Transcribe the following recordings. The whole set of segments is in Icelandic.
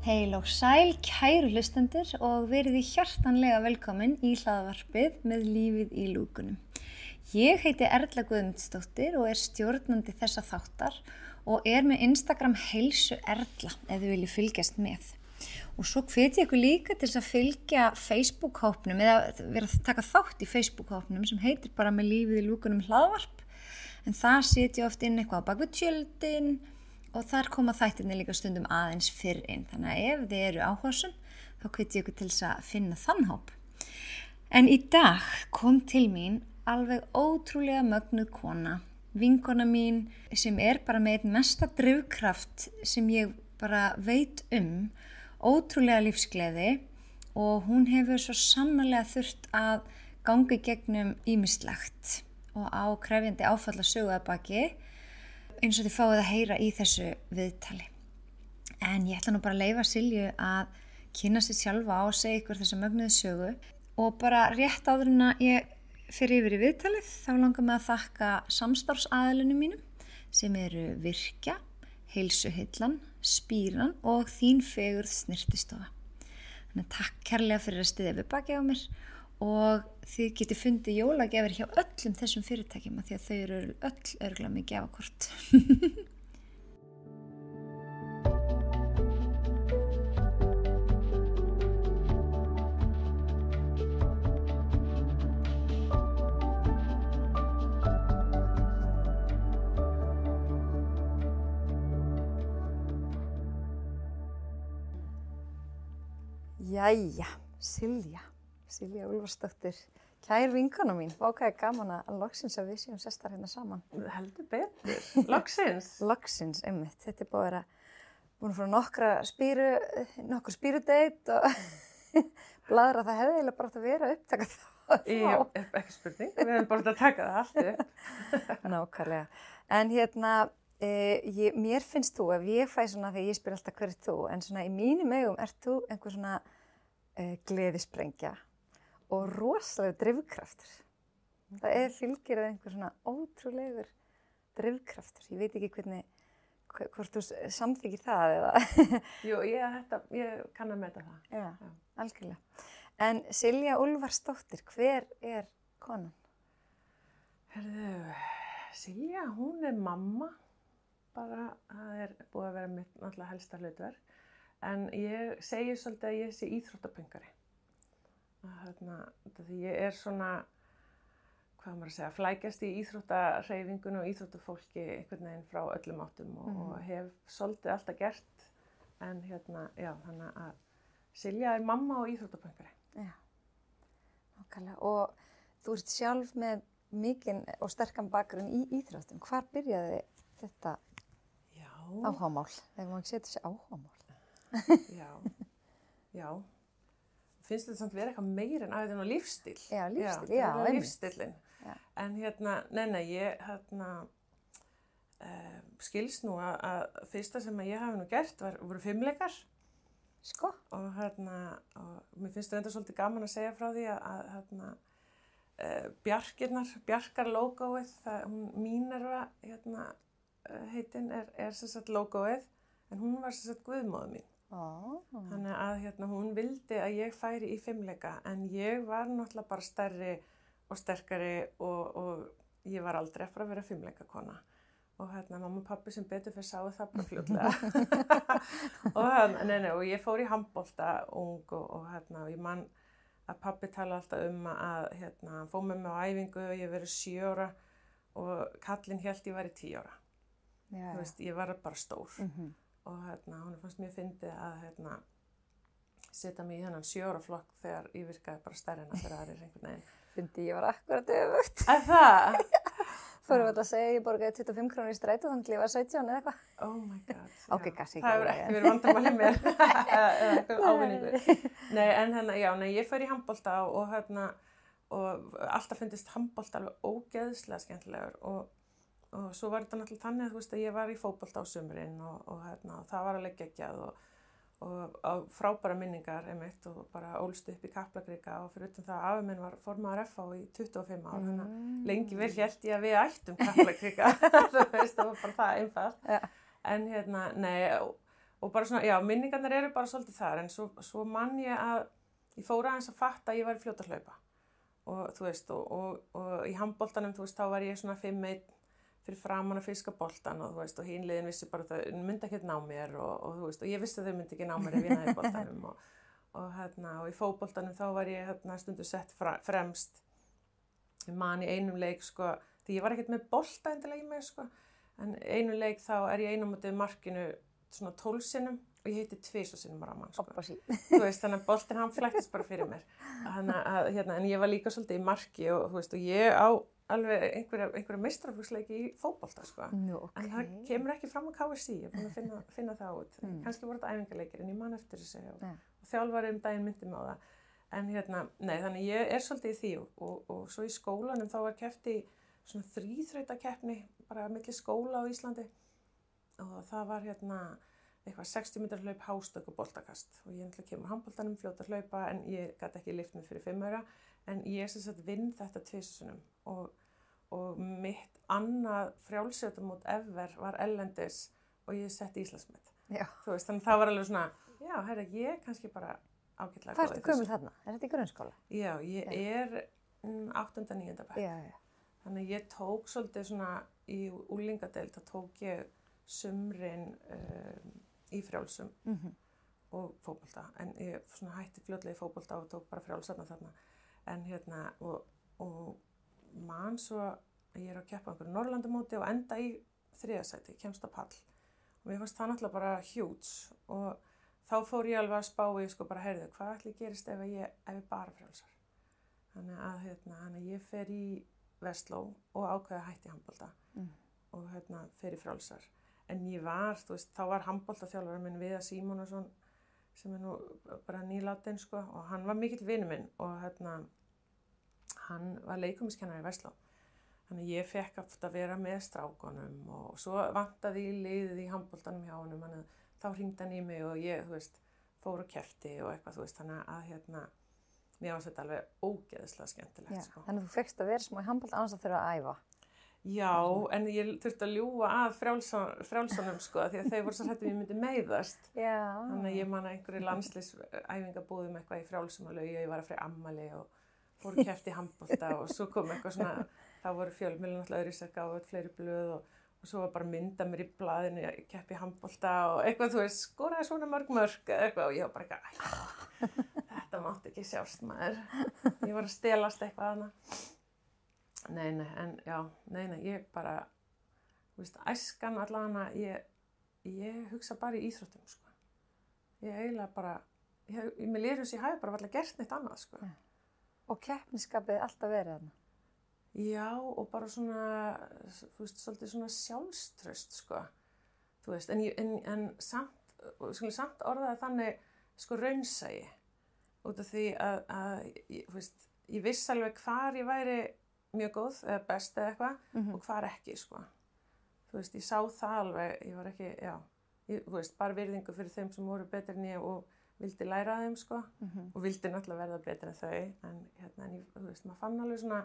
Heil og sæl, kæru hlustendur og verið hjartanlega velkomin í hlaðvarpið með lífið í lúkunum. Ég heiti Erla Guðmundsdóttir og stjórnandi þessa þáttar og með Instagram Heilsu Erla ef þið viljið fylgjast með. Og svo hvet ég ykkur líka til þess að fylgja Facebook-hópnum eða vera að taka þátt í Facebook-hópnum sem heitir bara með lífið í lúkunum hlaðvarp. En það setja oft inn eitthvað á bak við tjöldin og þar koma þættirnir líka stundum aðeins fyrr inn. Þannig að ef þið eru áhugasöm, þá hvet ég ykkur til þess að finna þann hóp. En í dag kom til mín alveg ótrúlega mögnuð kona, vinkona mín sem bara með einn mesta drifkraft sem ég bara veit ótrúlega lífsgleði og hún hefur svo sannarlega þurft að ganga í gegnum ýmislegt og á krefjandi áfallasögu að baki, eins og þið fáið að heyra í þessu viðtali. En ég ætla nú bara að leyfa Silju að kynna sig sjálfa og segja ykkur þessa mögnuðu sögu og bara rétt áður en að ég fer yfir í viðtalið þá langar mig að þakka samstarfsaðilunum mínum sem eru Virkja, Heilsuhillan, Spíran og Þín fegurð snyrtistofa. Þannig takk kærlega fyrir að styðja við bakið á mér og þið getið fundið jólagjafir hjá öllum þessum fyrirtækjum af því að þau eru öll örugglega með gjafakort. Jæja, Silja Úlfarsdóttir, kær vinkona mín, vákaði gaman að loksins að við séum sestar hérna saman. Heldur betur, loksins. Loksins, einmitt, þetta búin að fara nokkur spírudeit og bladra það hefði eiginlega bara að vera upptaka þá. Já, ekki spurning, við hefum bara að taka það allt upp. Nákvæmlega, en mér finnst þú, ef ég fæ svona þegar ég spyr alltaf hver þú, en svona í mínum augum ert þú einhver svona gleðisprengja og rosalega drifkraftur. Það fylgir einhver svona ótrúlegur drifkraftur. Ég veit ekki hvort þú samþykkir það eða. Jú, ég kann að meta það. Já, algjörlega. En Silja Úlfarsdóttir, hver konan? Herðu, Silja, hún mamma. Bara, það búið að vera mitt náttúrulega helsta hlutverk. En ég segi svolítið að ég sé íþróttapöngari. Því ég svona, hvað maður að segja, flækjast í íþróttahreyfingunni og íþróttafólki einhvern veginn frá öllum áttum og hef svolítið alltaf gert. En já, þannig að Silja mamma og íþróttapöngari. Já, nákvæmlega. Og þú ert sjálf með mikinn og sterkan bakgrunn í íþróttum. Hvar byrjaði þetta áhugamál? Þegar maður setja sér áhugamál. Já. Finnst þetta samt vera eitthvað meira en aðeins á lífstíl? Já, lífstíl, já. Það er lífstílinn. En ég skilst nú að fyrsta sem ég hafi nú gert voru fimleikar. Sko? Og mér finnst þetta svolítið gaman að segja frá því að Bjarkar logoið, Mínerva heitin sem sagt logoið, en hún var sem sagt guðmóðir mín. Þannig að hún vildi að ég færi í fimleika, en ég var náttúrulega bara stærri og sterkari og ég var aldrei að fara að vera fimleikakona. Og mamma og pabbi sem betur fyrir sáu það bara fljótlega. og ég fór í handbolta ung og ég man að pabbi tala alltaf að hann fór með mig á æfingu og ég verið 7 ára og kallinn hélt ég væri 10 ára. Já. Þú veist, ég var bara stór. Og hún fannst mér fyndið að setja mig í þennan 7 ára flokk þegar ég virkaði bara stærri en allir aðrir einhvern veginn. Fyndi ég var akkurat öfugt. Það? Fórum við að segja ég borgaði 25 krónur í strætó þannig að ég var 17 eða eitthvað. Oh my god. Ok, kannski það hefur ekki verið vandamál hjá mér. Eða eitthvað ávinningur. Nei, ég fór í handbolta og alltaf fyndist handbolta alveg ógeðslega skemmtilegur og svo var þetta náttúrulega þannig að ég var í fótbolta á sumrin og það var alveg geggjað og frábæra minningar einmitt og bara ólst upp í Kaplakrika og fyrir utan það að afi minn var formaður FH í 25 ár þannig að lengi vel hélt ég að við ættum Kaplakrika. Þú veist, það var bara það einfalt. En nei, og bara svona, já, minningarnir eru bara svolítið þar, en svo man ég að ég fór aðeins að fatta að ég væri fljót að hlaupa og þú veist, og í handboltanum, þú veist, þá var ég svona 5-1 fyrir framan að fiska boltan og þú veist, og hinliðin vissi bara að það myndi ekki ná mér og þú veist, og ég vissi að þau myndi ekki ná mér ef ég næði boltanum og í fótboltanum þá var ég stundu sett fremst. Ég man í einum leik, sko, því ég var ekkert með bolta endilega í mig, sko, en einum leik þá ég einum mótið markinu svona 12 sinnum og ég heiti 2 sinnum á mann, sko. Þú veist, þannig að boltinn hann flæktist bara fyrir mér. En ég var líka svolítið í marki og þú veist, og ég á alveg einhverja meistaraflokksleiki í fótbolta, sko. Okay. En það kemur ekki fram á KSÍ, ég er búin að finna það út. Kannski voru þetta æfingaleikir, en ég man eftir þessu og þjálfari daginn myndi mig á það. En nei, þannig ég er svolítið í því og svo í skólanum þá var keppt í svona 3-þrautakeppni bara milli skóla á Íslandi og það var eitthvað 60 metra hlaup, hástökk og boltakast og ég náttúrulega kemur handboltanum fljót að hlaupa en ég gat ekki lyft mig fyrir 5 aura en ég sem sagt vinn þetta 2 sinnum og mitt annað frjálsjóttamót ever var ellendis og ég setti Íslandsmet. Þú veist, þannig það var alveg svona, já, herra, ég kannski bara ágætlega góð í þessu. Hvað ertu gömul þarna? Er þetta í grunnskóla? Já, ég er 8. og 9. bekk. Já. Þannig ég tók svolítið svona í unglingadeild, þá tók ég sumrin í frjálsum og fótbolta. En ég svona hætti fljótlega í fótbolta og tók bara frjálsarna þarna. En og man svo að ég að keppa einhverju Norrlandamóti og enda í 3. sæti, kemst á pall. Og mér fannst það náttúrulega bara huge og þá fór ég alveg að spá í, sko, bara heyrðu, hvað ætli gerist ef ég bara frjálsar. Þannig að ég fer í Vestló og ákveði að hætti handbolta og fer í frjálsar. En ég var, þú veist, þá var handboltaþjálfarinn minn Viðar Símonarson sem nú bara nýláttinn, sko, og hann var mikill vinur minn og hann var leikfimiskennari í Vestló. Þannig ég fekk oft að vera með strákunum og svo vantaði í liðið í handboltanum hjá honum, þannig að þá hringdi hann í mig og ég, þú veist, fór og keppti og eitthvað, þú veist, þannig að mér fannst þetta alveg ógeðslega skemmtilegt, sko. Þannig að þú fékkst að vera smá í handbolta annars að þurfa að æfa. Já, en ég þurfti að ljúga að frjálsunum, sko, því að þau voru svo hrættum ég myndi meiðast. Já. Þannig að ég man að einhverju landsliðsæfingabúðum eitthvað í frjálsum og ég var að fyrir ammali og fór og keppti í handbolta og svo kom eitthvað svona, þá voru fjölmiðlar náttúrulega öðruvísi að gáfu fleiri blöð og svo var bara mynd af mér í blaðinu, ég keppi í handbolta og eitthvað, þú veist, skoraði svona mörg eða eitthvað og ég var bara eitthvað, þetta mátti ekki sjást maður. Ég var að stelast eitthvað hana. Nei, ég bara, þú veist, æskan allavega, ég hugsa bara í íþróttum, sko. Ég eiginlega bara, mér líður þess að ég hafi bara alltaf gert neitt annað, sko. Og keppnisskapið alltaf verið þarna? Já, og bara svona, þú veist, svolítið svona sjálfstraust, sko. Þú veist, en samt orðaði þannig, sko, raunsæi. Út af því að þú veist, ég vissi alveg hvar ég væri mjög góð eða best eða eitthvað og hvar ekki, sko. Þú veist, ég sá það alveg, ég var ekki, þú veist, bara virðingu fyrir þeim sem voru betri en ég og vildi læra þeim, sko, og vildi náttúrulega verða betri en þau, en þú veist, maður fann alveg svona,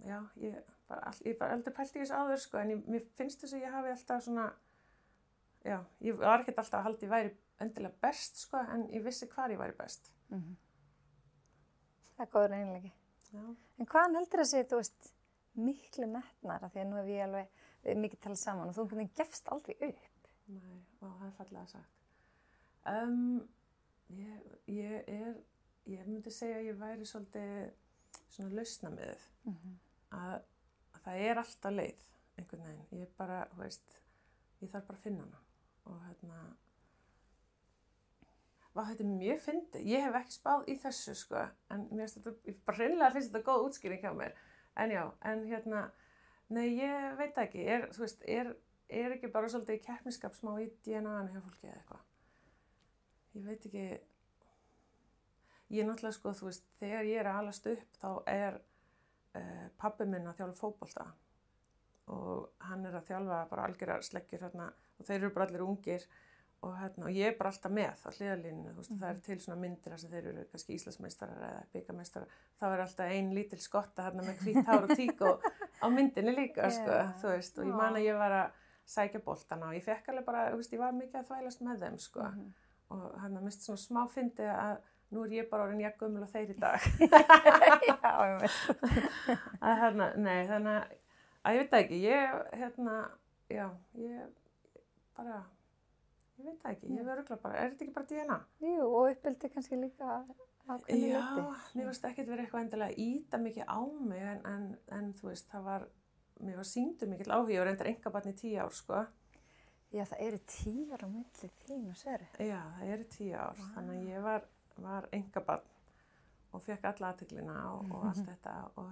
já, ég bara aldrei pælti í þessu áður, sko, en mér finnst þess að ég hafi alltaf svona, já, ég var ekkert alltaf að halda ég væri endilega best, sko, en ég vissi hvar ég væri best. Það er góður eiginleiki. Já. En hvaðan heldur þessi, þú veist, miklu metnar, af því að nú hef ég alveg mikið talað saman og þú gefst aldrei upp? Nei, það er fallega sagt. Ég myndi segja að ég væri svolítið svona lausnamiðuð. Að það er alltaf leið, einhvern veginn. Ég bara, þú veist, ég þarf bara að finna hana. Og þetta er mjög fyndið. Ég hef ekki spáð í þessu, sko, en mér finnst þetta, ég bara hreinlega finnst þetta góð útskýring hjá mér. En já, nei, ég veit ekki, þú veist, er ekki bara svolítið keppnisskap smá í DNA-anu hjá fólki eða eitthvað? Ég veit ekki, ég náttúrulega, sko, þú veist, þegar ég að alast upp, þá pabbi minn að þjálfa fótbolta og hann að þjálfa bara algjörar sleggjur og þeir eru bara allir ungir og ég er bara alltaf með á hliðarlínunni, þú veist, það til svona myndir þar sem þeir eru kannski Íslandsmeistarar eða bikarmeistarar, þá alltaf ein lítil skotta með hvítt hár og tíkó á myndinni líka, sko, þú veist, og ég man að ég var sækja boltana og ég fekk alveg bara, ég var mikið að þvælast með þeim, sko. Og hann að mist svona smá fyndið að nú ég bara orðin jafn gömul og þeir í dag. Já, ég veit. Nei, þannig að ég veit það ekki, ég veit það ekki, ég verður bara, er þetta ekki bara DNA? Jú, og uppeldi kannski líka ákveðinu liti. Já, mér varst ekkert verið eitthvað endilega að íta mikið á mig, en þú veist, mér var sýndur mikill áhugi og reyndar einkabarn í 10 ár, sko. Já, það eru 10 ára á milli þín og Söru. Já, það eru 10 ár, þannig að ég var einkabarn og fekk alla athyglinna og allt þetta og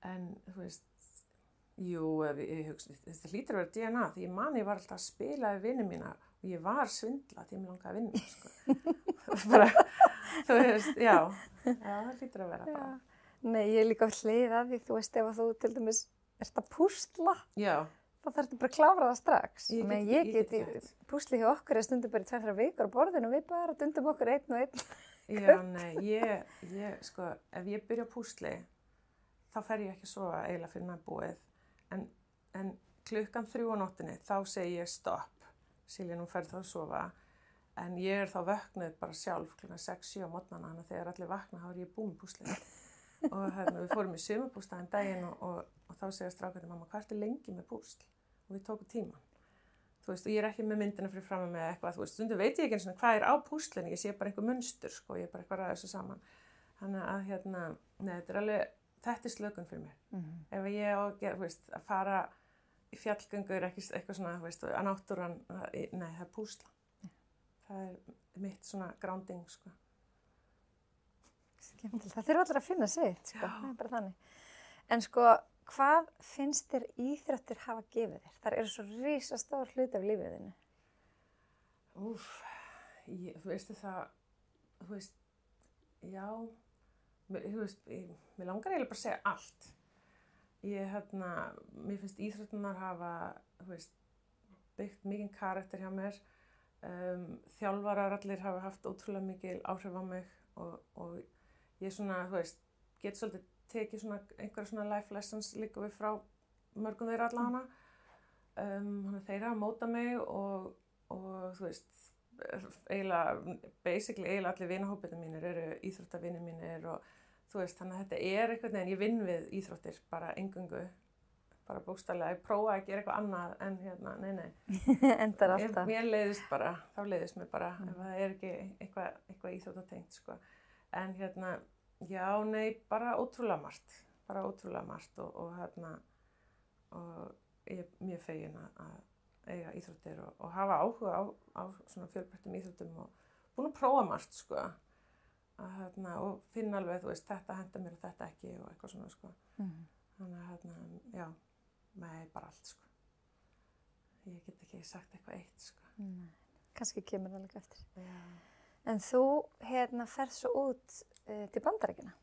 en þú veist, jú, ég hugsa, þetta hlýtur að vera DNA því ég var alltaf að spila við vini mína og ég var svindla því ég langaði að vinna, sko. Bara, þú veist, já, það hlýtur að vera bara. Nei, ég er líka hlið að því, þú veist, ef þú til dæmis ert að púsla, þá þarftu bara að klára það strax. Ég get púsli hjá okkur eða stundum bara í 2-3 vikur á borðinu og við bara dundum okkur einn og einn. Já, nei, sko, ef ég byrja á púsli, þá fer ég ekki að sofa eiginlega fyrir nærbúið. En klukkan 3 á nóttinni, þá segi ég stopp. Silja, nú ferð þá að sofa. En ég er þá vöknuð bara sjálf klukkan 6-7 á morgnana, þannig að þegar allir vakna, þá er ég búin púslið. Og við fórum í sumarbústaðinn daginn og þá segja strákarnir, mamma, hvað ertu lengi með púsl? Og við tókum tíman. Þú veist, og ég er ekki með myndina fyrir framan með eitthvað, þú veist, stundum veit ég ekki eins og hvað er á púslinu, ég sé bara einhver munstur, sko, ég er bara eitthvað ræða þessu saman. Þannig að nei, þetta er slökun fyrir mér. Ef ég á þú veist, að fara í fjallgöngur, eitthvað svona, þú veist, að náttúran, nei, það er púsla. Það er mitt svona grounding, sko. Skemmtilegt, það þurfa allir að finna sitt, sko, það er bara þannig. En sko, hvað finnst þér íþróttir hafa gefið þér? Það eru svo risastór hluti af lífið þínu. Þú veist það, þú veist, já, þú veist, mér langar eiginlega bara að segja allt. Mér finnst íþróttirnar hafa, þú veist, byggt mikinn karakter hjá mér. Þjálfarar allir hafa haft ótrúlega mikil áhrif á mig og ég svona, þú veist, get svolítið tekið svona einhverja svona life lessons líka við frá mörgum þeirra allavega. Þannig þeir hafa mótað mig og þú veist, eiginlega allir vinahópirnir mínir eru íþróttavinir mínir og þú veist, þannig að þetta er eitthvað, en ég vinn við íþróttir bara eingöngu, bara bókstaflega, ég prófa að gera eitthvað annað en nei. Endar alltaf. Mér leiðist bara, þá leiðist mér bara, ef það er ekki eitthvað íþróttatengt, sko. En já, nei, bara ótrúlega margt og ég er mjög fegin að eiga íþróttir og hafa áhuga á svona fjölbreyttum íþróttum og búin að prófa margt, sko. Og finna alveg, þú veist, þetta hentar mér og þetta ekki og eitthvað svona, sko. Þannig að, já, nei, bara allt, sko. Ég get ekki sagt eitthvað eitt, sko. Kannski kemur það líka eftir. Já. En þú ferð svo út til Bandaríkjanna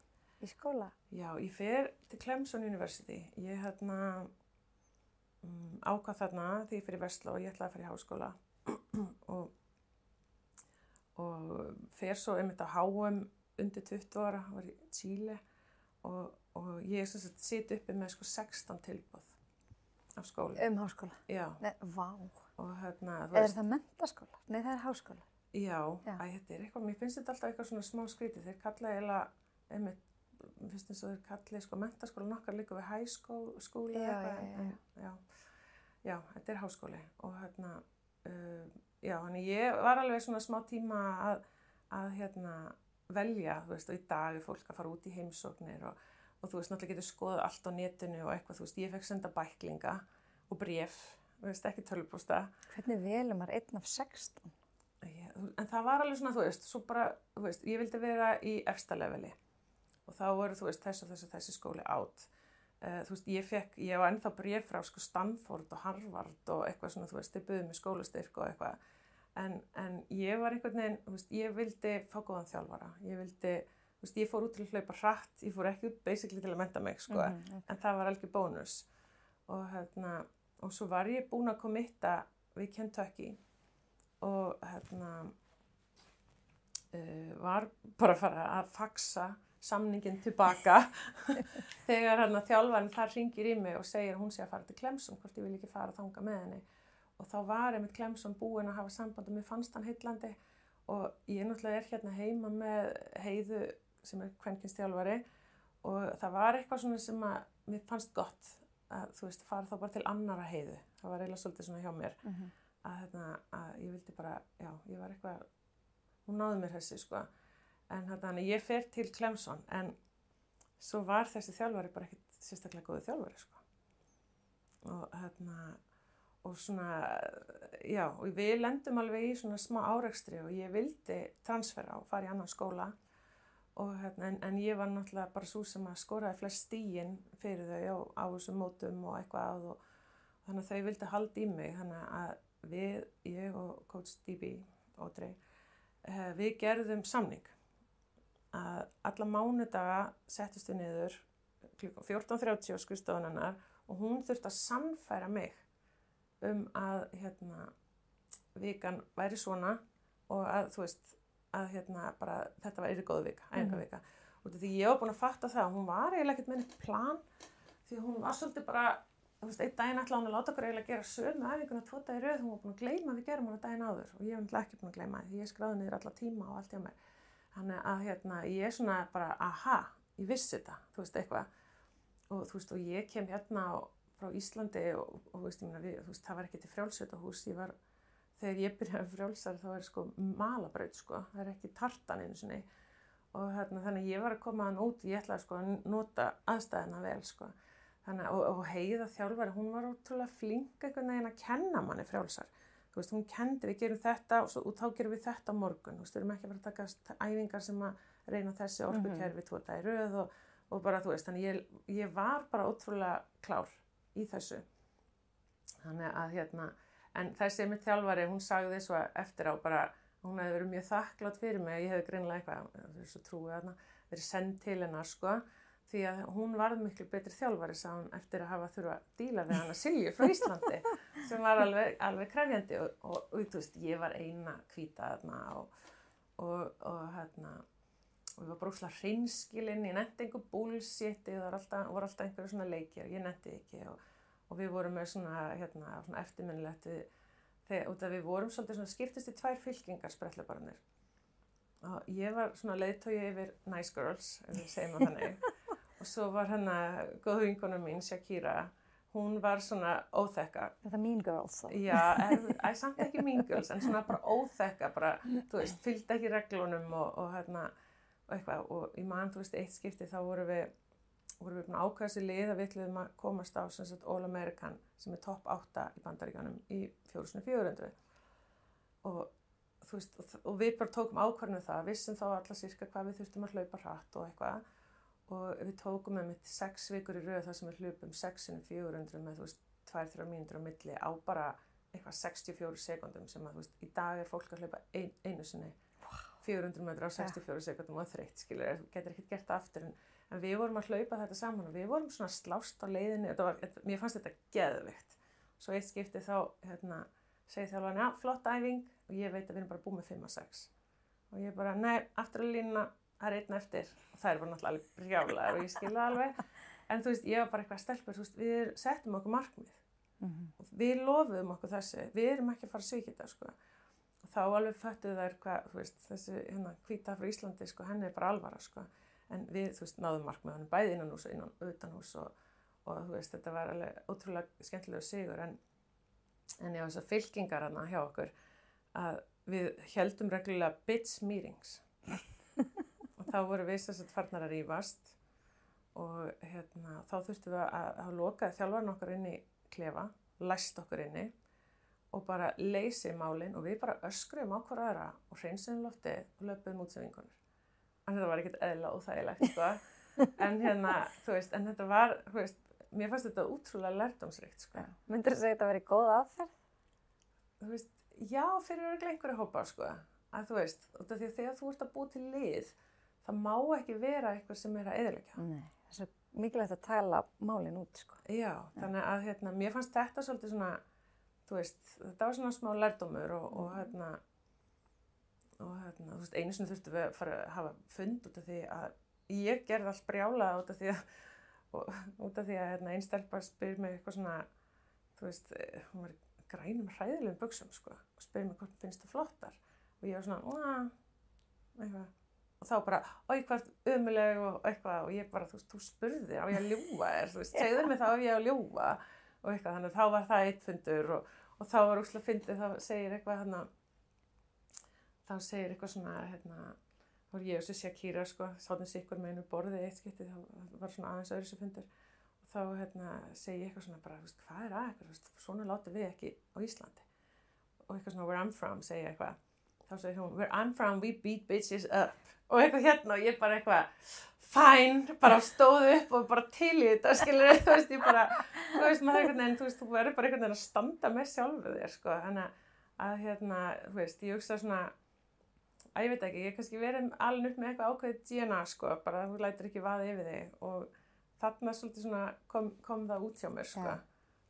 í skóla? Já, ég fer til Clemson University. Ég ákvað þarna þegar ég fer í Versló og ég ætlaði að fara í háskóla og fer svo einmitt á HM undir 20 ára, var í Chile og ég sit uppi með sko 16 tilboð af skóla. Háskóla? Já. Nei, vá. Og það menntaskóla? Nei, það er háskóla. Já. Þetta er eitthvað, mér finnst þetta alltaf eitthvað svona smá skrítið. Þeir kalla eiginlega, mér finnst eins og þeir kalli sko menntaskóla nokkar líka við hæskóli eitthvað. Já, þetta er háskóli og þannig ég var alveg svona smá tíma að velja, þú veist, og í dag er fólk að fara út í heimsóknir og þú veist, náttúrulega getur skoðað allt á netinu og eitthvað, þú veist, ég fekk senda bæklinga og bréf, þú veist, ekki tölvupósta. Hvernig velur maður 1 af 16? En það var alveg svona, þú veist, svo bara, þú veist, ég vildi vera í efsta leveli og þá voru, þú veist, þessi skóli átt. Þú veist, ég var ennþá bréf frá sko Stanford og Harvard og eitthvað svona, þú veist, þeir buðu mig skólastyrk og eitthvað. En ég var einhvern veginn, þú veist, ég vildi fá góðan þjálfara. Ég vildi, þú veist, ég fór út til að hlaupa hratt, ég fór ekki út basically til að mennta mig, sko, en það var algjör bónus. Og svo var ég búin að kommitta við Kentucky og var bara að fara að faxa samninginn tilbaka þegar þjálfarinn þar hringir í mig og segir hún sé að fara til Clemson, hvort ég vil ekki fara þangað með henni. Og þá var einmitt Clemson búinn að hafa samband og mér fannst hann heillandi og ég náttúrulega heima með Heiðu sem kvenkynsþjálfari og það var eitthvað svona sem að mér fannst gott að fara þá bara til annarra Heiðu. Það var eiginlega svolítið svona hjá mér að ég vildi bara, ég var eitthvað, hún náði mér þessi sko. En ég fer til Clemson en svo var þessi þjálfari bara ekkert sérstaklega góður þjálfari sko. Og svona, og við lendum alveg í svona smá árekstri og ég vildi transfera og fara í annan skóla og en ég var náttúrulega bara sú sem að skoraði flest stigin fyrir þau á þessum mótum og eitthvað og þannig að þau vildi halda í mig, þannig að ég og coach DB, Audrey, við gerðum samning að alla mánudaga settist við niður klukkan 14:30 á skrifstofuna hennar og hún þurfti að sannfæra mig að vikan væri svona og að bara þetta væri góð vika, æfingavika. Og því ég var búin að fatta það að hún var eiginlega ekkert með neitt plan því hún var svolítið bara, einn daginn ætlaði hún að láta okkur eiginlega gera sömu æfinguna 2 daga í röð, hún var búin að gleyma að við gerum hana daginn áður og ég var náttúrulega ekki búin að gleyma því ég skráði niður alla tíma og allt hjá mér. Þannig að ég svona bara, ég vissi þetta, eitthvað. Og ég kem frá Íslandi og það var ekki til frjálsveitahús, þegar ég byrjaði frjálsar þá var sko malabraut sko, það ekki tartan einu sinni. Og þannig ég var að koma hann út, ég ætlaði sko að nota aðstæðina vel sko. Þannig og Heiða þjálfari, hún var ótrúlega flink einhvern veginn að kenna manni frjálsar. Hún kendi, við gerum þetta og þá gerum við þetta á morgun. Við erum ekki að fara að taka æfingar sem að reyna þessi orkukerfi 2 daga í röð og bara þannig ég var bara ótrúlega klár í þessu. Þannig að en þessi mitt þjálfari, hún sagði svo eftir á bara, hún hefði verið mjög þakklátt fyrir mig, ég hefði greinilega eitthvað, svo trúið verið send til hennar sko. Því að hún varð miklu betri þjálfari, sagði hún, eftir að hafa þurfa að díla við hana Silju frá Íslandi, sem var alveg krefjandi og ég var eina hvíta þarna og við var bara óslega hreinskilin, ég nennti einhver bullshit, það voru alltaf einhverju svona leikir, ég nennti ekki og við vorum með svona eftirminnilegt út af við vorum svolítið svona skiptist í 2 fylkingar spretthlaupararnir og ég var svona leiðtogi yfir Nice Girls, ef við segjum að þannig. Og svo var góð vinkona mín, Shakira, hún var svona óþekka. Það Mean Girls. Já, samt ekki Mean Girls, en svona bara óþekka, bara, fylgdi ekki reglunum og eitthvað. Og ég man, eitt skipti þá vorum við búin að ákveða þessi lið að við ætluðum að komast á All American, sem topp 8 í Bandaríkjunum í 400. Og við bara tókum ákvörðun það, vissum þá alla sirka hvað við þurftum að hlaupa hratt og eitthvað. Og við tókum með 6 vikur í röð þar sem við hlupum 6x400 með 2-3 mínútur á milli á bara eitthvað 64 sekúndum sem að í dag fólk að hlaupa einu sinni 400 metrar á 64 sekúndum og þreytt, skilur, þú getur ekkert gert það aftur en við vorum að hlaupa þetta saman og við vorum svona slást á leiðinni, mér fannst þetta geðveikt. Svo eitt skipti þá segi þjálfarinn, flott æfing og ég veit að við erum bara búið með 5-6 og ég bara, nei, aftur að línuna það einn eftir og það bara náttúrulega alveg brjálaðar og ég skil það alveg en ég var bara eitthvað stelpur, við settum okkur markmið og við lofuðum okkur þessu, við erum ekki að fara að svíkja þetta sko. Og þá alveg föttuðu þær hvað, þessi hvíta frá Íslandi sko, henni bara alvara sko. En við, náðum markmiðunum bæði innanhús og utanhús og þetta var alveg ótrúlega skemmtilegur sigur en já, þessar fylkingar hjá okkur að við héldum reglulega bitch meetings og þá voru við farnar að rífast og þá þurftum við að loka þjálfarinn okkar inn í klefa, læst okkur inni og bara leysi málin og við bara öskruðum á hver aðra og hreinsuðum loftið og löpuðum út sem vinkonur. En þetta var ekkert eðlilega óþægilegt sko. En en þetta var, mér fannst þetta útrúlega lærdómsríkt sko. Myndirðu segja þetta verið góð aðferð? Já, fyrir einhverja hópa sko. Að út af því að þegar þú ert að búa til lið það má ekki vera eitthvað sem að eyðileggja. Nei, það er mikilvægt að tala málin út, sko. Já, þannig að mér fannst þetta svolítið svona, þetta var svona smá lærdómur og einu sinni þurftum við að fara að hafa fund út af því að ég gerði allt brjálað út af því að einn stelpa spyr mig eitthvað svona, þú veist, hún var í grænum hræðilegum buxum, sko, og spyr mig hvort finnst það flottar. Og ég var svona, eitthvað. Og þá bara, oi, hvað ömuleg og eitthvað, og ég bara, þú veist, þú spurðir á ég að ljúga þér, þú veist, segðu mig þá ef ég á að ljúga og eitthvað, þannig að þá var það einn fundur og þá var úrslega fyndið, þá segir eitthvað svona, þá var ég og Shakira, sko, sátum sikkur með einu borðið eitt skipti, þá var svona aðeins öðruvísi fundur og þá, segi ég eitthvað svona bara, þú veist, hvað er að eitthvað, þú veist, svona látum við ekki á Íslandi og eitthvað svona, where I'm from, segi ég eitthvað, þá segir hún, where I'm from, we beat bitches up og eitthvað og ég bara eitthvað, fine, bara stóð upp og bara til í þetta, skilur, þú veist, ég bara, þú veist, maður einhvern veginn, þú veist, þú verður bara einhvern veginn að standa með sjálfu þér, sko, þannig að, þú veist, ég hugsa svona, ég veit ekki, ég kannski verið alveg upp með eitthvað ákveðið DNA, sko, bara þú lætur ekki vaða yfir þig og þarna svolítið svona kom það út hjá mér, sko,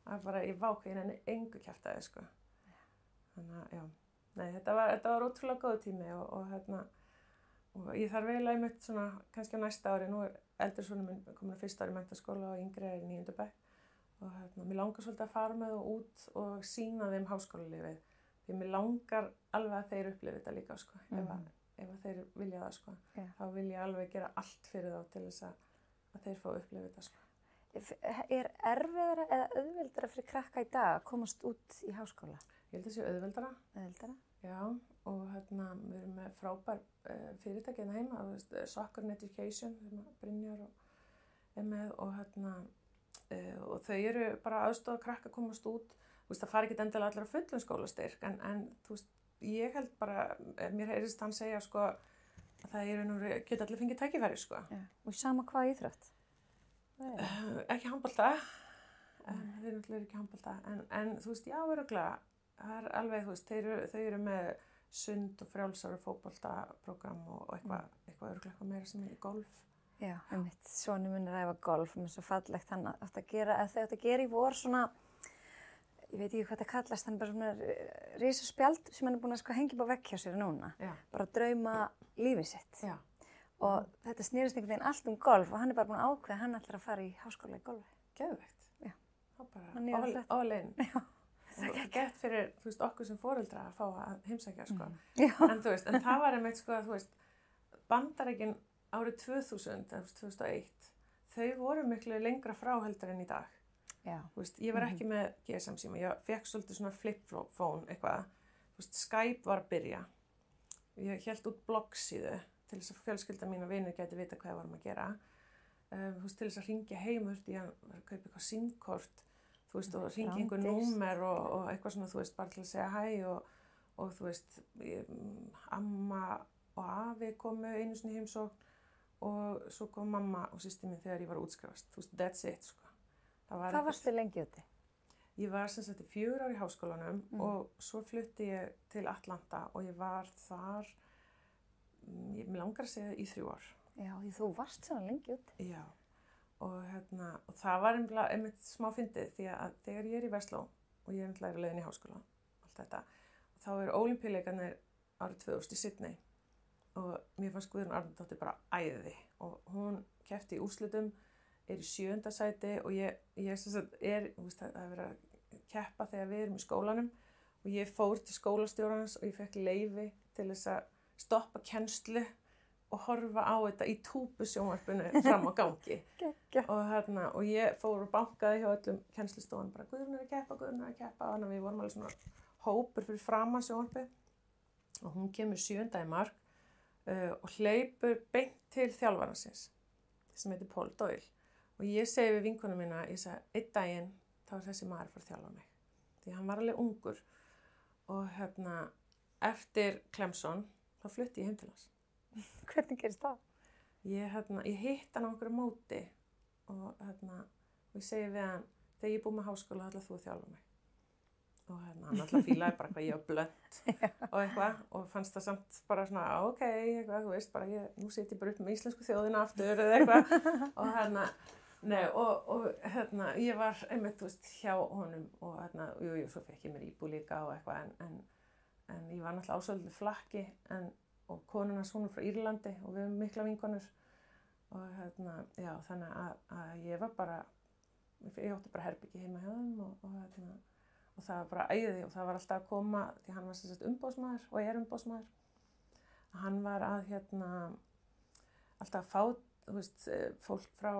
að bara ég váka í henni engu kjaftaði, sko, þannig að, já, nei, þetta var ótrúlega góð tími og ég þarf eiginlega einmitt svona, kannski á næsta ári, nú eldri sonur minn komin á fyrsta ári í menntaskóla og yngri í 9. bekk og mér langar svolítið að fara með og út og sýna þeim háskólalífið. Því mér langar alveg að þeir upplifi þetta líka, sko, ef þeir vilja það, sko, þá vil ég alveg gera allt fyrir þá til þess að þeir fá upplifi þetta, sko. Er erfiðara eða auðveldara fyrir krakka í dag að komast út í háskóla? Ég held að það sé auðveldara. Auðveldara? Já, og við erum með frábær fyrirtæki hérna heima, þú veist, Soccer and Education, Brynjar er með og þau eru bara aðstoða krakka að komast út. Þú veist, það fari ekki endilega allir á fullum skólastyrk, en þú veist, ég held bara, mér heyrðist hann segja, sko, að það geta allir fengið tækifæri, sko. Já, og sama hvað íþrótt? Ekki handbolta, þeir náttúrulega ekki handbolta, en þú veist, já, örugglega, það er alveg, þú veist, þau eru með sund og frjálsara fótboltaprógram og eitthvað örugglega eitthvað meira sem er í golf. Já, einmitt, sonur minn er að æfa golf, mér er svo fallegt hann átt að gera í vor svona, ég veit ekki hvað það kallast, hann er bara svona risaspjald sem hann er búin að sko hengja upp á vegg hjá sér núna. Já. Bara að drauma lífið sitt. Já. Og þetta snýrist einhvern veginn allt golf og hann er bara búin að ákveða hann ætlar að fara í háskóla í golfi. Geðveikt. Já. Það bara all in. Já. Það er gett fyrir, þú veist, okkur sem foreldra að fá að heimsækja, sko. Já. En þú veist, en það var einmitt, sko, þú veist, Bandaríkin árið 2001, þau voru miklu lengra frá heldur en í dag. Já. Þú veist, ég var ekki með GSM síma, ég fekk svolítið svona flip-phone eitthvað, þú veist, Skype var að byrja, ég hélt út bloggsíðu til þess að fjölskylda mín og vinir gæti vita hvað við varum að gera, þú veist, til þess að hringja heim, þú veist, ég var að kaupa eitthvað símkort, þú veist, og hringja einhver númer og eitthvað svona, þú veist, bara til að segja hæ og þú veist, amma og afi komu einu sinni heimsókn og svo kom mamma og systir mín þegar ég var að útskrifast, þú veist, that's it, sko. Hvað varstu lengi úti? Ég var sem sagt í 4 ár í háskólanum og svo flutti ég til Atlanta og ég var þar, mér langar að segja í 3 ár. Já, þú varst svona lengi úti. Já, og það var einmitt smá fyndið því að þegar ég er í Versló og ég er náttúrulega leiðin í háskóla, allt þetta, þá eru Ólympíuleikarnir árið 2000 í Sydney og mér fannst Guðrún Arnardóttir bara æði og hún keppti í úrslitum, er í 7. sæti og ég sem sagt þú veist, það er verið að keppa þegar við erum í skólanum og ég fór til skólastjórans og ég fekk leyfi til þess að stoppa kennslu og horfa á þetta í túpusjónvarpinu fram á gangi. og ég fór og bankaði hjá öllum kennslustofan bara Guðrún er að keppa, þannig að við vorum alveg svona hópur fyrir framan sjónvarpi og hún kemur 7. í mark og hleypur beint til þjálfaransins sem heitir Paul Doyle. Og ég segi við vinkonu mína, ég segi, einn daginn, þá er þessi maður að fara að þjálfa mig. Því hann var alveg ungur. Og eftir Clemson, þá flutti ég heim til hans. Hvernig gerist það? Ég hitt hann á einhverju móti. Og ég segi við hann, þegar ég er búin með háskóla, þá ætlar þú að þjálfa mig. Og hann alltaf fílaði bara hvað ég var blönd og eitthvað. Og fannst það samt bara svona, ok, eitthvað, þú veist, bara nú sit ég bara upp með íslensku þjóðina aftur eða eitthvað. Og nei, og ég var einmitt, þú veist, hjá honum og jú, svo fekk ég mér íbúð líka og eitthvað, en ég var náttúrulega ásvöldið flakki, og konuna svona frá Írlandi og við erum mikla vinkonur og já, þannig að ég var bara, ég átti bara herbyggi heima hjá þeim og það var bara æði og það var alltaf að koma, því hann var sem sagt umboðsmaður og er umboðsmaður. Hann var að alltaf að fá, þú veist, fólk frá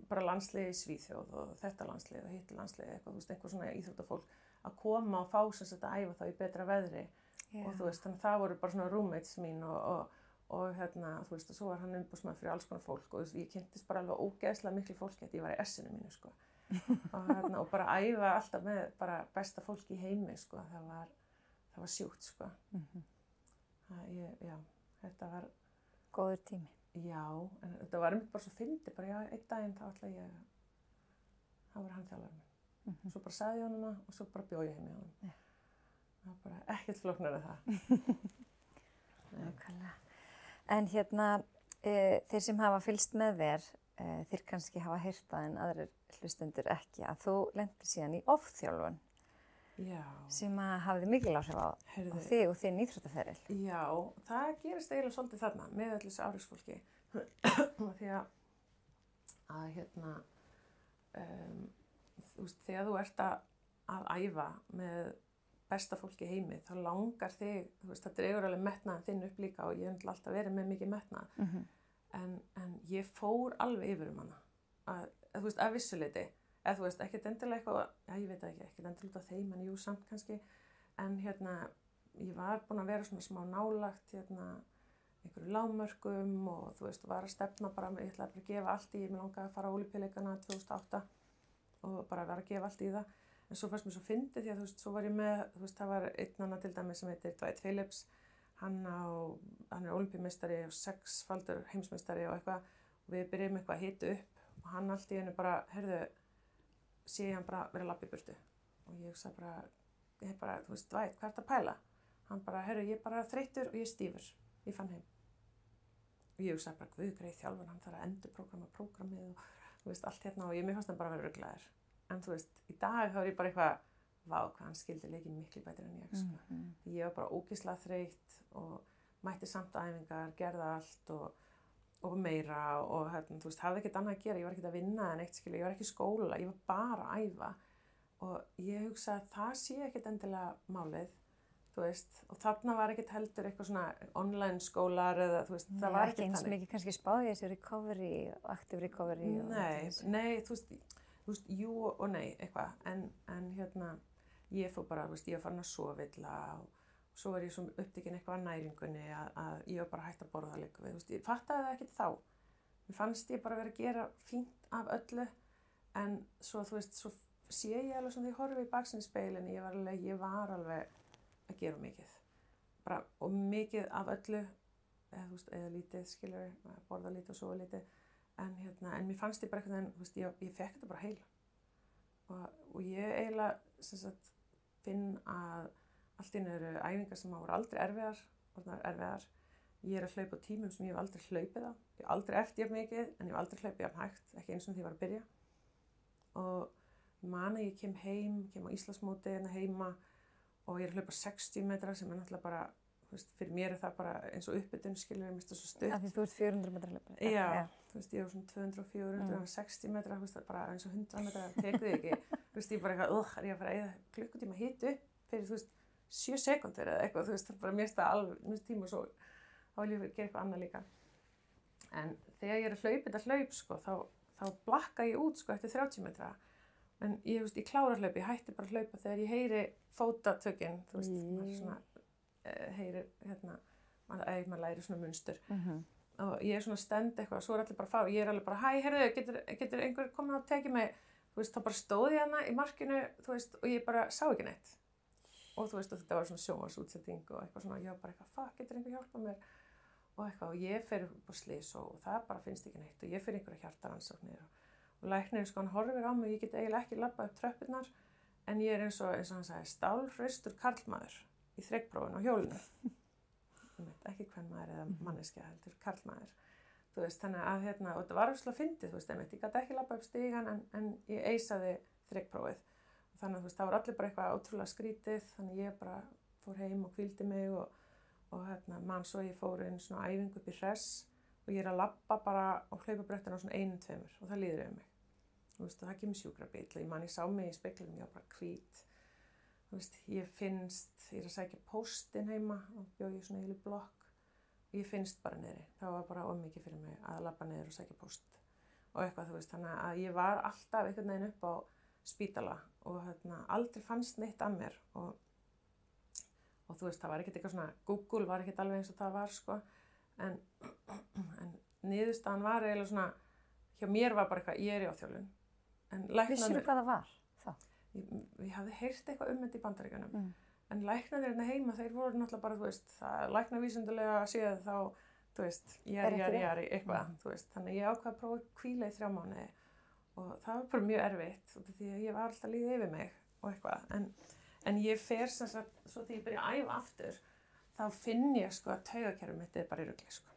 bara landsliði í Svíþjóð og þetta landslið og hitt landslið eitthvað, þú veist, einhver svona íþróttafólk að koma og fá sem sagt að æfa þá í betra veðri. Og þú veist, þannig að það voru bara svona roommates mín og þú veist, og svo var hann umboðsmaður fyrir alls konar fólk og þú veist, ég kynntist bara alveg ógeðslega miklu fólki að ég var í S-inu mínu, sko. og bara æfa alltaf með bara besta fólki í heimi, sko. Það var sjúkt, sko. Já, þetta var góður tími. Já, en þetta var bara svo fyndið, bara já, einn daginn þá var hann þjálfarinn minn. Svo bara sagði ég honum það og svo bara bjó ég heim í honum. Það var bara ekkert flóknara það. Nákvæmlega. En þeir sem hafa fylgst með þér, þeir kannski hafa heyrt það en aðrir hlustendur ekki, að þú lentir síðan í ofþjálfun. Já. Sem að hafði mikil áhrif á þig og þinn íþróttaferil. Já, það gerist eiginlega svolítið þarna með öllu þessu áhrigsfólki. Því að þú veist, þegar þú ert að æfa með besta fólki í heimi, þá langar þig, þú veist, það dregur alveg metnaðan þinn upp líka og ég hef alltaf verið með mikið metnað. En ég fór alveg yfir hana, þú veist, að vissu leyti. Eða þú veist, ekkert endilega eitthvað, já ég veit ekki, ekkert endilega út af þeim, en jú samt kannski. En ég var búin að vera svona smá nálagt, einhverju lágmörkum og þú veist, var að stefna bara, ég ætlaði bara að gefa allt í, ég mig langaði að fara á Ólympíuleikana 2008 og bara var að gefa allt í það. En svo fannst mér svo fyndið því að þú veist, svo var ég með, þú veist, það var einn annar til dæmis sem heitir Dwight Phillips, hann er Ólympíumeistari og 6-faldur heimsmeistari og eitthvað og við byrjum eitthvað að hita upp og hann allt í einu bara, heyrðu, sé ég hann bara vera að labba í burtu og ég hugsa bara, þú veist, Dwight, hvað ert að pæla? Hann bara, heyrðu, ég er bara þreyttur og ég er stífur, ég fann heim. Og ég hugsa bara, guð, greið þjálfun, hann þarf að endurprógramma prógramið og þú veist, allt og mér fannst hann bara að vera ruglaður. En þú veist, í dag þá er ég bara eitthvað, vá, hvað hann skildi leikinn miklu betur en ég, sko. Ég var bara ógeðslega þreytt og mætti samt æfingar, gerði allt og meira og þú veist, hafði ekkert annað að gera, ég var ekkert að vinna en eitt skilja, ég var ekki í skóla, ég var bara að æfa og ég hugsa að það sé ekkert endilega málið, þú veist, og þarna var ekkert heldur eitthvað svona online skólar eða þú veist, það var ekkert eins mikið kannski spáði þessu recovery og active recovery og Nei, þú veist, jú og nei, eitthvað, en ég fór bara, þú veist, ég var farin að sofa illa og svo var ég svo upptekin eitthvað að næringunni að ég var bara hægt að borða líka við, þú veist, ég fattaði það ekkert þá. Mér fannst ég bara vera að gera fínt af öllu, en svo, þú veist, svo sé ég alveg svona því ég horfi í baksýnisspeglinum, ég var alveg að gera mikið. Bara, og mikið af öllu, eða, þú veist, eða lítið, skilur, að borða lítið og sofa lítið, en mér fannst ég bara eitthvað, þú veist, ég fekk þetta bara heila. Og ég eiginlega, sem sagt, finn að allt í einu eru æfingar sem voru aldrei erfiðar. Ég er að hlaupa á tímum sem ég hef aldrei hlaupið á. Ég hef aldrei eftir mikið, en ég hef aldrei hlaupið jafn hægt, ekki eins og því ég var að byrja. Og ég man að ég kem á Íslandsmóti heima og ég er að hlaupa 60 metra sem er náttúrulega bara, þú veist, fyrir mér er það bara eins og uppbytun, skilur, ég mista svo stutt. Af því þú ert 400 metra hlaupari. Já, þú veist, ég er svona 200 og 400, 60 metra, þú veist, bara eins og 100 metra, tekur þig ekki. Þú veist, ég bara eitthvað, er ég að fara að eyða klukkutíma að hita upp fyrir, þú veist, 7 sekúndur eða eitthvað, þú veist, það bara mér finnst tíma og svo, þá vil ég gera eitthvað annað líka. En þegar ég er að hlaupa þetta hlaup, sko, þá blakka ég út, sko, eftir 30 metra. En ég, þú veist, ég klára hlaup, ég hætti bara að hlaupa þegar ég heyri fótatökin, þú veist, maður svona, heyrir, maður læri svona munstur. Og ég er svona stend eitthvað, svo er allir bara að fara og ég er alveg bara, hæ, heyrðu, getur einhver komið að tekið mig, þú veist, þá bara stóð ég hana í markinu, þú veist, og ég bara sá ekki neitt. Og þú veist, og þetta var svona sjónvarpsútsending og eitthvað svona, ég var bara eitthvað, fuck, getur einhver hjálpað mér? Og eitthvað, og ég fer upp á slys og það bara finnst ekki neitt og ég fer einhverja hjartarannsóknir og læknirinn, sko, hann horfir á mig, ég get eiginlega ekki labbað upp tröppurnar, en ég er eins og hann sagði, stálhraustur karlmaður í þrekprófinu á hjólinu. Ekki kvenmaður eða manneskja, heldur karlmaður. Þú veist, þannig að, og þetta var óslega fyndið, þú veist, ég gat ekki labbað upp stígan en ég eisaði þrekprófið. Þannig að þú veist, það var allir bara eitthvað ótrúlega skrítið, þannig ég bara fór heim og hvíldi mig og man svo ég fór inn svona æfingu upp í Hress og ég að labba bara á hlaupabrettinu á svona 1-2 og það líður yfir mig. Þú veist, og það kemur sjúkrabíll og ég sá mig í speglinum, ég var bara hvít. Þú veist, ég að sækja póstinn heima og bjó ég svona heilu blokk. Ég finnst bara niðri. Það var bara ómikið fyrir mig að labba niður og sækja póst og eitthvað, þú veist. Þannig að ég var alltaf einhvern veginn upp á spítala og aldrei fannst neitt að mér og þú veist, það var ekkert eitthvað svona, Google var ekkert alveg eins og það var, sko. En niðurstaðan var eiginlega svona, hjá mér var bara eitthvað, ég í áþjálfun. Vissirðu hvað það var þá? Ég hafði heyrt eitthvað þetta í Bandaríkjunum. En læknarnir hérna heima, þeir voru náttúrulega bara, þú veist, læknavísindalega séð þá, þú veist, jari, eitthvað, þú veist. Þannig ég ákvað að prófa að hvíla í 3 mánuði og það var bara mjög erfitt, því að ég var alltaf að líða yfir mig og eitthvað. En ég fer sem sagt, svo þegar ég byrja að æfa aftur, þá finn ég sko að taugakerfið mitt bara í rugli, sko.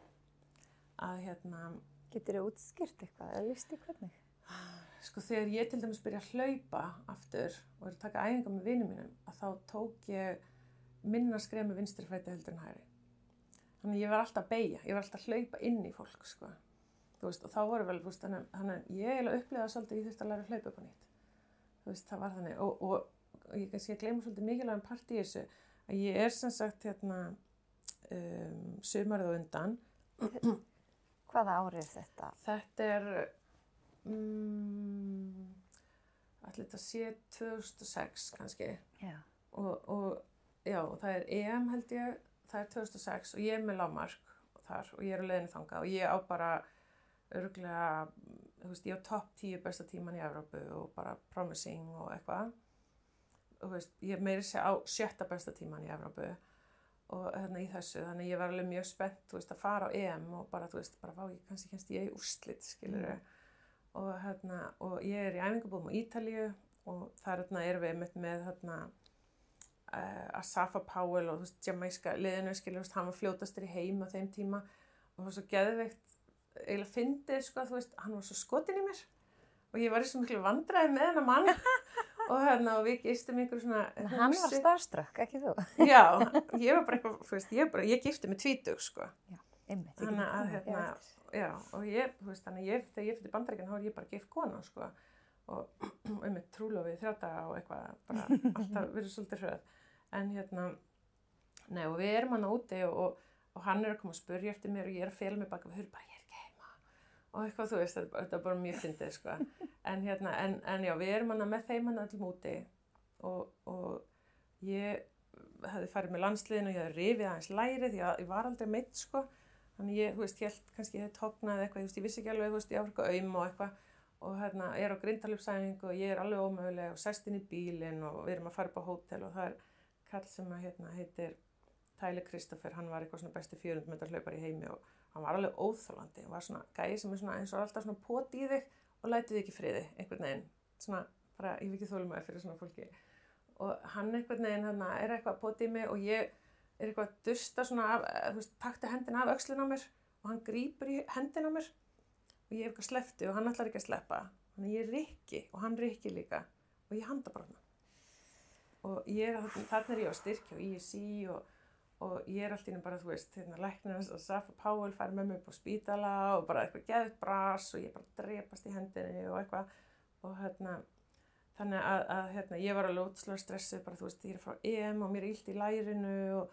Geturðu útskýrt eitthvað eða lýsti hvernig? Sko þegar ég til dæmis byrja að hlaupa aftur og að taka æfingar með vinum mínum, að þá tók ég minna skref með vinstri fæti heldur en hægri. Þannig ég var alltaf að beygja, ég var alltaf að hlaupa inn í fólk, sko. Þú veist, og þá voru vel, þú veist, þannig að ég eiginlega upplifað svolítið, ég þurfti að læra að hlaupa upp á nýtt. Þú veist, það var þannig. Og ég kannski að gleyma svolítið mikilvægum part í þessu, að ég sem sagt, sumarið á undan. Hvaða árið þetta? Þetta ætli þetta sé 2006 kannski. Já. Og það EM held ég, það 2006 og ég með lágmark þar og ég á leiðinni þangað og ég á bara örugglega, þú veist, ég á topp 10 besta tíman í Evrópu og bara promising og eitthvað. Og þú veist, ég meiri sé á 7. besta tíman í Evrópu og í þessu, þannig ég var alveg mjög spennt, þú veist, að fara á EM og bara, þú veist, bara ég kannski kemst ég í úrslit, skilurðu. Og ég í æfingabúðum á Ítalíu og þar erum við einmitt með Asafa Powell og þú veist, jamaiska liðinu, skilurðu, hann var fljótastur í heim á þeim tíma og það var svo geðveikt, eiginlega fyndið, sko, þú veist, hann var svo skotinn í mér og ég var í svo miklu vandræði með hennar mann og við gistum einhverju svona hann var starstruck, ekki þú? Já, ég var bara eitthvað, þú veist, ég gifti mig 20, sko. Já, einmitt. Þannig að já, og ég, þú veist, þannig þegar ég fyrir Bandaríkjana þá var ég bara gift kona, sko, og einmitt trúlofið 3 daga og eitthvað, bara alltaf verið svolítið hröð. En nei, og við erum hann úti og hann að koma að spurja eftir mér og ég að fela mig baka við hurð, bara ég ekki heima. Og eitthvað, þú veist, þetta bara mjög fyndið, sko. En já, við erum hann með þeim hann öllum úti og ég hefði farið með landsliðinu og ég hefði rifið aðeins lærið því að ég var aldrei meidd, sko. Þannig ég, þú veist, hélt kannski ég hefði tóknað eitthvað, ég vissi ekki alveg, þú veist, ég var eitthvað aum og eitthvað og ég á grindalífsæfingu og ég alveg ómöguleg og sest inn í bílinn og við erum að fara upp á hótel og það kall sem heitir Tyler Christopher, hann var eitthvað svona besti 400 metra hlaupari í heimi og hann var alveg óþolandi, hann var svona gæi sem svona eins og alltaf svona pot í þig og lætið þig ekki friði, einhvern veginn, svona bara, ég vil ekki þolinmæði fyrir svona fólki og hann einhvern veginn eitthvað pot í mig og ég eitthvað að dusta svona af, þú veist, takti hendina af öxlina á mér og hann grípur í hendina á mér og ég eitthvað sleppti og hann ætlar ekki að sleppa. Þannig ég rykki og hann rykki líka og ég handabrotna. Og þarna ég á styrk hjá ISI og ég alltaf inn bara, þú veist, læknirinn Asafa Powell fær með mig upp á spítala og bara eitthvað geðveikt bras og ég bara drepast í hendinni og eitthvað og þannig að ég var alveg ótrúlega stressuð bara, þú veist, ég frá EM og mér illt í lærinu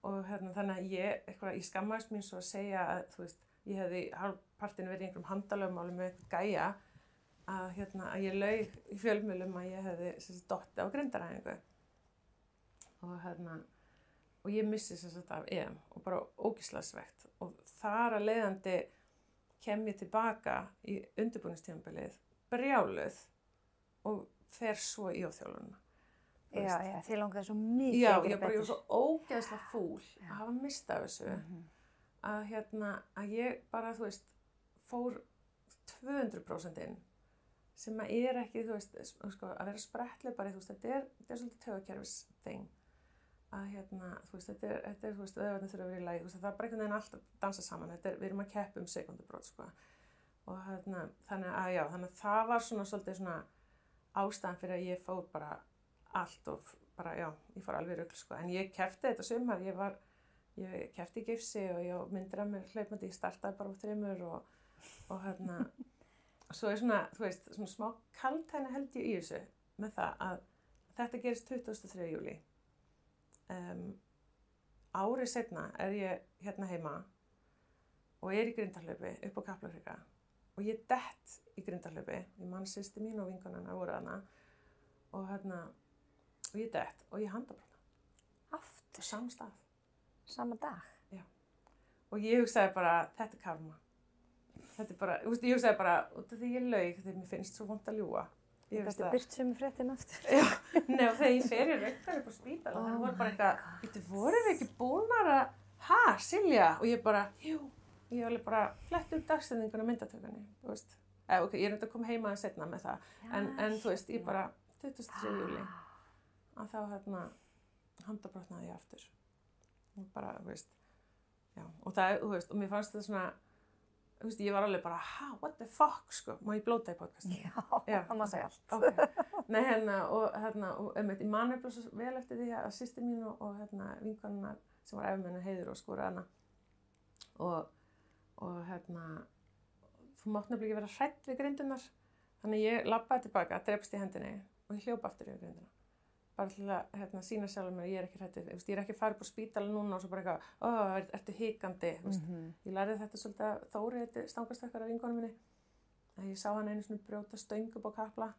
og þannig að ég skammaðist mín svo að segja að, þú veist, ég hefði hálfpartinn verið í einhverjum handalögmáli með eitthvað gæja að ég laug í fjölmiðlum að ég hefði dottið á grindaræfingu og ég missi af EM og bara ógeðslega svekkt og þar að leiðandi kem ég tilbaka í undirbúningstímabilið brjáluð og fer svo í óþjálfunina. Já, þið langaði svo mikið já, ég var svo ógeðslega fúl að hafa mistað þessu að ég bara, þú veist, fór 200% inn sem að ekki, þú veist, sko, að vera spretthlaupari, þú veist, þetta er svolítið taugakerfis þing að þú veist, þetta er, þú veist, öðvöldin þurfa að vera í lagi, þú veist, það er bara einhvern veginn alltaf dansa saman, við erum að keppa sekúndubrot, sko, og þannig að það var svona svolítið svona ástæðan fyrir að ég fór bara allt og bara, já, ég fór alveg rugl, sko, en ég keppti þetta sumar, ég var ég keppti í gifsi og ég myndir að mér hlaupandi, ég startaði bara á 3 og svo svona, þú veist, svona smá kaldhæðni held ég í þessu með það að þetta gerist 23. júlí. Árið seinna ég hérna heima og í Grindahlaupi upp á Kaplakrika og ég dett í Grindahlaupi, ég man systir mín og vinkonarnar voru þarna og og ég dett og ég handabrotna. Aftur? Á sama stað. Sama dag? Já. Og ég hugsaði bara, þetta karma. Þetta bara, ég hugsaði bara, út af því ég laug þegar mér finnst svo vont að ljúga. Ég gæti byrt sömu fréttin aftur. Já, nei og þegar ég fer í raunkar upp á spítala, það voru bara eitthvað, voru við ekki búnar að, Silja? Og ég bara, jú, ég alveg bara flett upp dagstendinguna myndatökunni, þú veist. Ok, ég reyndi að koma heima að setna með það, en þú veist, ég bara, 23. júlí, að þá handabrotnaði ég aftur. Og bara, þú veist, já, og það, þú veist, og mér fannst þetta svona, þú veist, ég var alveg bara, what the fuck, sko, má ég blóta í podcastinu? Já, það má segja allt. Okay. Nei, og ég man nefnilega svo vel eftir því að systir mín og vinkonarnar sem var efmenni Heiður og skóra hana og þú mátt nefnilega ekki vera hrædd við grindunar, þannig ég labbaði tilbaka, drepst í hendinni og ég hljóp aftur yfir grindina. Bara til að sýna sjálfur mér að ég ekki hrædd við, ég ekki farið på spítala núna og svo bara eitthvað, ertu hikandi, Ég lærði þetta svolítið að Þóri heiti stangastökkar af vinkonum minni, að ég sá hann einu svona brjóta stöng upp á Kapla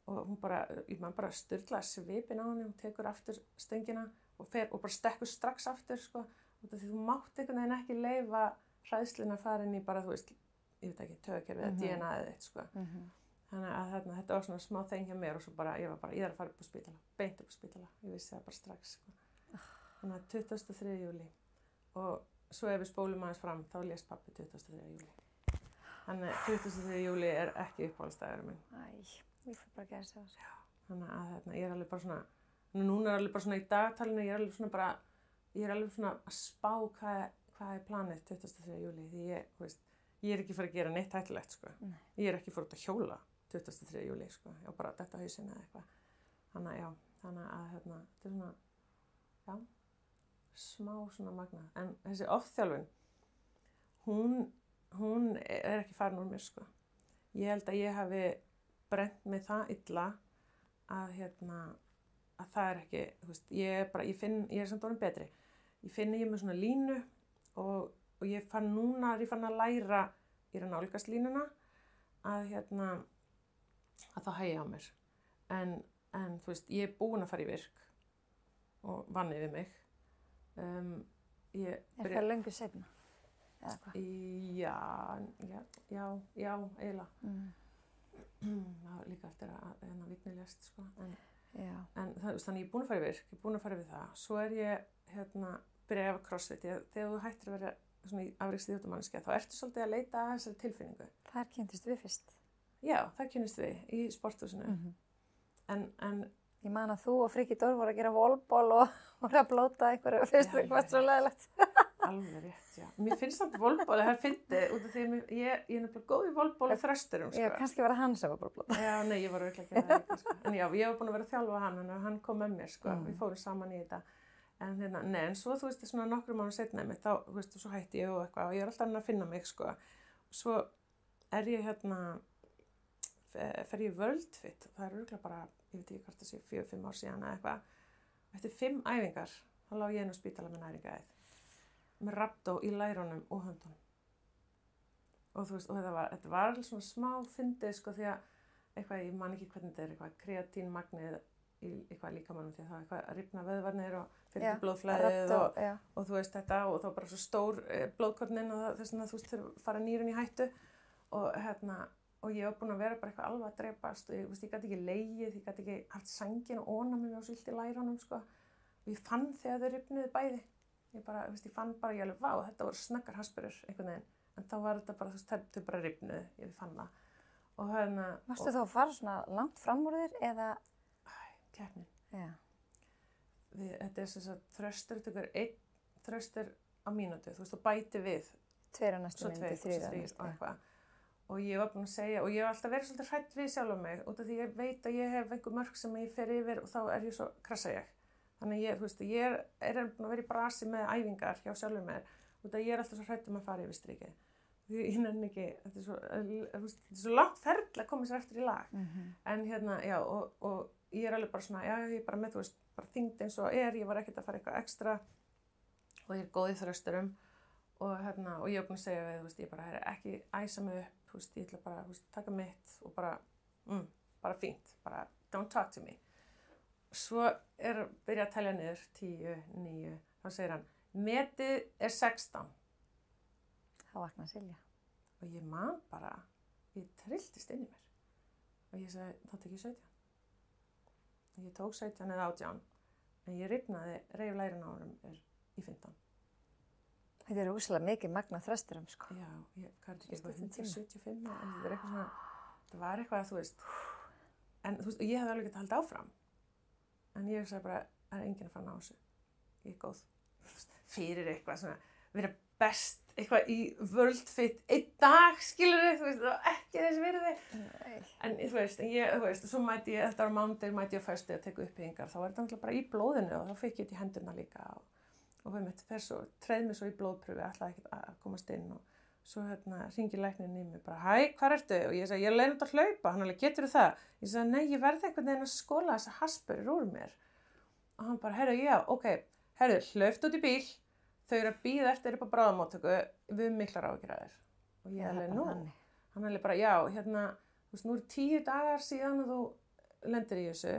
og hún bara, ég man bara sturla svipin á henni, hún tekur aftur stöngina og bara stekkur strax aftur, sko, út af því þú mátt einhvern veginn ekki leyfa hræðsluna að fara inn í bara, þú veist, ég veit ekki, taugakerfið eða DNA-ið þitt, sko. Þannig að þetta var svona smá þeng hjá mér og svo bara, ég þarf að fara upp á spítala, beint upp á spítala, ég vissi það bara strax, sko. Þannig að 23. júlí og svo ef við spólum aðeins fram, þá lést pabbi 23. júlí. Þannig að 23. júlí ekki uppáhaldsdagurinn minn. Ég fyrir bara að gera þessu. Já, þannig að ég alveg bara svona, núna alveg bara svona í dagtalinu, ég alveg svona að spá hvað planið 23. júlí, því ég ekki fyrir að gera neitt hættulegt, sko. Nei. Ég ekki fyrir að hjóla 23. júlí, sko, ég bara detta á hausinn eða eitthvað. Þannig að þetta svona, já, smá svona magnað. En þessi ofþjálfun, hún ekki farin úr mér, sko. Ég held að ég hafi brennt mig það illa að það ekki, þú veist, ég samt orðin betri. Ég finn ég með svona línu og ég fann að læra í að nálgast línuna að þá hægja á mér. En þú veist, ég búin að fara í virk og vann yfir mig. Það löngu seinna? Eða hvað? Já, eiginlega. Það var líka eftir að Vigni lést, sko. En þannig ég er búin að fara í virk, ég er búin að fara yfir það. Svo ég byrjaði að crossfit. Þegar þú hættir að vera svona í afreksíþróttamanneskja, þá ertu svolítið að leita að þessari tilfinningu. Þar kynntist við fyrst? Já, það kynnist við í sporthúsinu. En ég man að þú og Frikki Dór voru að gera volból og voru að blóta einhverju fyrst og eitthvað svo leiðilegt. Alveg rétt, já. Mér finnst þetta volból að það fyndið út af því að ég er nefnilega góð í volból og þrösturum, sko. Já, kannski var það hann sem var bara að blóta. Já, nei, ég var örugglega að gera það líka, sko. En já, ég var búin að vera að þjálfa hann, en hann kom með mér, sko. Við fórum saman í þetta. En svo, þú veist, svona nokkrum mánuðum seinna í mig, þá, þú veist, svo hætti ég og eitthvað og ég alltaf að finna mig, sko. Svo ég fer ég World Fit, það örugglega bara, ég veit ekki hvort það sé 4-5 ár síðan eða eitthvað. Eftir 5 æfingar, þá lá ég inn á spítala með næringaæð, með rabdó í lærunum og höndunum. Og þú veist, og þetta var alveg svona smá fyndið, sko, því að eitthvað, ég man ekki hvernig þetta eitthvað kreatínmagnið í eitthvað líkamannum, því að það var eitthvað að rifna vöðvarnir og fyrir til blóðflæðið og þú veist þetta, og þá bara svo stór blóðkornin og þess að þú veist, þurfa fara nýrun í hættu og ég var búin að vera bara eitthvað alveg að drepast og ég gæti ekki legið, ég gæti ekki haft sængin og óna mig á svolítið í lærunum, sko. Og ég fann þegar þau rifnuðu bæði. Ég fann bara, ég alveg, vá, þetta voru snöggar haspurur einhvern veginn. En þá var þetta bara, þú veist, þau bara rifnuðu, ég fann það. Og Varstu þá að fara svona langt fram úr þér eða? Keppnin. Já. Þetta er sem sagt þröstur, þetta er 1 þröstur á mínútu, þú veist, og bæti við. 2 á næstu mínútu, 3 á næstu. Og eitthvað. Og ég var búin að segja, og ég hef alltaf verið svolítið hrædd við sjálf mig, út af því ég veit að ég hef einhver mörk sem ég fer yfir og þá svo krassa ég. Þannig ég, þú veist, ég er búin að vera í brasi með æfingar hjá sjálfur mér út að ég er alltaf svo hrædd að fara yfir strikið. Því ég nenni ekki, þetta er svo langt ferli að koma sér eftir í lag. En já, og ég er alveg bara svona, já, ég er bara með, þú veist, bara þyngd eins og ég var ekkert að fara eitthvað ekstra og ég er góð í þrösturum og ég er búin að segja við, þú veist, ég bara ekki æsa mig upp, þú veist, ég ætla bara, þú veist, taka mitt og bara fínt, bara don't talk to me. Svo byrja að telja niður, 10, 9, þá segir hann, metið er 16. Þá vaknaði Silja. Og ég man bara, ég trilltist inn í mér. Og ég sagði, þá tek ég 17. Og ég tók 17 eða 18, en ég rifnaði, reif lærin á honum í 15. Þetta er úslega mikið magna þrösturum, sko. Já, hvað er þetta ekki, 175, en þetta er eitthvað svona, það var eitthvað að þú veist, en þú veist, ég hefði alveg getað haldið áfram. En ég sagði bara, það er enginn að fara að ná þessu. Ég er góð. Fyrir eitthvað svona, vera best eitthvað í World Fit einn dag, skilurðu, þú veist, og ekki þessi virði. Nei. En þú veist, svo mæti ég, þetta var mánudag, mæti ég á föstu að teka uppbyggingar, þá var þetta náttúrulega bara í blóðinu og þá fekk ég þetta í hendurna líka og treð mér svo í blóðpröfi, ætlaði ekkert að komast inn og svo hringir læknirinn í mig bara, hæ, hvar ertu? Og ég sagði, ég er leiðin út að hlaupa, hann alveg, geturðu það? Ég sagði, nei, ég verði einhvern veginn að skóla þessa haspurur úr mér. Og hann bara, heyrðu, já, ok, heyrðu, hlaupt út í bíl, þau eru að bíða eftir upp á bráðamóttöku, við miklar áhyggjur af þér. Og ég alveg, nú, hann alveg bara, já, þú veist, nú eru 10 dagar síðan og þú lendir í þessu,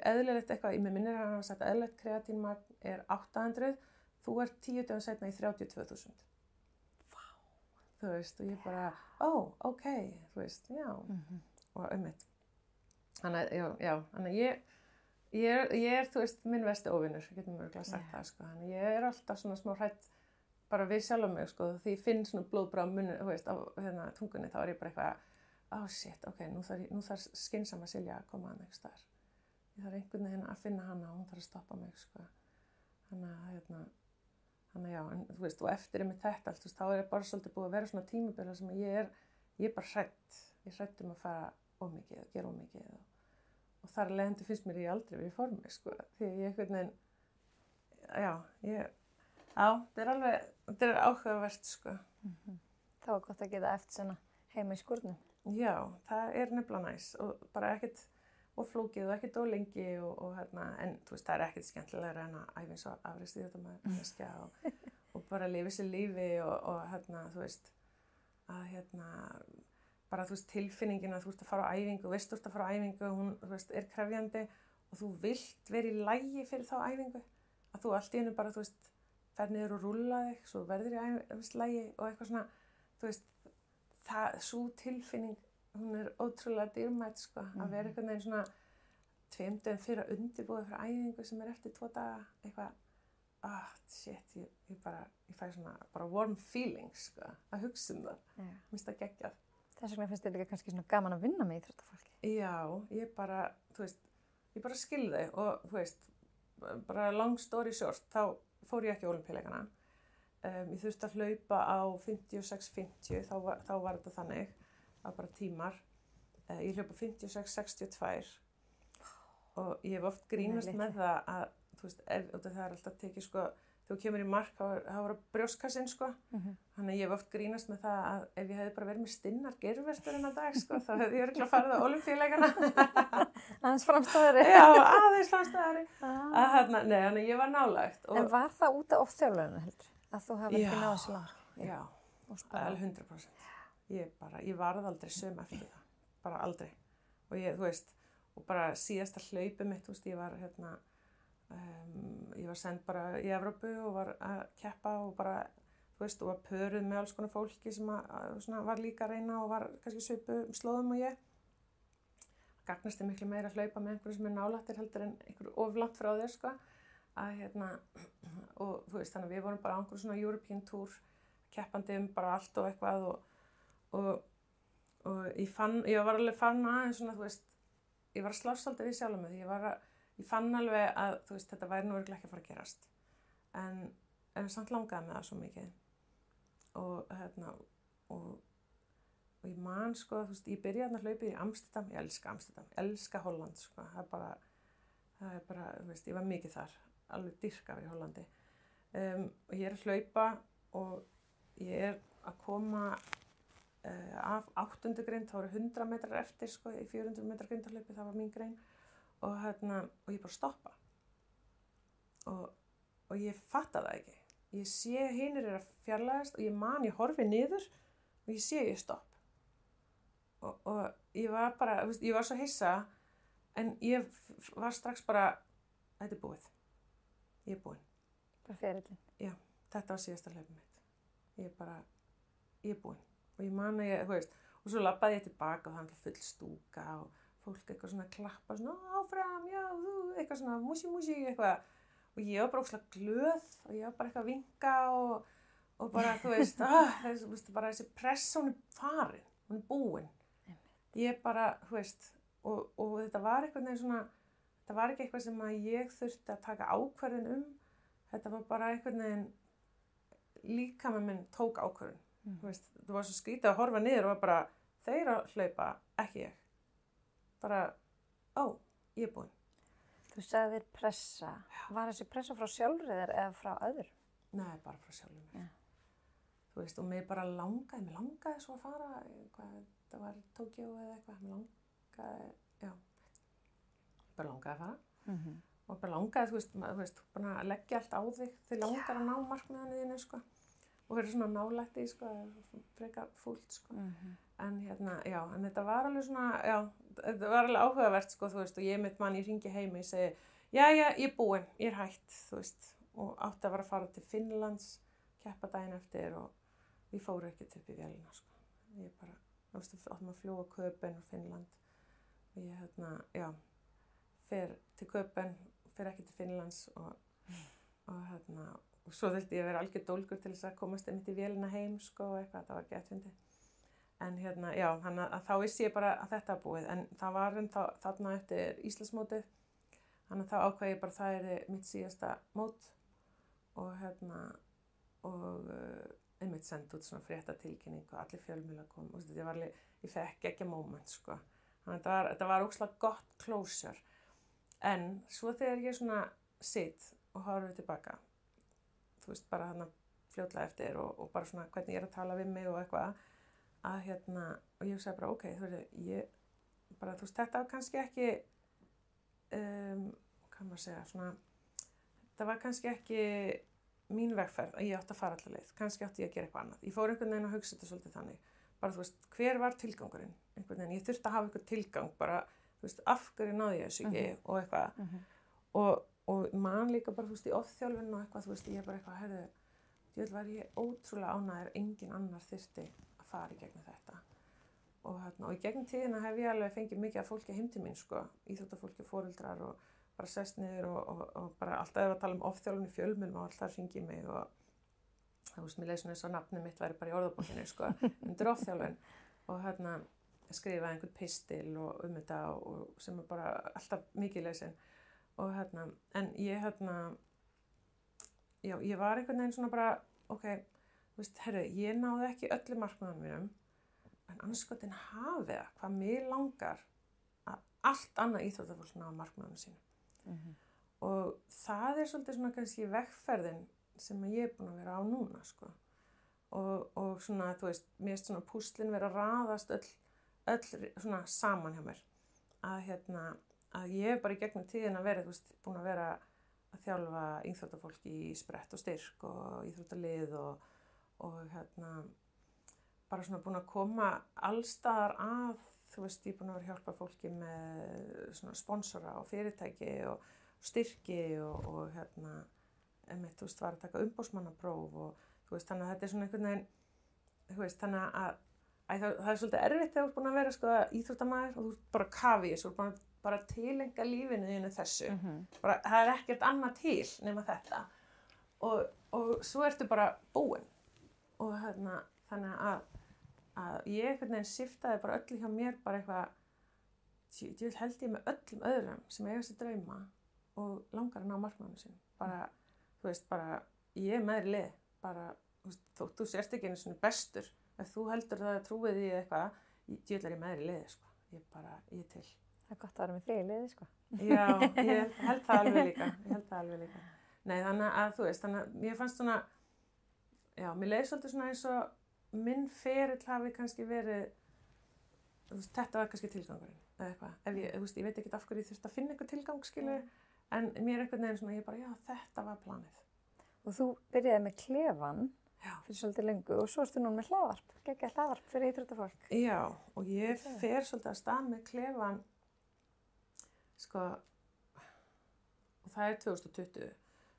eðlilegt eitthvað, ég með minnir hann hafa sagt, eðlilegt kreatínmagn er 800, þú ert 10 dagum seinna í 32.000. Vá. Þú veist, og ég bara, ok, þú veist, já, og einmitt. Þannig, já, þannig ég er, þú veist, minn versti óvinur, getum við örugglega sagt það, sko. Þannig ég er alltaf svona smá hrædd bara við sjálfa mig, sko, því ég finn svona blóðbrá munni, þú veist, á tungunni, þá er ég bara eitthvað, shit, ok, nú þarf skynsama Silja að koma að einhvers staðar. Ég þarf einhvern veginn að finna hana og hún þarf að stoppa mig, sko. Þannig já, en þú veist, og eftir einmitt þetta allt, þú veist, þá er ég bara svolítið búið að vera svona tímabila sem ég er bara hrædd. Ég er hrædd að fara of mikið og gera of mikið og þar leiðandi finnst mér ég aldrei verið í formi, sko. Því ég einhvern veginn, þetta er áhugavert, sko. Það var gott að geta eftir svona heima í skúrnum. Já, það er nefnilega næs og bara ekkert og flókið og ekkert og lengi en þú veist, það er ekkert skemmtilegra en að æfa eins og afrist í þetta maður og bara lifa sér lífi og þú veist, að bara þú veist, tilfinningin að þú veist að fara á æfingu, veist þú ert að fara á æfingu, hún, þú veist, er krefjandi og þú vilt vera í lagi fyrir þá æfingu, að þú allt í einu bara, þú veist, fer niður og rúlla þig, svo verður í lagi og eitthvað svona, þú veist, sú tilfinning, hún er ótrúlega dýrmætt, sko, að vera einhvern veginn svona 2 dögum fyrir að undirbúa fyrir æfingu sem er eftir 2 daga, eitthvað, shit, ég fæ svona bara warm feelings, sko, að hugsa það, minnst það geggjað. Þess vegna finnst þér líka kannski svona gaman að vinna með íþróttafólki. Já, ég bara, þú veist, ég bara skil þau og, þú veist, bara long story short, þá fór ég ekki á Ólympíuleikana. Ég þurfti að hlaupa á 56:50, þá var þetta þannig, að bara tímar. Ég hljópa 56:62 og ég hef oft grínast með það að, þú veist, það er alltaf tekið, sko, þegar þú kemur í mark, þá var brjóstkassinn, sko. Þannig ég hef oft grínast með það að ef ég hefði bara verið með stinnar geirvörtur en að dag, sko, þá hefði ég örugglega farið á Ólympíuleikana. Aðeins framstæðari. Já, aðeins framstæðari. Nei, ég var nálægt. En var það út af þjálfarinu, heldur? Að þú hafi ekki náð þessu langt? Já, alveg 100%. Ég varð aldrei söm eftir það. Bara aldrei. Og þú veist, og bara síðasta hlaupið mitt, þú veist, ég var send bara í Evrópu og var að keppa og bara, þú veist, og var pöruð með alls konar fólki sem svona, var líka að reyna og var kannski svipu slóðum og ég. Gagnast miklu meira að hlaupa með einhverju sem er nálættir heldur en einhverju oflangt frá þér, sko. Og þú veist, þannig að við vorum bara á einhverju svona European Tour, keppandi bara allt og eitthvað og ég var alveg fann aðeins svona, þú veist, ég var að slást aldrei við sjálf með því, ég fann alveg að, þú veist, þetta væri nú örugglega ekki að fara að gerast. En samt langaði með það svo mikið. Og ég man, sko, þú veist, ég byrjaði að hlaupa í Amsterdam, ég elska Amsterdam, ég elska Holland, sko, það það bara, ég var mikið þar, alveg dýrka verið í Hollandi. Og ég að hlaupa og ég að koma af 8. grind, þá voru 100 metrar eftir, sko, í 400 metrar grindahlaupi, það var mín grein. Og ég bara stoppa. Og ég fatta það ekki. Ég sé hinir að fjarlægast og ég horfi niður og ég sé ég stopp. Og ég var bara, ég var svo hissa, en ég var strax bara, þetta er búið. Ég er búin. Bara ferillin. Já, þetta var síðasta hlaupið mitt. Ég er búin. Og ég man að og svo labbaði ég tilbaka og það var full stúka og fólk eitthvað svona klappa, svona áfram, já, þú, eitthvað svona músi, eitthvað. Og ég var bara ógeðslega glöð og ég var bara eitthvað að vinka og bara, bara þessi pressa, hún er farin, hún er búin. Ég bara, og þetta var eitthvað svona, þetta var ekki eitthvað sem að ég þurfti að taka ákvörðun þetta var bara eitthvað neginn líkaminn minn tók ákvörðun. Það var svo skrítið að horfa niður og bara, þeir að hlaupa, ekki ég. Bara, ég er búin. Þú sagðir pressa. Já. Var þessi pressa frá sjálfri þér eða frá öðrum? Nei, bara frá sjálfri mér. Ja. Og mér bara langaði svo að fara, það var í Tókjó eða eitthvað, mér langaði að fara. Og bara langaði, bara að leggja allt á þig, þið langar að ná markmiðinu þínu, sko. Og verið svona nálægt í, sko, frekar fúlt, sko. En en þetta var alveg svona, þetta var alveg áhugavert, sko, og ég mitt mann, ég hringi heim og ég segi, ég er búin, ég er hætt, og átti að vera að fara til Finnlands, keppa daginn eftir og við fóru ekkert upp í vélina, sko. Ég bara, áttum að fljúga Köben úr Finnland og ég, fer til Köben, fer ekki til Finnlands og svo þurfti ég að vera algjör dólgur til þess að komast einmitt í vélina heim, sko, og eitthvað, það var geðfyndið. En þannig að þá vissi ég bara að þetta var búið, en það var þarna eftir Íslandsmótið, þannig að þá ákvað ég bara það er mitt síðasta mót og einmitt sendi út svona fréttatilkynning og allir fjölmiðlar kom, og ég fekk ekki moment, sko. Þannig að þetta var ógeðslega gott closure. En svo þegar ég svona sitt og horfi tilbaka, bara þarna fljótlega eftir og bara svona hvernig ég er að tala við mig og eitthvað, og ég sagði bara, ok, þetta var kannski ekki, hvað maður segja, svona, það var kannski ekki mín vegferð að ég átti að fara alla leið, kannski átti ég að gera eitthvað annað. Ég fór einhvern veginn að hugsa þetta svolítið þannig, bara hver var tilgangurinn, einhvern veginn, ég þurfti að hafa einhvern tilgang, bara, af hverju náði ég þessu ekki og eitthvað, og man líka bara, í ofþjálfun og eitthvað, ég bara eitthvað, ég var ég ótrúlega ánægður, engin annar þyrfti að fara í gegnum þetta. Og í gegnum tíðina hef ég alveg fengið mikið af fólki heim til mín, sko, íþróttafólki, foreldrar og bara sest niður og bara alltaf ef að tala ofþjálfun í fjölmiðlum og alltaf hringi mig og mér leið svona eins og nafnið mitt væri bara í orðabókinni, sko, undir ofþjálfun og skrifa einhvern pistil og þetta og sem er bara alltaf mikið lesin. Og en ég ég var einhvern veginn svona bara, ok, ég náði ekki öllu markmiðunum mínum, en anskotin hafi það, hvað mig langar að allt annað íþróttafólk ná markmiðunum sínum. Og það er svolítið svona kannski vegferðin sem ég er búin að vera á núna, sko. Og svona, mér er svona púslin vera að raðast öll svona saman hjá mér. Að ég hef bara í gegnum tíðina verið, búin að vera að þjálfa íþróttafólk í sprett og styrk og íþróttalið og bara svona búin að koma allstaðar að, ég er búin að vera að hjálpa fólki með svona sponsora og fyrirtæki og styrki og einmitt, var að taka umboðsmannapróf og þannig að þetta er svona einhvern veginn, þannig að það er svolítið erfitt þegar þú ert búin að vera, sko, íþróttamaður og þú ert bara kafi, þú ert búin að bara tilenga lífinu þínu þessu. Bara, það er ekkert annað til nema þetta. Og svo ertu bara búin. Og þannig að ég einhvern veginn shiftaði bara öllu hjá mér bara eitthvað, ég held ég með öllum öðrum sem eiga sér drauma og langar að ná markmiðunum sínum. Bara, bara, ég er með þér í lið. Bara, þú sérst ekki einu svona bestur. Ef þú heldur það að trúið því eitthvað, ég er með þér í lið, sko. Ég er til. Það er gott að vera með þig í liði, sko. Já, ég held það alveg líka. Nei, þannig að þú veist, þannig að ég fannst svona, já, mér leið svolítið svona eins og minn ferill hafi kannski verið, þú veist, þetta var kannski tilgangurinn, eða eitthvað. Þú veist, ég veit ekki af hverju ég þurfti að finna eitthvað tilgang, skilur, en mér einhvern veginn svona, ég bara, já, þetta var planið. Og þú byrjaði með klefan fyrir svolítið lengu og svo ertu nú með hlaðvarp, geggjað hlaðvarp fyrir íþróttafólk. Já, og ég fer svolítið að stað með klefan, sko, og það 2020.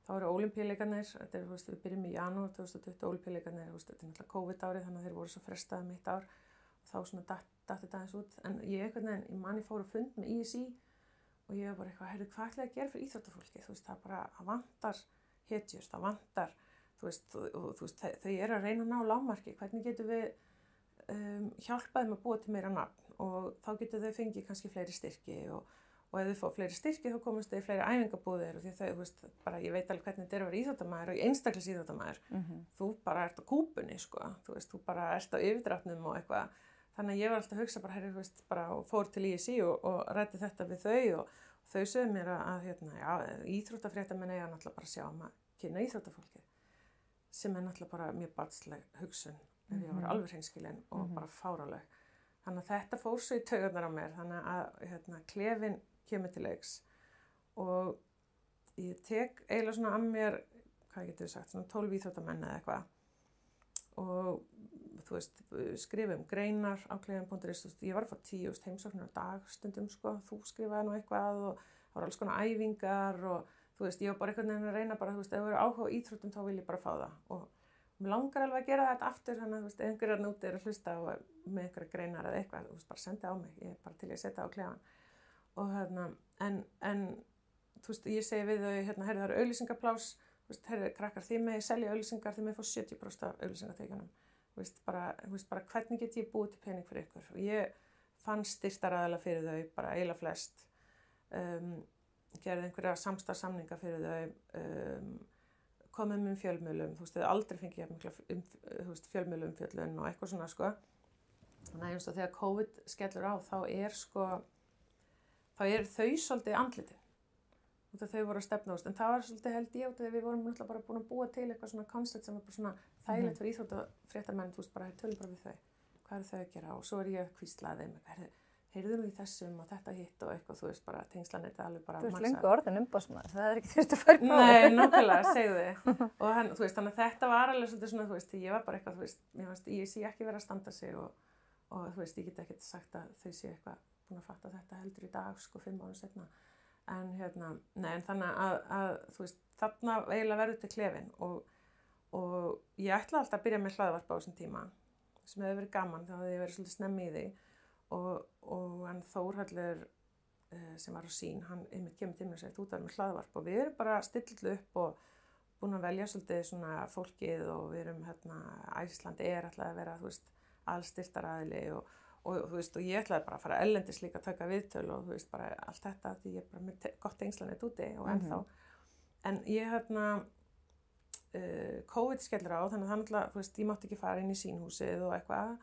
Þá eru Ólympíuleikarnir, þetta er, þú veist, við byrjum í janúar 2020, Ólympíuleikarnir, þú veist, þetta er náttúrulega COVID-árið, þannig að þeir voru svo frestaði mitt ár og þá svona datt þetta aðeins út. En ég einhvern veginn, ég man ég fór að fund með ISI og ég var bara eitthvað, heyrðu, hvað ætlaði að gera fyrir íþróttafólki? Þú veist, það vantar hetjur, það vantar, þú veist, þau eru að reyna að ná lágmarki, hvernig getum við hjálpað þeim að búa til meira nafn og þá getur þau fengið kannski fleiri styrki og ef þau fá fleiri styrki þá komast þau í fleiri æfingabúðir og því þau, þú veist, bara ég veit alveg hvernig þetta er að vera íþróttamaður og einstaklis íþróttamaður. Þú bara ert á kúpunni, sko, þú veist, þú bara ert á yfirdrátnum og eitthvað. Þannig að ég var alltaf að hugsa bara, herri, þú veist, bara og fór til ISI og ræddi þetta við þau og þau sögðu mér að hérna, já, íþróttafréttamenn eiga náttúrulega bara að sjá að kynna íþróttafólkið sem er náttúrulega bara mjög barnsleg hugsun ef ég var alveg hreinskilin og bara fáraleg. Þannig að þetta fór svo í taugarnar á mér, þannig að hérna, klefinn kemur til leiks og ég tek eiginlega svona að mér, hvað getur við sagt, svona 12 íþróttamenn eða eitthvað og þú veist, skrifum greinar á klefinn.is, ég var að fá 10 heimsóknir á dag stundum, sko, þú skrifaði nú eitthvað og það voru alls konar æfingar og þú veist, ég var bara einhvern veginn að reyna bara, þú veist, ef þú eru áhuga á íþróttum þá vil ég bara fá það og mér langar alveg að gera þetta aftur, þannig að þú veist, ef einhverjar núti er að hlusta og með einhverja greinar eða eitthvað, þú veist, bara sendi á mig, ég er bara til að setja á klefan og hérna, en þú veist, ég segi við þau, hérna, heyrðu, það eru auglýsingaplás, þú veist, heyrðu, krakkar, þið með selja auglýsingar, þið með fá 70% af auglýsingatekjunum, þú veist, bara hvernig get ég búið til pening fyrir ykkur og ég fann styrktaraðila fyrir þau, bara eiginlega flest, gerði einhverja samstarfssamninga fyrir þau, komið með fjölmiðlum, þú veist, þau aldrei fengið mikla þú veist, fjölmiðlumfjöllun og eitthvað svona, sko. Þannig að eins og þegar COVID skellur á, þá er þau svolítið andlitin. Út af þau voru að stefna, en það var svolítið held ég út af því við vorum náttúrulega bara búin að búa til eitthvað svona koncept sem var bara svona þægilegt fyrir íþróttafréttamenn, þú veist, bara tölum bara við þau. Hvað eru þau að gera? Og svo er ég að hvísla þeim, heyrðu nú í þessum og þetta hitt og eitthvað, þú veist, bara tengslanett alveg bara Þú veist, lengur orðin umbóðsmaður, það ekki þurft að fara Nei, nákvæmlega, segðu þið. Og hann, þú veist, þannig að þetta var alveg svolítið svona, þú veist, ég var bara eitthvað, þú veist, mér fannst, ég sé ekki vera að standa sig og þú veist, ég get ekkert sagt að þau sé eitthvað búin að fatta þetta heldur í dag, sko, 5 árum seinna. En hérna, nei, en þannig að þú veist, þarna eiginlega verður til klefinn og ég ætla alltaf að byrja með hlaðvarp á þessum tíma, sem hefur verið gaman, þá hefði ég verið svolítið snemmi í því. Og hann Þórhallur sem var á sín, hann einmitt kemur til mér og segir þú verður með hlaðvarp og við erum bara stillt upp og búin að velja svolítið svona fólkið og við erum hérna, Æslandi ætlaði að vera, þú veist, allstyrktaraðili og þú veist, og ég ætlaði bara að fara ellendis líka að taka viðtöl og þú veist, bara allt þetta, því ég er bara með gott tengslanett úti og ennþá. En ég hérna, COVID skellur á, þannig að það náttúrulega, þú veist, ég mátti ekki fara inn í sínhúsið og eitthvað.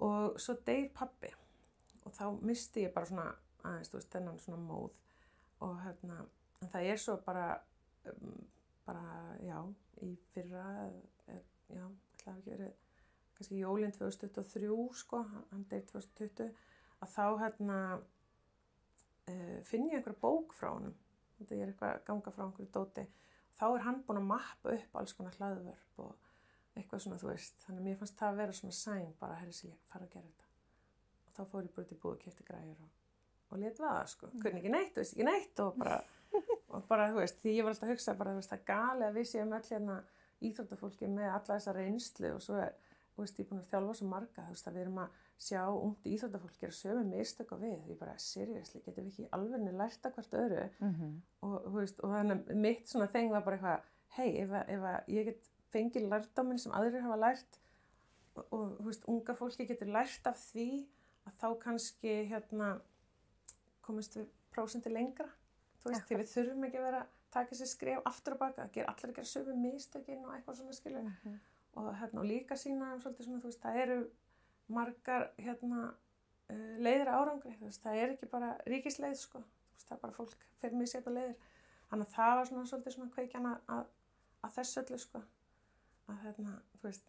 Og svo deyr pabbi og þá misti ég bara svona aðeins, þú veist, þennan svona móð og hérna, en það er svo bara, já, í fyrra, já, ætlaði ekki verið, kannski jólin 2023, sko, hann deyr 2020, að þá hérna finn ég einhverja bók frá honum, þetta ég er eitthvað að ganga frá einhverju dóti, þá er hann búinn að mappa upp alls konar hlaðvörp og eitthvað svona, þú veist, þannig að mér fannst það að vera svona sæn bara, herri, sem ég fara að gera þetta. Og þá fór ég bara út í búð og keypti græjur og lét vaða, sko. Kunni ekki neitt, veist ekki neitt og bara, þú veist, því ég var alltaf að hugsa bara, þú veist, það gali að við séum öll hérna íþróttafólki með alla þessa reynslu og svo þú veist, ég er búin að þjálfa svo marga, þú veist, að við erum að sjá ungt íþróttafólk gera sömu mistök á við. Ég bara, seriously, getum við ekki alveg lært að hvert öðru og, þú veist, og þannig mitt svona þeng var bara eitthvað, hey, ef ég get fengið lærdóminn sem aðrir hafa lært og þú veist, unga fólki getur lært af því að þá kannski hérna komist við prósenti lengra, þú veist, því við þurfum ekki að vera að taka sér skref aftur og baka, allir að gera sömu mistökin og eitthvað svona skilur og hérna og líka sína svolítið svona, þú veist, það eru margar hérna leiðir árangri, þú veist, það ekki bara ríkisleið, sko, þú veist, það bara fólk fyrir mig sér leiðir. Þannig að það var svona svolítið svona kveikjan að þessu öllu, sko, að þú veist,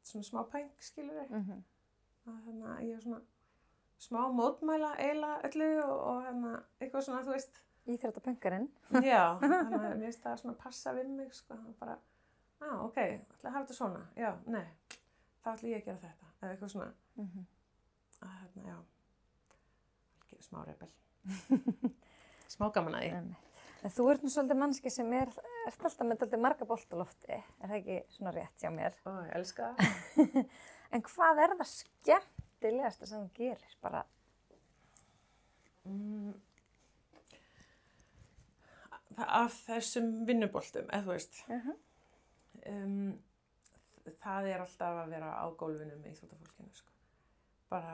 svona smá pæng, skilur ég, að ég svona smá mótmæla eiginlega öllu og eitthvað svona, þú veist. Íþróttapönkarinn. Já, þannig að mér finnst það svona passa við mig, sko, bara, ok, ætla að hafa þetta svona, já, nei, þá ætla ég að gera þetta, eða eitthvað svona, að já, smá rebel, smá gaman að því. En þú ert nú svolítið mannski sem alltaf með dálítið marga boltalofti, það ekki svona rétt hjá mér? Ó, ég elska það. En hvað það skemmtilegasta sem þú gerir, bara? Af þessum vinnuboltum, eða þú veist, það alltaf að vera á gólfinu með íþróttafólkinu, sko. Bara,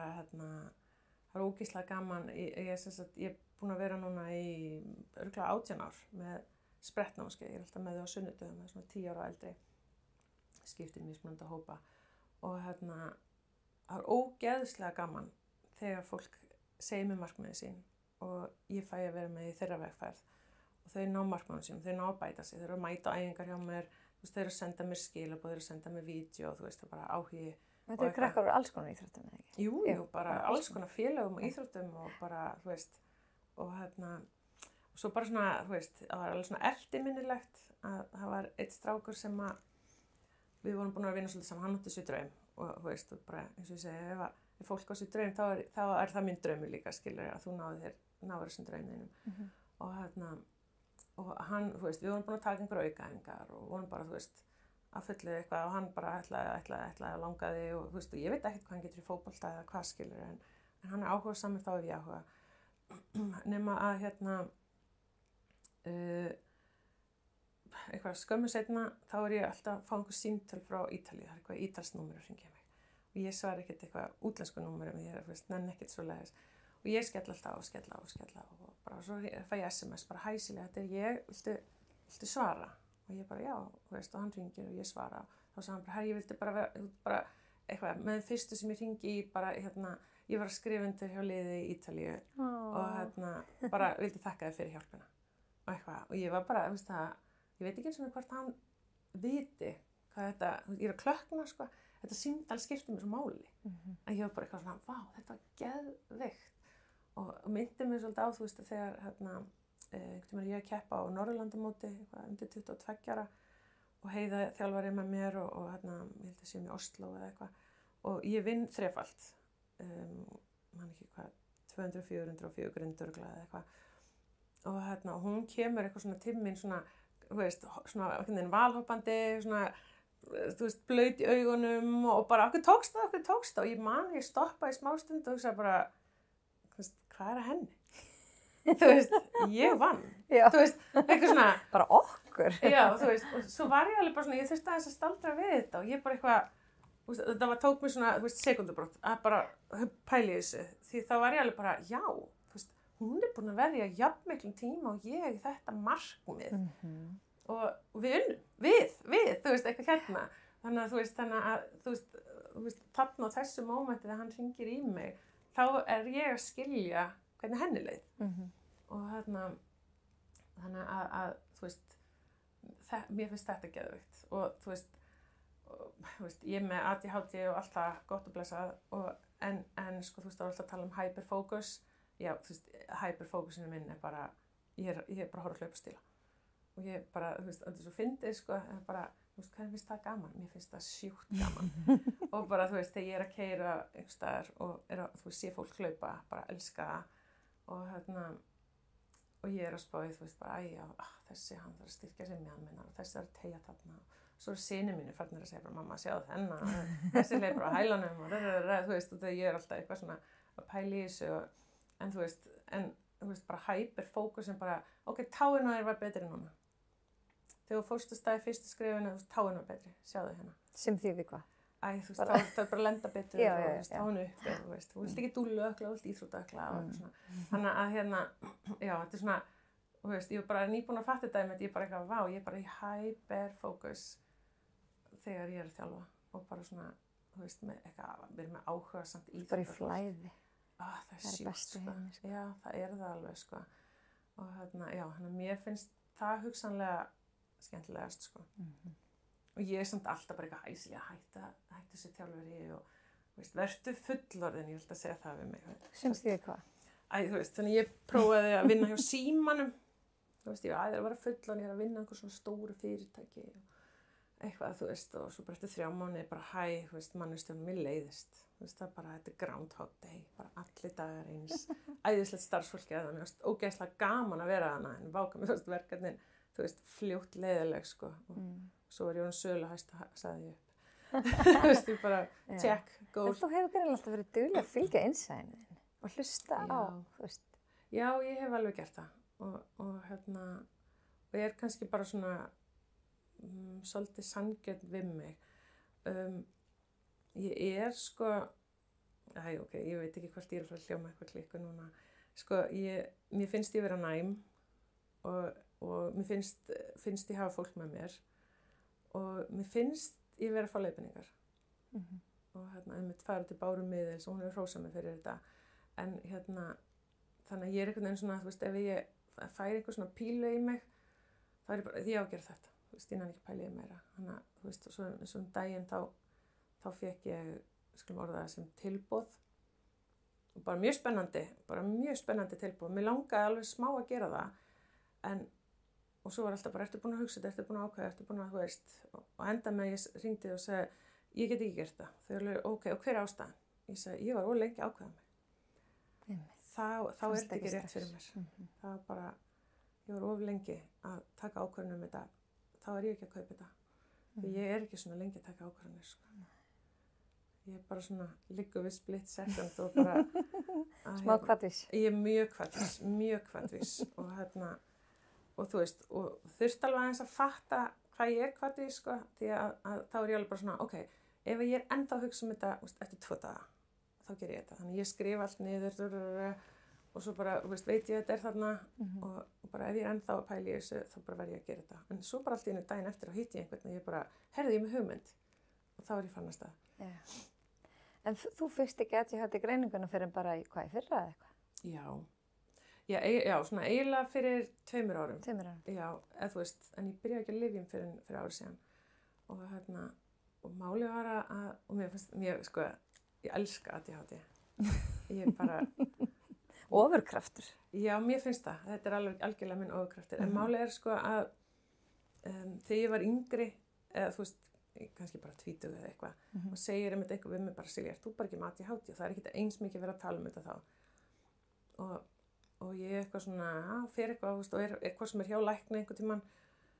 það ógeðslega gaman, ég búin að vera núna í örugglega 18 ár með sprettnámskeið, ég alltaf með þau á sunnudögum, það svona 10 ára eldri, skiptir mismunandi hópa og það ógeðslega gaman þegar fólk segir mér markmiðin sín og ég fæ að vera með í þeirra vegferð og þau ná markmiðin sín, þau ná að bæta sig, þau eru að mæta á æfingar hjá mér, þú veist, þau eru að senda mér skilaboð, þau eru að senda mér vídeo, þú veist, það bara áhugi. Þetta krakkar úr alls konar íþróttum, eða ekki? Jú, bara alls konar félögum og íþróttum og bara, þú veist, og og svo bara svona, þú veist, það var alveg svona eftirminnilegt að það var eitt strákur sem við vorum búin að vinna svolítið saman, hann átti sér draum og þú veist, og bara eins og ég segi, ef fólk á sér draum, þá það minn draumur líka, skilur, að þú náður þessum draumðinum. Og hann, þú veist, við vorum búin að taka einhverja aukaæfingar og vorum bara, þú veist, að fullu eitthvað og hann bara ætlaði að langaði og þú veist, og ég veit ekkert hvað hann getur í fótbolta eða hvað, skilur, en hann áhugasamur, þá ég áhuga. Nema að eitthvað skömmu seinna þá ég alltaf að fá einhver símtöl frá Ítalíu, það eitthvað ítalskt númer að hringja mig og ég svar ekkert eitthvað útlensku númerum, ég nenni ekkert svoleiðis og ég skella alltaf og skella og bara svo fæ ég SMS bara hæ Silja, þetta ég, viltu svara? Og ég bara já, þú veist, og hann hringir og ég svara og þá sagði hann bara, ég vildi bara eitthvað, með fyrstu sem ég hringi í bara, ég var að skrifa undir hjá liði í Ítalíu og bara vildi þakka þér fyrir hjálpina og eitthvað, og ég var bara, þú veist það, ég veit ekki eins og hvort hann viti hvað þetta, ég að klökkna, sko, þetta símtal skipti mér svo máli, en ég var bara eitthvað svona, vá, þetta var geðveikt og myndi mér svolítið á, þú veist, þegar, einhvern veginn ég að keppa á Norðurlandamóti, eitthvað undir 22 ára og Heiða þjálfari með mér og ég held að sé í Oslo eða eitthvað og ég vinn þrefalt, man ekki hvað, 200, 400 og 400 eða eitthvað og hún kemur eitthvað svona til mín svona, þú veist, svona valhoppandi, svona, þú veist, blaut í augunum og bara, okkur tókst það og ég stoppaði í smástund og hugsaði bara, þú veist, hvað að henni? Þú veist, ég vann, þú veist, eitthvað svona. Bara okkur. Já, þú veist, og svo var ég alveg bara svona, ég þurfti aðeins að staldra við þetta og ég bara eitthvað, þetta tók mér svona, þú veist, sekundubrótt að bara pæli þessu, því þá var ég alveg bara, já, þú veist, hún búin að verja jafnmiklum tíma og ég þetta markmið og við unnum, við, þú veist, eitthvað þannig að, þú veist, þarna á þessu mómenti þegar hann hringir í mig, þá ég að skilja hvernig henni leið og þannig að þú veist, mér finnst þetta geðveikt og þú veist, ég með ADHD og allt það gott og blessað en sko, þú veist, þá alltaf að tala um hyperfókus, já, þú veist, hyperfókusinu minn bara, ég bara horf að hlaupastíla og ég bara, þú veist, þetta er svo fyndið, sko, bara, þú veist, hvernig finnst það gaman? Mér finnst það sjúkt gaman og bara, þú veist, þegar ég að keyra einhvers staðar og þú veist, sé fólk hlaupa, bara elska það og ég að spá í, þú veist, bara, já, þessi, hann þarf að styrkja sig mjög og þessi þarf að teygja þarna og svo eru synir mínu farnir að segja bara, mamma, sjáðu þennan þessi leipur á hælanum og þú veist, og þegar ég alltaf eitthvað svona að pæla í þessu en þú veist, bara hyperfókusin bara, ok, táin á þér var betri núna þegar þú fórst að staði fyrstu skrifinu, þú veist, táin var betri, sjáðu hérna sem þýðir hvað? Þú veist, það er bara að lenda betur og þú veist, tánu upp þú veist, þú vilt ekki dúlluökla, þú vilt íþróttaökla og eitthvað svona, þannig að já, þetta er svona, þú veist, ég var bara nýbúin að fatta þetta, ég bara eitthvað, vá, ég er bara í hyperfókus þegar ég að þjálfa og bara svona, þú veist, með eitthvað, verið með áhuga samt íþróttaökla. Bara í flæði. það er sjúkt, sko. Heimi, sko. Já, það það alveg, sko. Og já, mér finnst það hugsanlega skemmtilegast, sko. Og ég samt alltaf bara eitthvað æsilega hætta þessi þjálfari og vertu fullorðin, ég vil segja það við mig. Sem því hvað? Þú veist, þannig ég prófaði að vinna hjá Símanum. Þú veist, ég var að vera fullorðin, ég að vinna einhver svona stóru fyrirtæki og eitthvað, þú veist, og svo bara eftir 3 mánuði bara þú veist, mannustjónum mér leiðist. Þú veist, það bara, þetta Groundhog Day, bara allir dagar eins. Æðislegt starfsfólki að það, mér veist, ógeðslega gaman að vera hana, en váka mér, þú veist, verkefnin, þú veist, fljótt leiðileg, sko. Og svo var ég orðin söluhæsta, sagði ég upp. Þú veist, ég bara, check, goal. En þú hefur greinilega alltaf verið dugleg að fylgja innsæðinu þínu og hlusta á, þú veist. Já, ég hef alveg gert það. Og ég kannski bara svona svolítið sanngjörn við mig. Ég sko, ok, ég veit ekki hvort ég að fara að hljóma eitthvað klikku núna. Sko, mér finnst ég vera næm og mér finnst ég hafa fólk með mér og mér finnst ég vera að fá leiðbeiningar. Og einmitt farið til Báru Miðils og hún hefur hrósað mig fyrir þetta. En þannig að ég einhvern veginn svona, þú veist, ef ég færi einhver svona pílu í mig, þá ég bara, ég á að gera þetta. Þú veist, ég næði ekki að pæla í meira. Þannig að, þú veist, svo daginn þá fekk ég, skulum orða það sem tilboð. Og bara mjög spennandi tilboð. Mér langaði alveg smá að gera það, og svo var alltaf bara, ertu búin að hugsa þetta, ertu búin að ákveða, ertu búin að, þú veist, og enda með ég hringdi og sagði, ég get ekki gert það. Þau eru, ok, og hver ástæðan? Ég sagði, ég var of lengi að ákveða mig. Þá þetta ekki rétt fyrir mér. Það var bara, ég var of lengi að taka ákvörðun þetta, þá ég ekki að kaupa þetta. Því ég ekki svona lengi að taka ákvörðunir, sko. Ég bara svona liggu við split second og bara... Smá hvatvís. Ég mjög hvatvís og þú veist, og þurfti alveg aðeins að fatta hvað ég hvatvís, sko, því að þá ég alveg bara svona, ok, ef ég ennþá að hugsa þetta, eftir 2 daga, þá ger ég þetta. Þannig ég skrifa allt niður og svo bara, veist, veit ég þetta þarna og bara ef ég ennþá að pæla í þessu, þá bara verð ég að gera þetta. En svo bara allt í einu daginn eftir að hitti ég einhvern og ég bara, herði ég með hugmynd og þá ég fann að stað. Já. En þú fyrst ekki ADHD greininguna fyrir bara í fyrra eða eitthvað? Já, svona eiginlega fyrir 2 árum. 2 árum? Já, eða þú veist, en ég byrjaði ekki að lyfjum fyrir árið síðan. Og málið var og mér sko, ég elska ADHD. Ég bara... Ofurkraftur? Já, mér finnst það. Þetta alveg algjörlega minn ofurkraftur. En málið sko að þegar ég var yngri, eða þú veist, kannski bara 20 eða eitthvað, og segir einmitt eitthvað við mig bara, Silja, þú bara ekki með ADHD og það ekki eins mikið verið að tala þetta þá. Og ég eitthvað svona, fyrir eitthvað, og eitthvað sem hjá lækni einhvern tímann,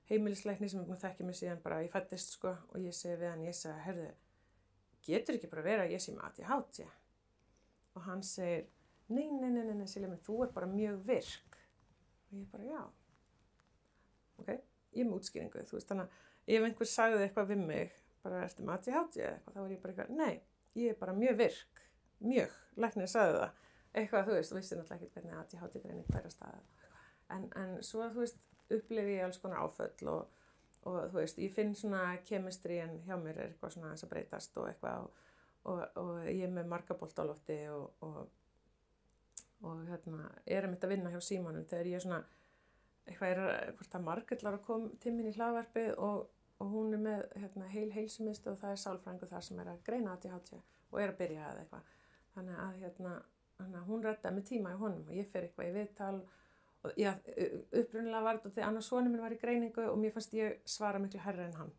heimilislækni sem þekkir mig síðan bara, ég fæddist, sko, og ég segi við hann, ég segi, herðu, getur ekki bara verið að ég sé með ADHD? Og hann segir, nei, Silja, menn, þú bara mjög virk. Og ég bara, já. Ok, ég með útskýringu, þú veist, þannig að ef einhver sagði eitthvað við mig, bara ertu með ADHD eða eitthvað, þá var ég bara eitthvað, nei, ég bara mjög virk, mjög, læknir sagði það. Eitthvað, þú veist, þú vissi náttúrulega ekki hvernig ADHD greining hverja staða. En svo, þú veist, upplifi ég alls konar áföll og þú veist, ég finn svona kemistríin hjá mér eitthvað svona þess að breytast og eitthvað og ég með margabolt á lofti og einmitt að vinna hjá Símanum þegar ég svona, eitthvað hvort að Margrétar að koma til mín í hlaðvarpið og hún með heilsumiðstöð og það sálfræðingur þar sem að greina ADHD og að byrja að eitthvað. Þannig að hún reddaði mig tíma í honum og ég fer eitthvað í viðtal og já, upprunalega var þetta því annars sonur minn var í greiningu og mér fannst ég svara miklu hærra en hann.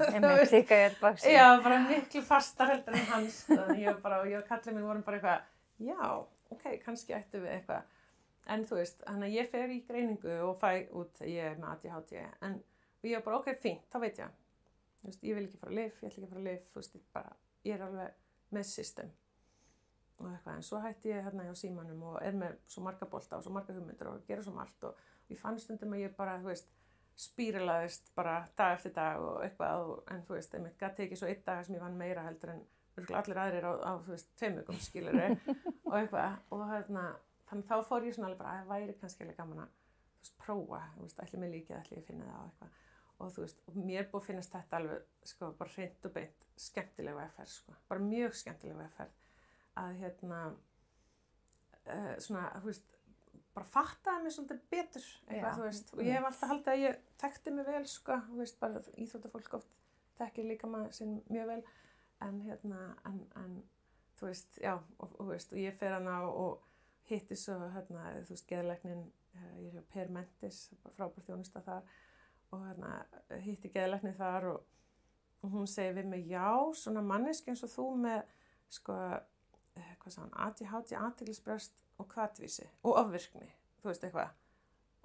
Einmitt líka ég baksin. Já, bara miklu fastar heldur en hans. Þannig ég og kallið minn vorum bara eitthvað, já, ok, kannski ættum við eitthvað. En þú veist, þannig að ég fer í greiningu og fæ út að ég með ADHD. Og ég var bara, ok, fínt, þá veit ég. Þú veist, ég vil ekki fara að lyf, ég ætla ekki að fara að lyf, þú veist, ég alveg með system. Og eitthvað, en svo hætti ég hjá Símanum og með svo marga bolta og svo marga hugmyndir og gera svo margt og ég fann stundum að ég bara, þú veist, spíralaðist bara dag eftir dag og eitthvað en þú veist, ég gæti ekki svo 1 dag sem ég vann meira heldur en allir aðrir á þú veist, 2 vikum skilurðu og eitthvað og þannig þá fór ég svona alveg bara að væri kannski alveg gaman að þú veist, prófa, þú veist, ætli mig líkið, ætli ég finna það og eitthvað og þú veist, og mér búið finnast þetta alveg, sko, bara hreint og beint skemmtileg vegferð, sko, bara mjög skemmtileg vegferð að svona, þú veist, bara fattaði mig svolítið betur eitthvað, þú veist, og ég hef alltaf haldið að ég þekkti mig vel, sko, þú veist, bara íþróttafólk oft þekkir líka maður sinn mjög vel, en þú veist, já, og þú veist, og ég fer hana og hitti svo, þú veist, geðlæknin, ég hjá Per Mentis, frábær þjónusta þar, og hitti geðlæknin þar og hún segir við mig, já, svona manneski eins og þú með, sko, hvað sagði hann, ADHD, athyglisbrest og hvatvísi og ofvirkni, þú veist eitthvað.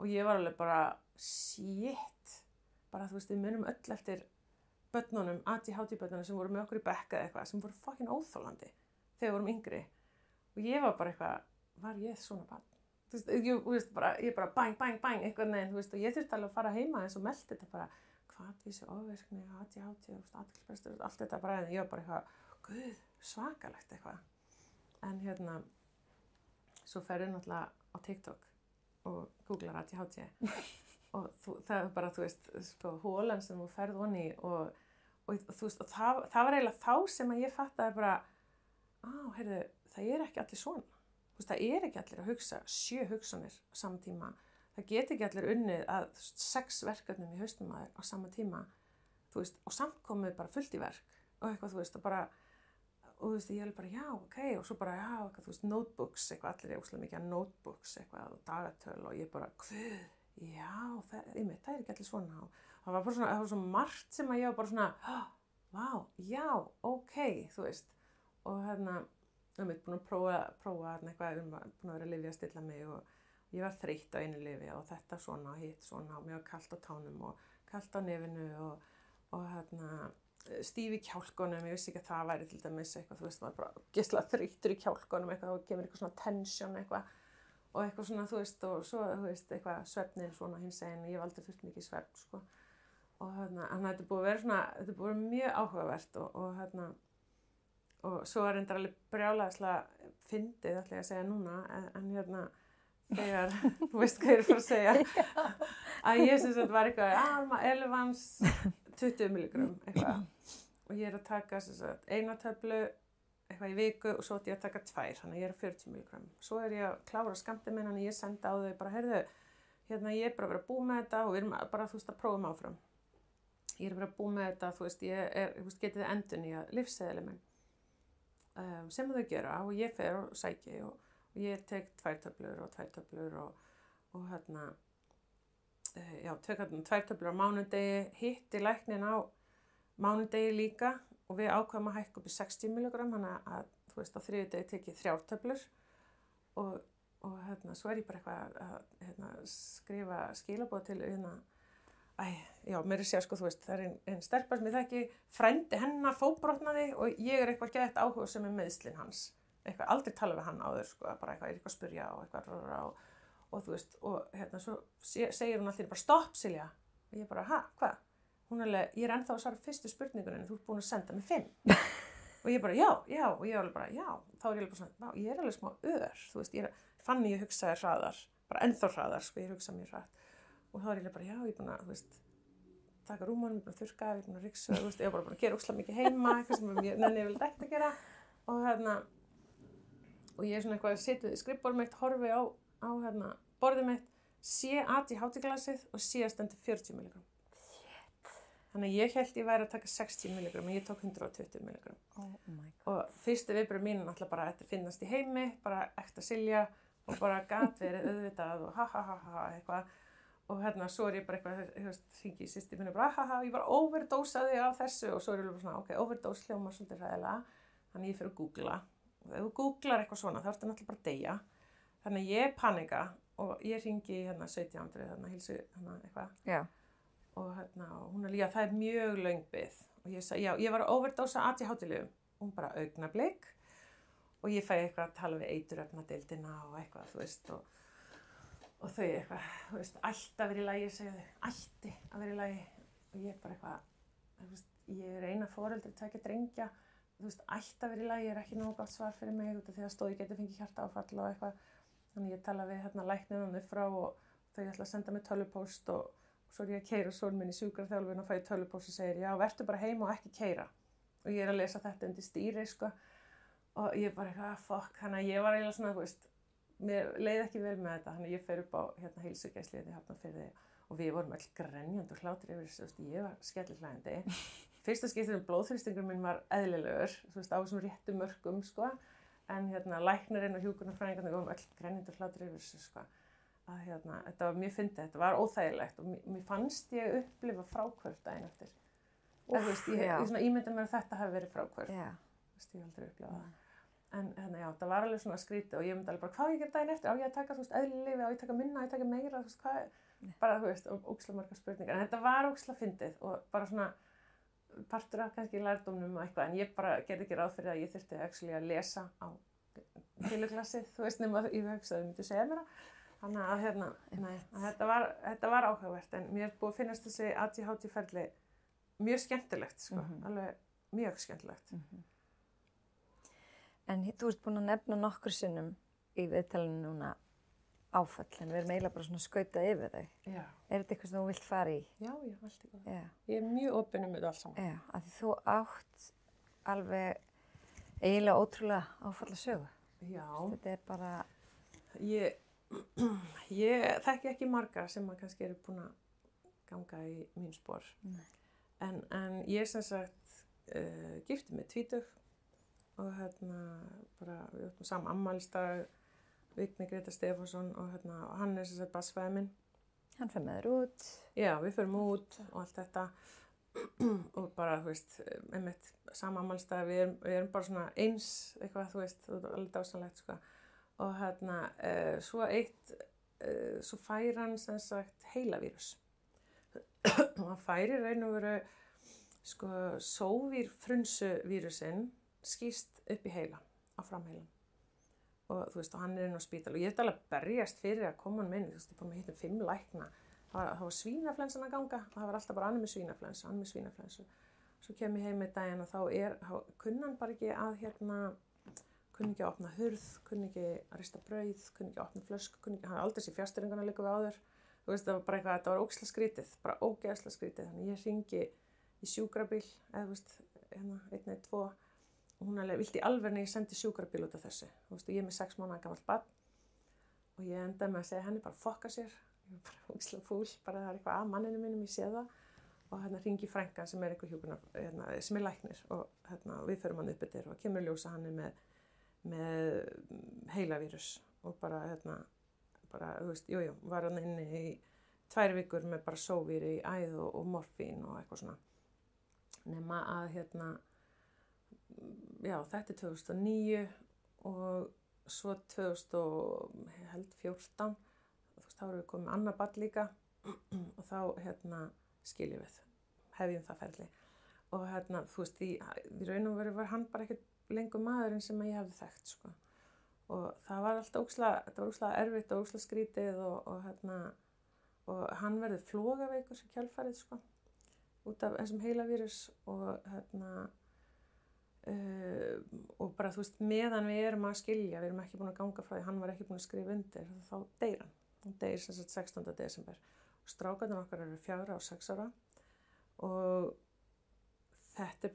Og ég var alveg bara, shit, bara þú veist, við munum öll eftir börnunum, ADHD-börnunum sem voru með okkur í bekka eða eitthvað, sem voru fucking óþolandi þegar við vorum yngri. Og ég var bara eitthvað, var ég svona barn? Þú veist, ég bara bang, bang, bang, eitthvað neðin, þú veist, og ég þurfti alveg að fara heima eins og meldi þetta bara, hvatvísi, ofvirkni, ADHD, athyglisbrestur, allt þetta bara, en ég var bara eitthvað, guð, svakalegt eitthvað. En svo ferðu náttúrulega á TikTok og googlar ADHD og það er bara, þú veist, sko, hólan sem þú ferð onni og þú veist, og það var eiginlega þá sem að ég fattaði bara, heyrðu, það er ekki allir svona. Þú veist, það er ekki allir að hugsa 7 hugsanir á sama tíma. Það get ekki allir unnið að 6 verkefnum í haustum á sama tíma, þú veist, og samt komið bara fullt í verk og eitthvað, þú veist, og bara, og þú veist, ég bara, já, ok, og svo bara, já, eitthvað, þú veist, notebooks, eitthvað, allir er óslega mikið að notebooks, eitthvað, og dagatöl, og ég bara, hvað, já, það er ekki allir svona, og það var bara svona, það var svo margt sem að ég var bara svona, vá, já, ok, þú veist, og ég mitt búin að prófa eitthvað, búin að vera að lyfja að stilla mig, og ég var þreytt á einu lyfi, og þetta svona, og hitt svona, og mér var kalt á tánum, og kalt á nefinu, og stíf í kjálkunum, ég vissi ekki að það væri til dæmis eitthvað, þú veist, það var bara geislega þreyttur í kjálkunum eitthvað, og kemur eitthvað svona tension eitthvað, og eitthvað svona, þú veist, og svo, þú veist, eitthvað svefnin svona hinsegin, ég hef aldrei þurft mikið svefn, sko, og þetta er búið að vera svona, þetta er búið að vera mjög áhugavert, og svo er reyndar alveg brjálæðislega fyndið, ætla ég að segja núna, en þegar, þú veist hvað ég er að fara að segja, að ég sem sagt var eitthvað, Alma Elevans, 20 milligram eitthvað, og ég er að taka sem sagt, 1 töflu eitthvað í viku og svo ég að taka 2, þannig að ég er 40 milligram. Svo er ég að klára skammtinn minn, þannig ég sendi á þau bara, heyrðu, ég er bara að vera að búa með þetta og við erum bara, þú veist, að prófum áfram. Ég er bara að búa með þetta, þú veist, getið þið endurnýja lyfseðilinn minn, sem þau gera, og ég fer og sæki og ég tek 2 töflur og 2 töflur og já, 2 töflur á mánudegi, hitti læknin á mánudegi líka og við ákveðum að hækka upp í 60 milligram, þannig að, þú veist, á þriðjudegi tek ég 3 töflur og svo er ég bara eitthvað að skrifa skilaboð til já, mér er sér, sko, þú veist, það er ein stelpa sem ég þekki, frændi hennar fótbrotnaði og ég er eitthvað gett áhuga sem meðslin hans, eitthvað, aldrei tala við hann áður, sko, bara eitthvað, ég er eitthvað að spyrja og eitthvað og þú veist, og svo segir hún alltaf bara, stopp Silja, og ég bara, hvað? Hún alveg, ég er ennþá að svara fyrstu spurningunni, þú ert búin að senda mig 5. Og ég bara, já, og ég alveg bara, já, þá er ég alveg bara svona, ég er alveg smá þú veist, fann ég hugsaði hraðar, bara ennþá hraðar, sko, ég hugsa mér hratt. Og þá er ég bara, já, ég er búin að, þú veist, taka rúmanum, ég er búin að þurrka, ég er búin að ryksuga, þú veist, ég var bara búin að gera óslega mikið heima, eitthvað sem ég vildi ekki að gera. Og ég er svona eitthvað að setja við skrifborðið mitt, horfi á borðið mitt, sé ADHD-glasið og sé að stendur 40 milligram. Shit. Þannig að ég held ég væri að taka 60 milligram og ég tók 120 milligram. Oh my God. Og fyrstu viðbrögð mín náttúrulega bara að finnast í heimi, bara ekta Silja og bara gat verið auðvitað og ha eitthvað. Og svo er ég bara eitthvað, hringi í systir minni bara ég bara overdósaði af þessu og svo er ég bara svona, ok, overdose hljómar svolítið hræðilega. Þannig ég fer að googla. Og ef þú googlar eitthvað svona, þá ertu náttúrulega bara að deyja. Þannig ég panika og ég hringi 1700, hilsu, eitthvað. Já. Og hún líka, það er mjög löng bið. Og ég sagði, já, ég var að overdósa ADHD-lyfjum. Hún bara augnablik. Og ég fæ eitthvað að tala við eiturefnadeildina og eitthvað, þú veist, og þau eitthvað, þú veist, ætti að vera í lagi, segja þau, ætti að vera í lagi. Og ég bara eitthvað, þú veist, ég er eina foreldri, 2 drengja, þú veist, ætti að vera í lagi, er ekki nógu gott svar fyrir mig, út af því að stóð ég geti fengið hjartaáfall og eitthvað. Þannig ég tala við læknirinn upp frá og þau ætla að senda mig tölvupóst og svo er ég að keyra son minn í sjúkraþjálfun og fæ tölvupóst og segir, já, vertu bara heima og ekki keyra. Og ég er að lesa þetta undir stýri, sko. Og ég bara eitthvað, fuck, þannig að ég var eiginlega svona, þú veist, mér leið ekki vel með þetta, þannig að ég fer upp á hérna heilsugæslu í Hafnarfirði og við vorum öll grenjandi og hlátri yfir þessu, ég var skellihlæjandi. Fyrsta skiptið blóðþrýstingur minn var eðlilegur, á þessum réttu mörkum, sko, en hérna læknirinn og hjúkrunarfræðingarnir við vorum öll grenjandi og hlátri yfir þessu, sko, að hérna, þetta var mjög fyndið, þetta var óþægilegt og mér fannst ég upplifa fráhvörf daginn eftir. Þú veist, ég svona ímynda mér að þetta hafi verið fráhvörf, þú veist, ég aldrei upplifað það. En hérna, já, það var alveg svona skrítið og ég myndi alveg bara, hvað ég gera daginn eftir? Á ég að taka, þú veist, eðlilyfi, á ég að taka minna, á ég að taka meira, þú veist, hvað, bara, þú veist, ógeðslega margar spurningar. En þetta var ógeðslega fyndið og bara svona partur af kannski lærdómnum og eitthvað, en ég bara gerði ekki ráð fyrir að ég þurfti actually að lesa á píluglasið, þú veist, nema ég hugsaði, myndu segja mér það. Þannig að, hérna, nei, að þetta var áhugavert, en mér búið að finnast þessi ADHD-ferli mjög skemmtilegt, sko, alveg mjög skemmtilegt. En þú ert búin að nefna nokkur sinnum í viðtalinu núna áfall, en við erum eiginlega bara svona skautað yfir þau. Já. Er þetta eitthvað sem þú vilt fara í? Já, allt í góð. Ég er mjög opin þetta alls saman. Já, af því þú átt alveg eiginlega ótrúlega áfallasögu. Já. Þetta er bara... Ég þekki ekki marga sem að kannski eru búin að ganga í mín spor. En ég sem sagt gifti mig 20 og hérna bara við áttum saman afmælisdag Vigni Greta Stefánsson og hérna og hann er sem sagt barnsfaðir minn. Hann fer með þér út. Já, við förum út og allt þetta og bara, þú veist, einmitt sama afmælisdag, við erum bara svona eins eitthvað, þú veist, það er alveg dásamlegt, sko. Og hérna, svo fær hann sem sagt heilavírus. Og hann fær í raun og veru, sko, sóvírfrunsuvírusinn skýst upp í heila, á framheilan. Og þú veist, og hann er inn á spítal og ég alveg berjast fyrir að koma hann inn, þú veist, ég bara hittum 5 lækna. Það var svínaflensan að ganga, það var alltaf bara hann með svínaflensu. Svo kem ég heim með daginn og þá kunni hann bara ekki að hérna, kunni ekki að opna hurð, kunni ekki að rista brauð, kunni ekki að opna flösku, hann hafði aldrei sér fjárstýringuna líka við áður. Þú veist, það var bara eitthvað, þetta var ógeðslega skrítið, bara ógeðslega skrítið. Þannig ég hringi í sjúkrabíl, eða þú veist, hérna, 112 og hún alveg vildi í alvörni ég sendi sjúkrabíl út af þessu. Þú veist, og ég er með 6 mánaða gamalt barn og ég endaði með að segja henni bara fokka sér. Ég var bara ógeðslega fúl, bara það er eitthvað að manninu mínum, ég sé það. Og hérna hringi frænka sem er eitthvað hjúkrunar, hérna, sem er læknir og hérna, við förum hann upp eftir og kemur í ljós að hann er með heilavírus og bara, hérna, þú veist, var hann inni í 2 vikur með bara sóvír í æð og morfín og eitthvað svona. Nema að, hérna, já, þetta er 2009 og svo 2014, þú veist, þá erum við komið með annað barn líka og þá, hérna, skiljum við, hefjum það ferli. Og hérna, þú veist, í raun og veru var hann bara ekkert lengur maðurinn sem ég hefði þekkt, sko. Og það var alltaf ógeðslega erfitt og ógeðslega skrítið og hérna, og hann verður flogaveikur sem kjálfarið, sko, út af þessum heilavírus og hérna, og bara, þú veist, meðan við erum að skilja, við erum ekki búin að ganga frá því, hann var ekki búin að skrifa undir, þá deyr hann. Hann deyr sem sagt 16. desember. Strákarnir okkar eru 4 og 6 ára og þetta er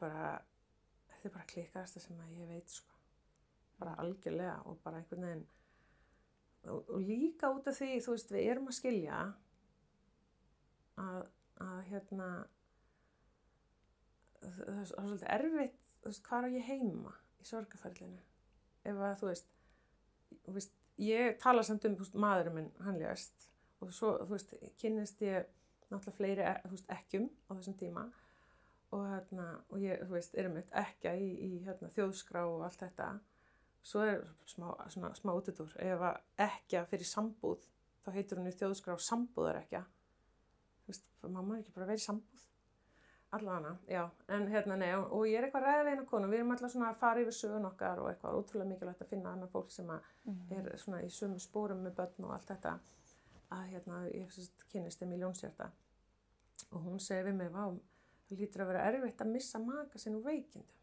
bara klikaðasta sem að ég veit, sko. Bara algjörlega og bara einhvern veginn og líka út af því, þú veist, við erum að skilja að hérna það er svolítið erfitt, þú veist, hvar á ég heima í sorgarferlinu ef að, þú veist, ég tala samt þú veist, maðurinn minn, hann lést og svo, þú veist, kynnist ég náttúrulega fleiri, þú veist, ekkjum á þessum tíma og hérna, og ég, þú veist, erum eitt ekkja í hérna, þjóðskrá og allt þetta. Svo er smá útidúr. Ef að ekkja fyrir sambúð, þá heitir hún í þjóðskrá sambúðarekkja. Þú veist, mamma er ekki bara að vera í sambúð. Allavega, já. En hérna, nei, og ég er eitthvað ræðið við eina konu. Við erum alltaf svona að fara yfir sögun okkar og eitthvað ótrúlega mikilvægt að finna annað fólk sem er svona í sömu spórum með börn og allt þetta. Að hérna, ég kynnist þeim í Ljónshjarta. Og hún segir við mig, vá, það lítur að vera erfitt að missa maka sinn úr veikindum.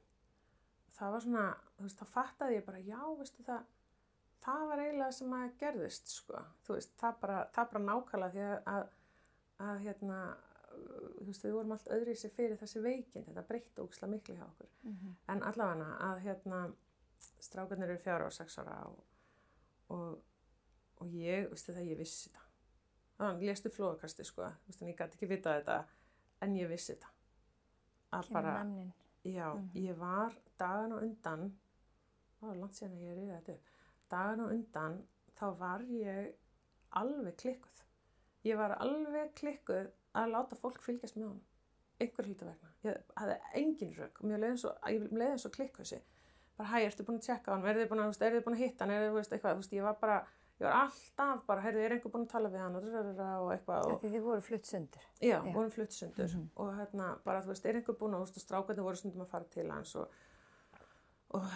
Það var svona, þú veist, þá fattaði ég bara, já, veistu það var eiginlega sem að gerðist, sko. Þú veist, það bara nákvæmlega því að hérna, þú veist, við vorum allt öðruvísi fyrir þessi veikind, þetta breytti ógeðslega miklu hjá okkur. En allavega að hérna, strákarnir eru 4 og 6 ára og og ég, veistu það, ég vissi þetta. Þannig að léstu flóðakasti, sko, veistu, en ég gæti ekki vitað þetta, en ég vissi þetta. Að Kemur nafnin. Já, ég var dagan á undan, það var langt síðan að ég rifjaði þetta upp, dagan á undan, þá var ég alveg klikkuð. Ég var alveg klikkuð að láta fólk fylgjast með honum, einhver hluta vegna. Ég hafði engin rök og ég leið eins og klikkuðsi. Bara, hæ, ertu búin að tjekka á hann, eru þið búin að hitta hann, eitthvað, ég var alltaf bara, heyrðu, einhver búin að tala við hann og eitthvað. Því þið voru flutt sundur. Já, vorum flutt sundur og bara, einhver búin að, strákarnir voru stundum að fara til hans og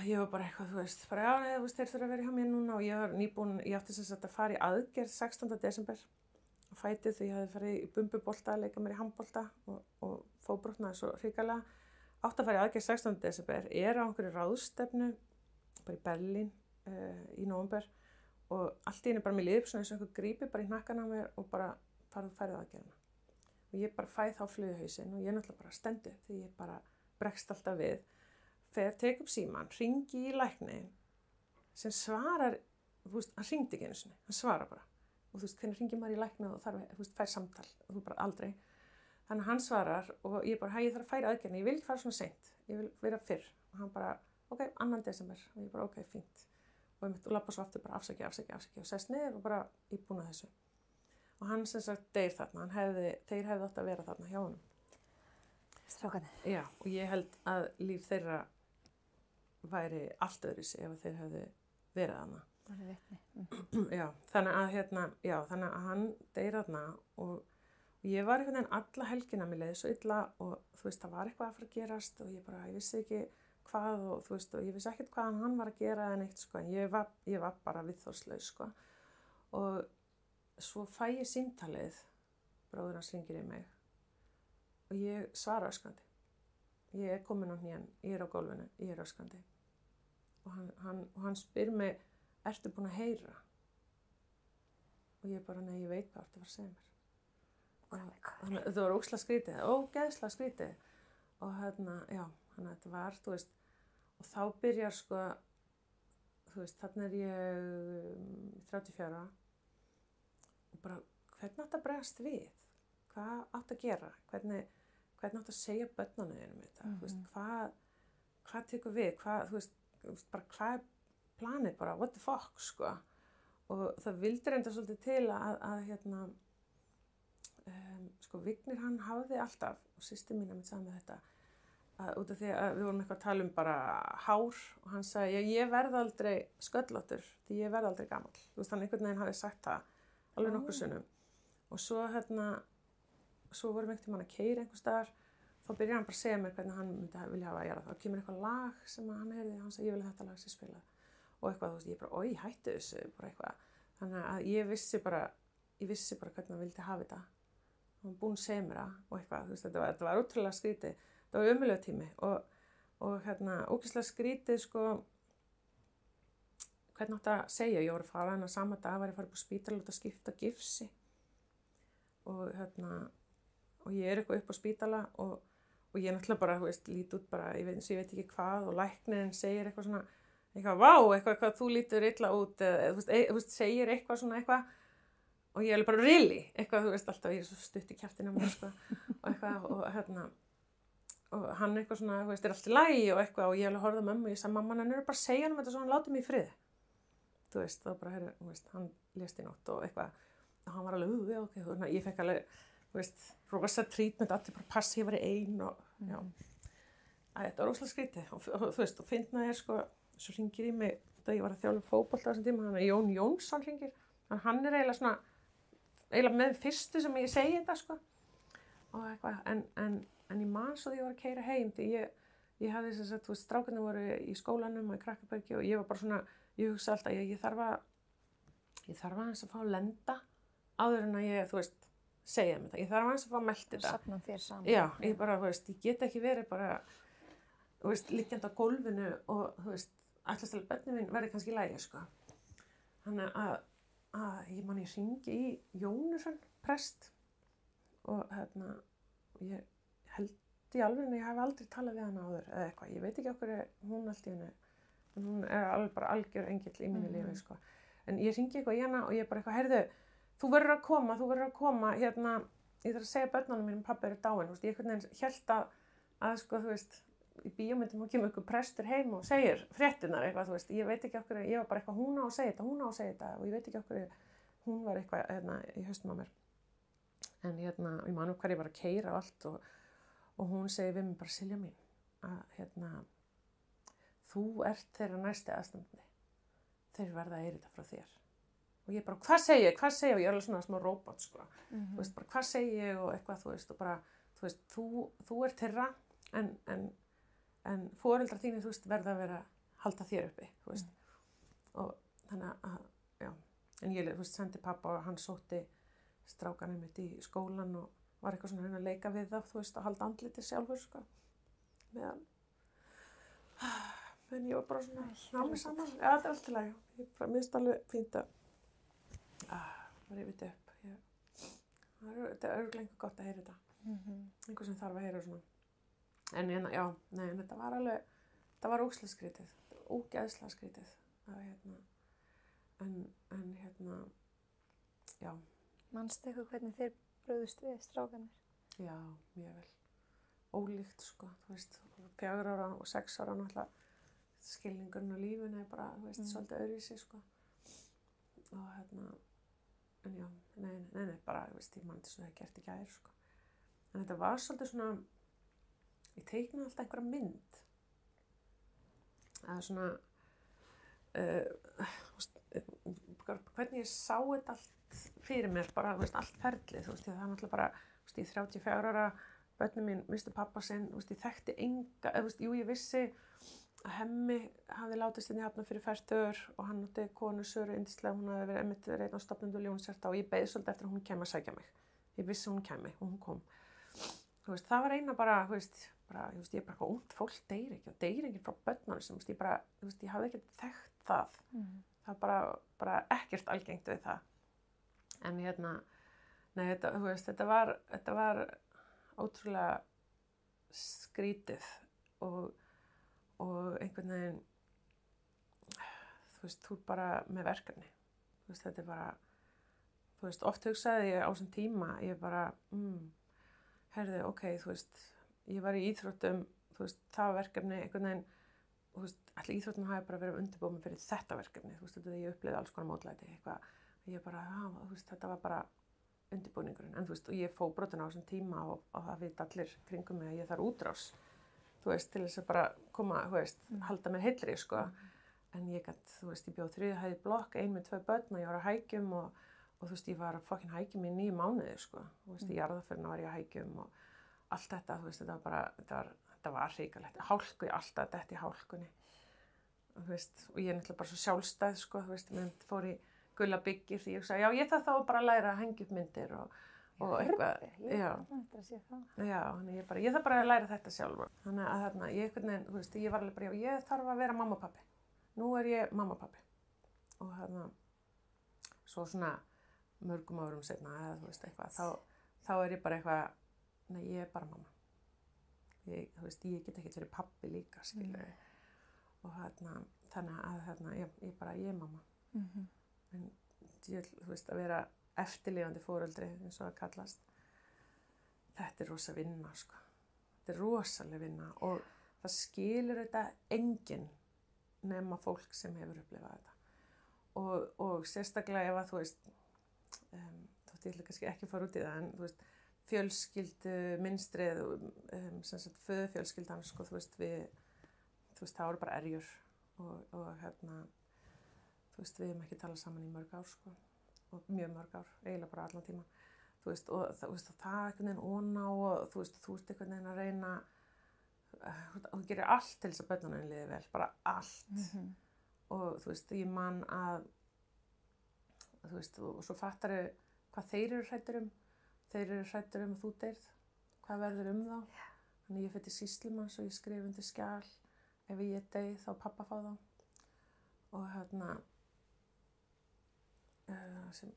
ég var bara eitthvað, bara, já, nei, þeir þurfa að vera hjá mér núna og ég var nýbúin, ég átti sem sagt að fara í aðgerð 16. desember á fætið því ég hafði farið í bumbubolta, leika mér í handbolta og fótbrotnaði svo hrikalega. Átti að fara í aðgerð 16. desember, á einhverju ráðstefnu, bara í Berlín í nóvember og allt í einu bara mér liði upp svona eins og einhver grípi bara í hnakkan á mér og bara færið aðgerðina. Og ég bara fæ þá flughausinn og ég náttúrulega bara stendu því ég bara bregst alltaf við. Tek upp símann, hringi í lækni sem svarar, hann hringdi ekki einu sinni, hann svarar bara. Og hvernig hringir maður í lækni og þarf, fær samtal og þú bara aldrei. Þannig hann svarar og ég bara, ég þarf að færa aðgerðina, ég vil ekki fara svona seint, ég vil vera fyrr. Og hann bara, ok, 2. desember og ég bara, ok, fínt. Og labba svo aftur bara afsaki og sest niður og bara ég búin að þessu. Og hann sem sagt deyr þarna, þeir hefðu átt að vera þarna hjá honum. Strákarnir. Já, og ég held að líf þeirra væri allt öðruvísi ef þeir hefðu verið þarna. Það er vitni. Já, þannig að hann deyr þarna og ég var einhvern veginn alla helgina, mér leiði svo illa og það var eitthvað að fara að gerast og ég vissi ekki hvað og og ég vissi ekkert hvað hann var að gera en eitt, sko, en ég var bara viðþolslaus, sko. Og svo fæ ég símtalið, bróðir hans hringir í mig og ég svara öskrandi. Ég komin á hnén, ég á gólfinu, ég öskrandi. Og hann spyr mig, ertu búin að heyra? Og ég bara, nei, ég veit hvað ertu að fara að segja mér. Og það var ógeðslega skrítið. Og já, þetta var, og þá byrjar, sko, þarna ég 34 og bara, hvernig átt að bregðast við? Hvað átt að gera? Hvernig átt að segja börnunum þínum þetta? Hvað tekur við? Bara hvað er planið bara? What the fuck, sko? Og það vildi reynda svolítið til að sko, Vignir hann hafði alltaf, og systir mín sagði með þetta, út af því að við vorum eitthvað að tala um bara hár og hann sagði, ég verð aldrei sköllóttur því ég verð aldrei gamall. Hann einhvern veginn hafði sagt það alveg nokkur sinnum. Og svo svo vorum einhvern tímann að keyra einhvers staðar, þá byrjaði hann bara að segja mér hvernig hann myndi vilja hafa að gera það. Þá kemur eitthvað lag sem hann heyrði, hann sagði, ég vil þetta lag sem spilað. Og eitthvað, ég bara, oj, hættu þessu, bara eitthvað. Þannig að ég vissi bara hvernig hann vildi hafa þetta. Hann var búinn að segja mér það og eitthvað, þetta var ótrúlega skrítið. Það var ömurlegur tími og ógeðslega skrítið, sko, hvernig átt að segja, ég var að fara hennar sama dag, var ég að fara upp á spítala út að skipta gifsi og ég eitthvað upp á spítala og ég náttúrulega bara, lít út bara, ég veit ekki hvað og læknirinn segir eitthvað svona, vá, eitthvað þú lítur illa út, segir eitthvað svona eitthvað og ég bara, really, eitthvað, alltaf ég svo stutt í kjaftina mér, sko, og eitthvað, og hann eitthvað svona, er allt í lagi og eitthvað og ég horfði á mömmu og ég sagði, mamma, hann bara að segja hann þetta svo hann láti mig í frið. Þá bara, hann lést í nótt og eitthvað, og hann var alveg, ok, ég fekk alveg, rosa treatment, allir bara passi, ég var í ein og, já. Þetta var rosalega skrítið og fyndnaði sko, svo hringir í mig, þegar ég var að þjálfa fótbolta á þessum tíma, hann Jón Jónsson hringir, hann eiginlega með fyrstu sem ég segi þetta, sko, og eitthvað, en ég man svo því ég var að keyra heim því ég hafði þess að strákarnir voru í skólanum og í Krakkabergi og ég var bara svona, ég hugsa alltaf ég þarf aðeins að fá að lenda áður en að ég, segja mér það, ég þarf aðeins að fá að melda þetta. Safna þér saman. Já, ég bara, ég get ekki verið bara, liggjandi á gólfinu og, ætlast til að börnin mín verði kannski í lagi, sko. Þannig að ég hringi í Jónusson, prest og ég held í alveg en ég hef aldrei talað við hana áður eða eitthvað, ég veit ekki okkur hún allt í hennu, hún alveg bara algjör engill í mínu lífi, sko. en ég hringi eitthvað í hana og ég bara eitthvað, heyrðu, þú verður að koma, hérna, ég þarf að segja börnunum mínum, pabbi eru dáinn, þú veist, ég einhvern veginn hélt að sko, þú veist, í bíómyndum og kemur ykkur prestur heim og segir fréttirnar eitthvað, þú veist, ég veit ekki okkur, ég var bara eitthvað, hún á að segja þetta og ég veit ekki okkur, hún var eitthvað, hérna, í haustum á mér. En hérna, ég man hvar ég var að keyra allt og hún segir við mig bara, Silja mín, að hérna, þú ert þeirra næsti aðstandandi. Þeir verða að heyra þetta frá þér. Og ég bara, hvað segi ég? Og ég er alveg svona smá róbot, sko. Þú veist, bara, hvað segi ég og eitthvað, þú veist, og bara, þú veist, þú ert þeirra, en foreldrar þínir, þú veist, verða að halda þér uppi, þú veist. Og þannig að, já, en ég, þú veist, sendi pappa og hann sótti strákanum mitt í skólan og var eitthvað svona að leika við það, þú veist, að halda andlitið sjálfur, sko. Meðan, en ég var bara svona námið saman. Já, þetta er allt til lagi. Mér finnst alveg fínt að rifja þetta upp. Þetta er örugglega einhver gott að heyra þetta. Einhver sem þarf að heyra svona. En hérna, já, nei, en þetta var alveg, þetta var ógeðslega skrítið. Ógeðslega skrítið. En hérna, já. Manstu eitthvað hvernig þeir brugðust við strákanir? Já, mjög vel. Ólíkt, sko, þú veist, 4 ára og 6 ára náttúrulega. Skilningurinn á lífinu er bara, þú veist, svolítið öðruvísi, sko. Og hérna, en já, nei, bara, þú veist, ég man þetta svona gert í gær, sko. En þetta var svolítið svona, ég teiknaði alltaf einhverja mynd. Það er svona, hvernig ég sá þetta allt fyrir mér, bara, þú veist, allt ferlið, þú veist, það er náttúrulega bara, þú veist, ég 34 ára, börnum mín misti pappa sinn, þú veist, ég þekkti enga, þú veist, jú, ég vissi að Hemmi hafði látist inn í Hafnarfirði fertugur og hann átti konu Söru yndislega, hún hafði verið einmitt einn af stofnendum Ljónshjarta og ég beið svolítið eftir að hún kæmi að sækja mig. Ég vissi hún kæmi og hún kom. Þú veist, það var eina bara, þú veist, ég bara eitthvað ungt fólk deyr ekki og deyr ekki frá börnunum sem, ég bara, þú veist, ég hafði ekkert þekkt það. Það var bara ekkert algengt við það. En hérna, nei, þetta, þú veist, þetta var ótrúlega skrítið og einhvern veginn, þú veist, þú er bara með verkefni. Þú veist, þetta er bara, þú veist, oft hugsaði ég á þessum tíma, ég bara, heyrðu, ok, þú veist, ég var í íþróttum, þú veist, það verkefni, einhvern veginn, þú veist, allir íþróttum hafi bara verið undirbúið mig fyrir þetta verkefni, þú veist, þetta ég upplifði alls konar mótlæti, eitthvað, ég bara, þú veist, þetta var bara undirbúningurinn, en þú veist, og ég fó brotin á þessum tíma og það vita allir kringum mig að ég þarf útrás. Þú veist, til þess að bara koma, þú veist, halda mér heilri, sko. En ég gætt, þú veist, ég bjóð 3. hæð blokk, 1 með 2 börn og ég var að hækjum og þú veist, ég var að fucking hækjum í 9 mánuði, sko. Þú veist, í jarðarförina var ég að hækjum og allt þetta, þú veist, þetta var bara, þetta var hrikalegt. Hálku, alltaf þetta í hálkunni. Þú veist, og ég er náttúrulega bara svo sjálfstæð, sko, þú veist, ég fór í Gulla byggir því ég sagði, já, ég þarf þá bara að læra að hengja upp myndir og eitthvað, já, þannig ég þarf bara að læra þetta sjálf. Þannig að þarna, ég einhvern veginn, þú veist, ég var alveg bara, já, ég þarf að vera mamma og pappi. Nú er ég mamma og pappi. Og þarna, svo svona mörgum árum seinna, eða þú veist, eitthvað, þá er ég bara eitthvað, nei, ég er bara mamma. Þú veist, ég get ekkert verið pappi líka, skilur. Og þarna, þannig að þarna, ég er mamma. En þú veist, að vera eftirlifandi foreldri, eins og það kallast. Þetta er rosa vinna, sko. Þetta er rosaleg vinna og það skilur þetta enginn nema fólk sem hefur upplifað þetta. Og sérstaklega ef að, þú veist, þótt ég ætla kannski ekki að fara út í það, en þú veist, fjölskyldu, mynstrið, sem sagt, föðufjölskyldan, sko, þú veist, það voru bara erjur og hérna, þú veist, við hefum ekki talað saman í mörg ár, sko. Og mjög mörg ár, eiginlega bara allan tíma. Þú veist, og það einhvern veginn óná og þú veist, þú ert einhvern veginn að reyna, þú gerir allt til þess að börnunum líði vel, bara allt. Og þú veist, ég man að, þú veist, og svo fattar þau hvað þeir eru hræddir um. Þeir eru hræddir um að þú deyrð, hvað verður um þá. Þannig ég fer til sýslumanns og ég skrif undir skjal, ef ég deyð þá pappa fá þá. Og hérna,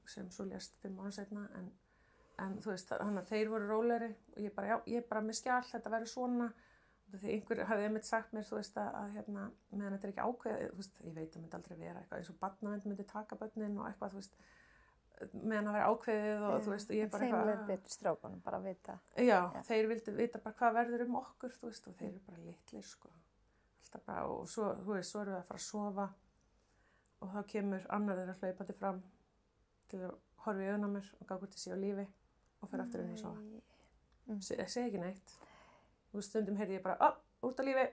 sem svo lést 5 ára seinna, en þú veist, þannig að þeir voru rólegri og ég bara, já, ég er bara með skjal, þetta verður svona, því einhver hafði einmitt sagt mér, þú veist, að hérna, meðan þetta ekki ákveðið, þú veist, ég veit að myndi aldrei vera eitthvað eins og barnavernd myndi taka börnin og eitthvað, þú veist, meðan að vera ákveðið og þú veist, og ég bara eitthvað. Þeim leið betur strákunum, bara að vita. Já, þeir vildu vita bara hvað verður okkur, þú veist, og þeir eru bara litlir, sko. Alltaf bara, og svo, þú veist, svo erum við að fara að sofa og þá kemur annar þeirra hlaupandi fram til að horfa í augun á mér og gá hvort ég sé á lífi og fer aftur inn að sofa. Segi ekki neitt. Þú veist, stundum heyrði ég bara, út á lífi.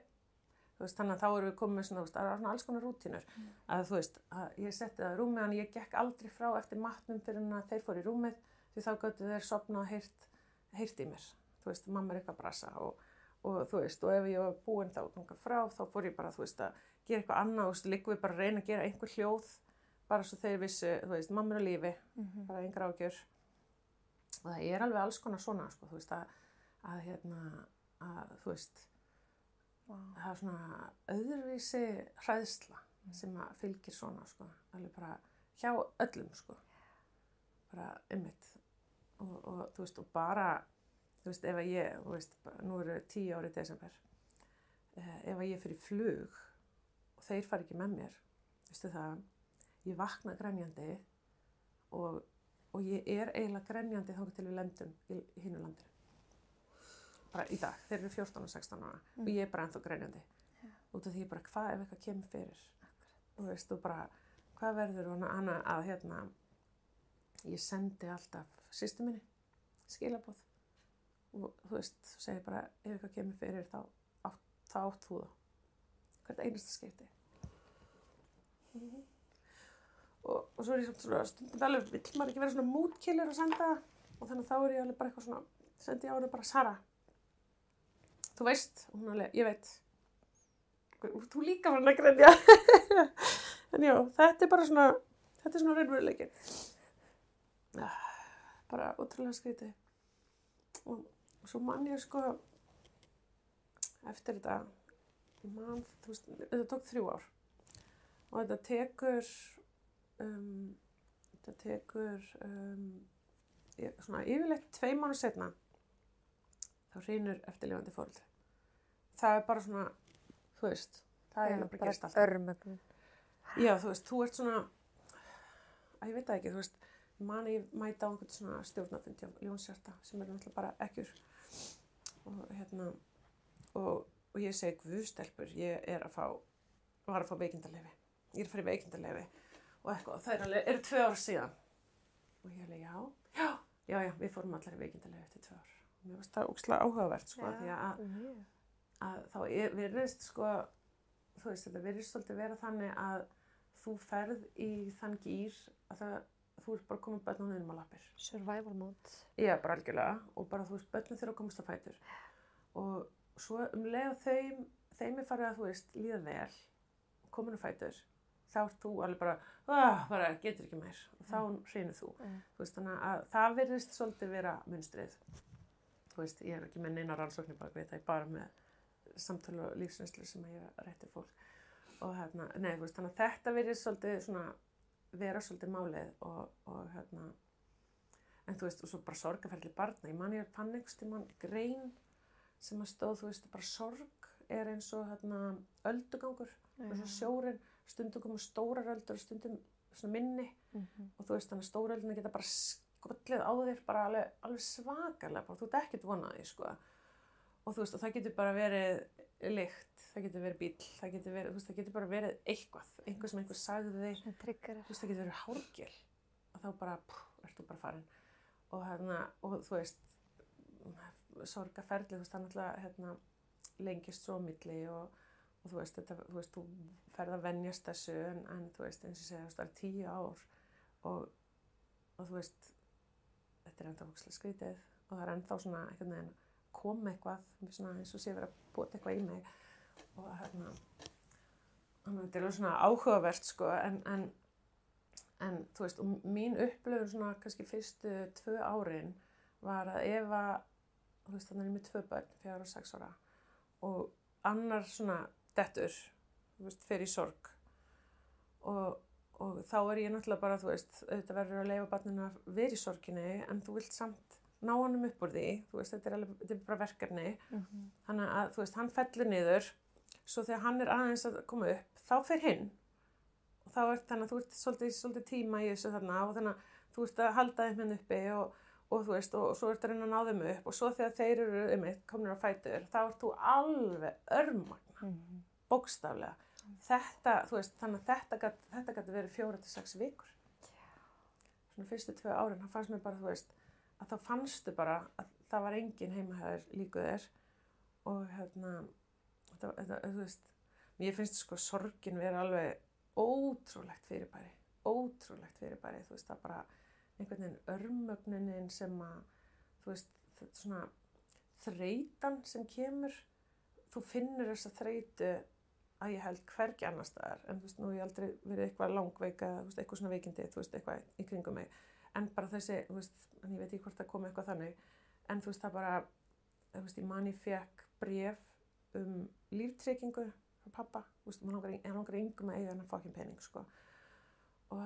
Þú veist, þannig að þá erum við komið með svona, þú veist, það er svona alls konar rútínur. Að þú veist, að ég setti það í rúmið, en ég gekk aldrei frá eftir matnum fyrir en að þeir fóru í rúmið, því þá gátu þeir sofnað og heyrt í mér. Þú veist, mamma er eitthvað að brasa og þú veist, og ef ég var búin þá þangað frá, þá fór ég bara, þú veist, að gera eitthvað annað, þú veist, liggum við bara að reyna að gera einhver hljóð, bara svo þeir vissu, þú veist, mamma er á lífi, bara engar ágjör. Og það er alveg alls konar svona, sko, þú veist, að þú veist, það er svona öðruvísi hræðsla sem að fylgir svona, sko, alveg bara hjá öllum, sko, bara einmitt og þú veist, og bara, þú veist, ef að ég, þú veist, nú eru 10 ári í desember, ef að ég fer í flug og þeir fara ekki með mér, veistu það, ég vakna grenjandi og ég er eiginlega grenjandi þangað til við lendum í hinu landinu. Bara í dag, þeir eru 14 og 16 ára og ég er bara ennþá grenjandi. Út af því bara, hvað ef eitthvað kemur fyrir? Þú veist, og bara, hvað verður og hana að hérna, ég sendi alltaf systur minni skilaboð og þú veist, segi bara, ef eitthvað kemur fyrir þá átt þú það. Hvert einasta skipti. Og svo er ég svona stundum vel, vill maður ekki vera svona mútkillur að senda og þannig að þá er ég alveg bara eitthvað svona, sendi ég á hana bara, Sara, þú veist, og hún alveg, ég veit, þú líka var hann að grenja. En já, þetta er bara svona, þetta er svona raunveruleikinn. Bara ótrúlega skrítið. Og svo man ég sko, eftir þetta, þú veist, þetta tók 3 ár. Og þetta tekur svona yfirleitt 2 mánuð seinna, þá hrynur eftirlifandi foreldri. Það er bara svona, þú veist, það er bara gerst alltaf. Örmögnun. Já, þú veist, þú ert svona, ég veit það ekki, þú veist, ég mæta á einhvern svona stjórnarfundi á Ljónshjarta sem eru náttúrulega bara ekkjur. Og hérna, og ég segi, guðstelpur, ég var að fá veikindaleyfi. Ég er að fara í veikindaleyfi og eitthvað, og það eru 2 ár síðan. Og ég alveg, já, við fórum allar í veikindaleyfi eftir 2 ár. Mér finnst það ógeðslega áhugavert, sko, því að þá virðist, sko, þú veist, þetta virðist svolítið vera þannig að þú ferð í þann gír að þú ert bara komið börn á niðrum á lappir. Survival mode. Já, bara algjörlega, og bara þú veist, börnin þurfa að komast á fætur. Og svo leið þeim er farið að, þú veist, líða vel, komin á fætur, þá ert þú alveg bara getur ekki meir, og þá hrynur þú. Þú veist, þannig að það virðist svolítið vera munstrið. Þú veist, ég er ekki með neina rannsóknir bak við það, ég bara með samtölu og lífsreynslu sem ég rætti fólk. Og hérna, þú veist, þannig að þetta virðist svolítið svona, vera svolítið málið og hérna, en þú veist, og svo bara sorgarferli barna. Ég fann einhvers tímann grein sem að stóð, þú veist, bara sorg er eins og hérna öldugangur, eins og sjórinn, stundum komur stórar öldur og stundum svona minni og þú veist, þannig að stóra öldurna geta bara skollið á þér bara alveg svakalega, bara þú ert ekkert vonað því, sko. Og þú veist, og það getur bara verið lykt, það getur verið bíll, það getur verið, þú veist, það getur bara verið eitthvað, einhver sem einhver sagði þig, þú veist, það getur verið hárgel og þá bara, ertu bara farin. Og hérna, og þú veist, sorgarferli, þú veist, það náttúrulega, hérna, lengist svo á milli og þú veist, þú ferð að venjast þessu en þú veist, eins og segja, það er 10 ár og þú veist, þetta er ennþá ógeðslega skrítið og það er ennþá svona einhvern veginn koma eitthvað, svona eins og sé verið að bota eitthvað í mig og hérna, þannig að þetta er alveg svona áhugavert, sko, en þú veist, og mín upplifun svona kannski fyrstu 2 árin var að Eva, þú veist, þannig er ég með 2 börn, 4 og 6 ára og annar svona dettur, þú veist, fer í sorg og þá er ég náttúrulega bara, þú veist, auðvitað verður að leyfa barninu að vera í sorginni en þú vilt samt ná honum upp úr því, þú veist, þetta er bara verkefni, þannig að, þú veist, hann fellur niður, svo þegar hann er aðeins að koma upp, þá fer hinn, og þá þannig að þú ert svolítið tíma í þessu þarna, og þannig að þú ert að halda þeim uppi, og þú veist, og svo ert að reyna að ná þeim upp, og svo þegar þeir eru komnir á fætur, þá ert þú alveg örmagna, bókstaflega. Þetta, þú veist, þannig að þetta gæti verið 4 til 6 vikur. Svona fyrstu 2 árin, það fannst mér bara, þú veist, að þá fannstu bara að það var engin heima hjá líku þér og þetta, þú veist, mér finnst sko sorgin vera alveg ótrúlegt fyrirbæri, þú veist, það bara einhvern veginn örmögnunin sem að, þú veist, þetta svona þreytan sem kemur, þú finnur þessa þreytu að ég held hvergi annar staðar, en þú veist, nú hef ég aldrei verið eitthvað langveika, þú veist, eitthvað svona veikindi, þú veist, eitthvað í kringum mig, en bara þessi, þú veist, en ég veit ekki hvort það komi eitthvað þannig, en þú veist, það bara, þú veist, ég fékk bréf líftryggingu frá pappa, þú veist, hann langar engum að eiga hann fucking pening, sko, og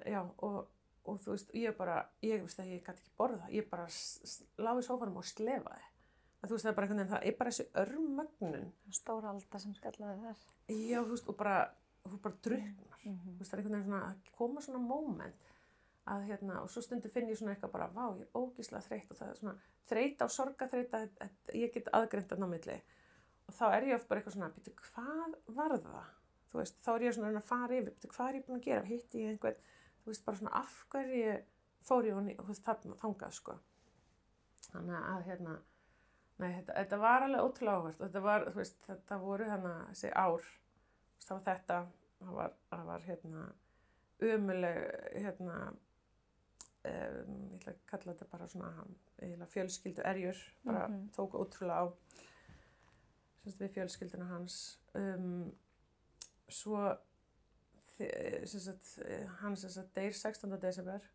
já, og þú veist, ég veist að ég gæti ekki borða það, ég bara lá í sófanum og slefaði. Þú veist, það er bara einhvern veginn, það er bara þessi örmögnun. Stóra alda sem skallaði þar. Já, þú veist, og þú bara drukknar. Þú veist, það er einhvern veginn svona, að koma svona moment að og svo stundu finn ég svona eitthvað bara, vá, ég er ógeðslega þreytt og það er svona þreyta og sorgaþreyta, ég get aðgreint þarna á milli. Og þá er ég oft bara eitthvað svona, býttu, hvað var það? Þú veist, þá er ég svona að fara yfir, býttu, hvað er ég búin að gera? Hitti ég einhvern, þú veist, bara svona af hverju fór ég og þú veist, þangað, sko. Þannig að nei, þetta var alveg ótrúlega áhvert og þetta var, þú veist, þetta voru þessi ár, það var þetta, það var ömuleg, ég ætla að kalla þetta bara svona fjölskyldu erjur, bara tók ótrúlega á, við fjölskylduna hans, svo, hann deyr 16. desember,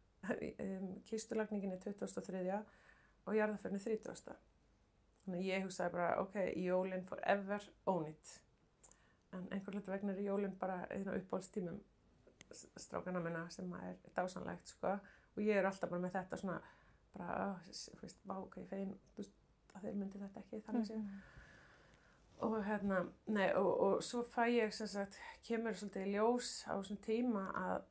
kistulagningin er 23. og jarðarförin 30. Þannig ég hugsaði bara, ok, jólin forever own it. En einhver hluti vegna er jólin bara einn á uppáhaldstímum strákana minna sem er dásanlegt, sko. Og ég er alltaf bara með þetta svona, bara, þú veist, vá, ok, fegin, þú veist, að þeir myndi þetta ekki, þannig séð. Og nei, og svo fæ ég, sem sagt, kemur svolítið í ljós á þessum tíma að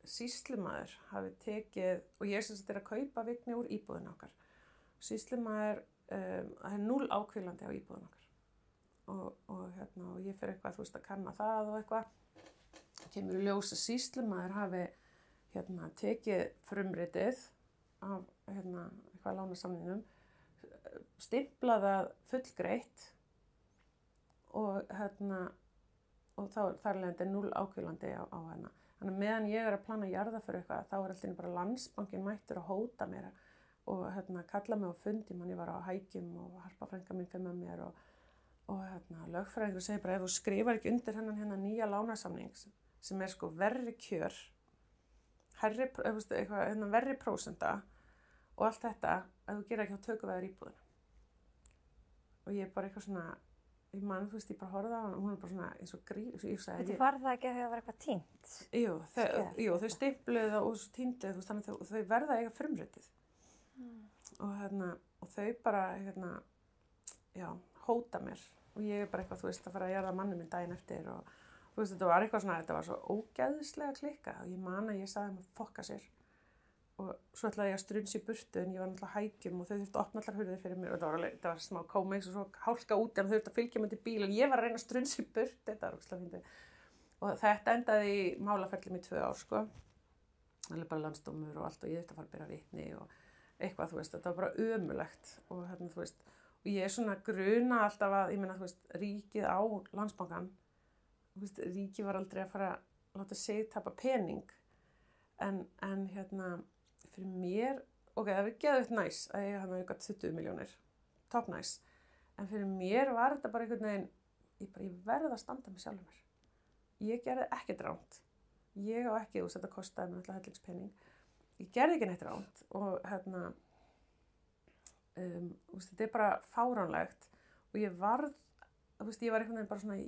sýslumaður hafi tekið, og ég sem sagt er að kaupa Vigni úr íbúðinu okkar. Sýslumaður, það er 0 áhvílandi á íbúðun okkar og ég fer eitthvað, þú veist, að kanna það og eitthvað. Kemur í ljós að sýslumaður hafi tekið frumritið af eitthvað lánasamningnum, stimplað það fullgreitt og þá þar leiðandi 0 áhvílandi á hana. Þannig að meðan ég er að plana jarða fyrir eitthvað, þá er alltaf bara Landsbankinn mættur að hóta mér og kalla mig á fundi, ég var á Hækjum og Harpa frænka mín fer með mér og lögfræðingur segir bara ef þú skrifar ekki undir hennan nýja lánasamning sem er sko verri kjör, verri prósenta og allt þetta að þú gerir ekki á tökuveður íbúðinu. Og ég er bara eitthvað svona, ég man, þú veist, ég bara horfði á hana og hún er bara svona eins og Þetta var það ekki að það var eitthvað týnt? Jú, þau stimpluðu og týnduðu, þú veist, þannig að þau verða eiga frumritið. Og þau bara, já, hóta mér og ég er bara eitthvað, þú veist, að fara að jarða manni minn daginn eftir og þú veist, þetta var eitthvað svona, þetta var svo ógeðslega klikkað og ég man að ég sagði þeim að fokka sér og svo ætlaði ég að strunsa í burtu en ég var náttúrulega Hækjum og þau þurftu að opna allar hurðir fyrir mér og þetta var smá kómix og svo hálka úti en þau þurftu að fylgja mig til bíl en ég var að reyna að strunsa í burtu, þetta var ógeðslega fyndið og þetta endaði í málaferli í 2 ár, sko, alveg bara landsdómur og allt og ég þurfti að fara að bera vitni og eitthvað, þú veist, þetta var bara ömurlegt og þú veist, og ég er svona gruna alltaf að, ég meina, þú veist, ríkið á Landsbankann, þú veist, ríkið var aldrei að fara að láta sig tapa pening, en fyrir mér, ok, það verið geðveikt næs að ég hafði auka 20 milljónir, top næs, en fyrir mér var þetta bara einhvern veginn, ég verði að standa með sjálfum mér, ég gerði ekkert rangt, ég á ekki, þú veist, þetta kostaði mér alltaf hellingspening, ég gerði ekki neitt ránt og þetta er bara fáránlegt og ég varð, þú veist, ég var einhvern veginn bara svona,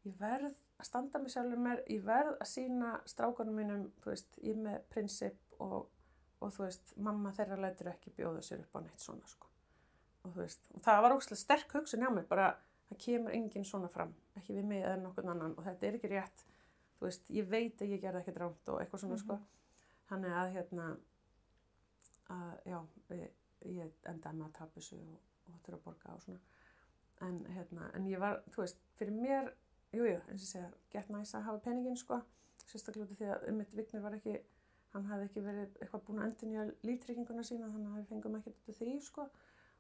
ég verð að standa með sjálfur mér, ég verð að sýna strákunum mínum, þú veist, ég með prinsip og og þú veist, mamma þeirra lætur ekki bjóða sér upp á neitt svona, sko. Og þú veist, og það var ógeðslega sterk hugsun hjá mér, bara, það kemur enginn svona fram, ekki við mig eða nokkurn annan, og þetta ekki rétt, þú veist, ég veit að ég gerði ekkert rangt og eitthvað svona, sko. Þannig að, já, ég endaði með að tapa þessu og þurfa að borga og svona. En ég var, þú veist, fyrir mér, jú, eins og segja, gett næs að hafa peninginn, sko. Sérstaklega út af því að Vignir var ekki, hann hafði ekki verið eitthvað búinn að endurnýja líftrygginguna sína, þannig að við fengum ekkert út af því, sko.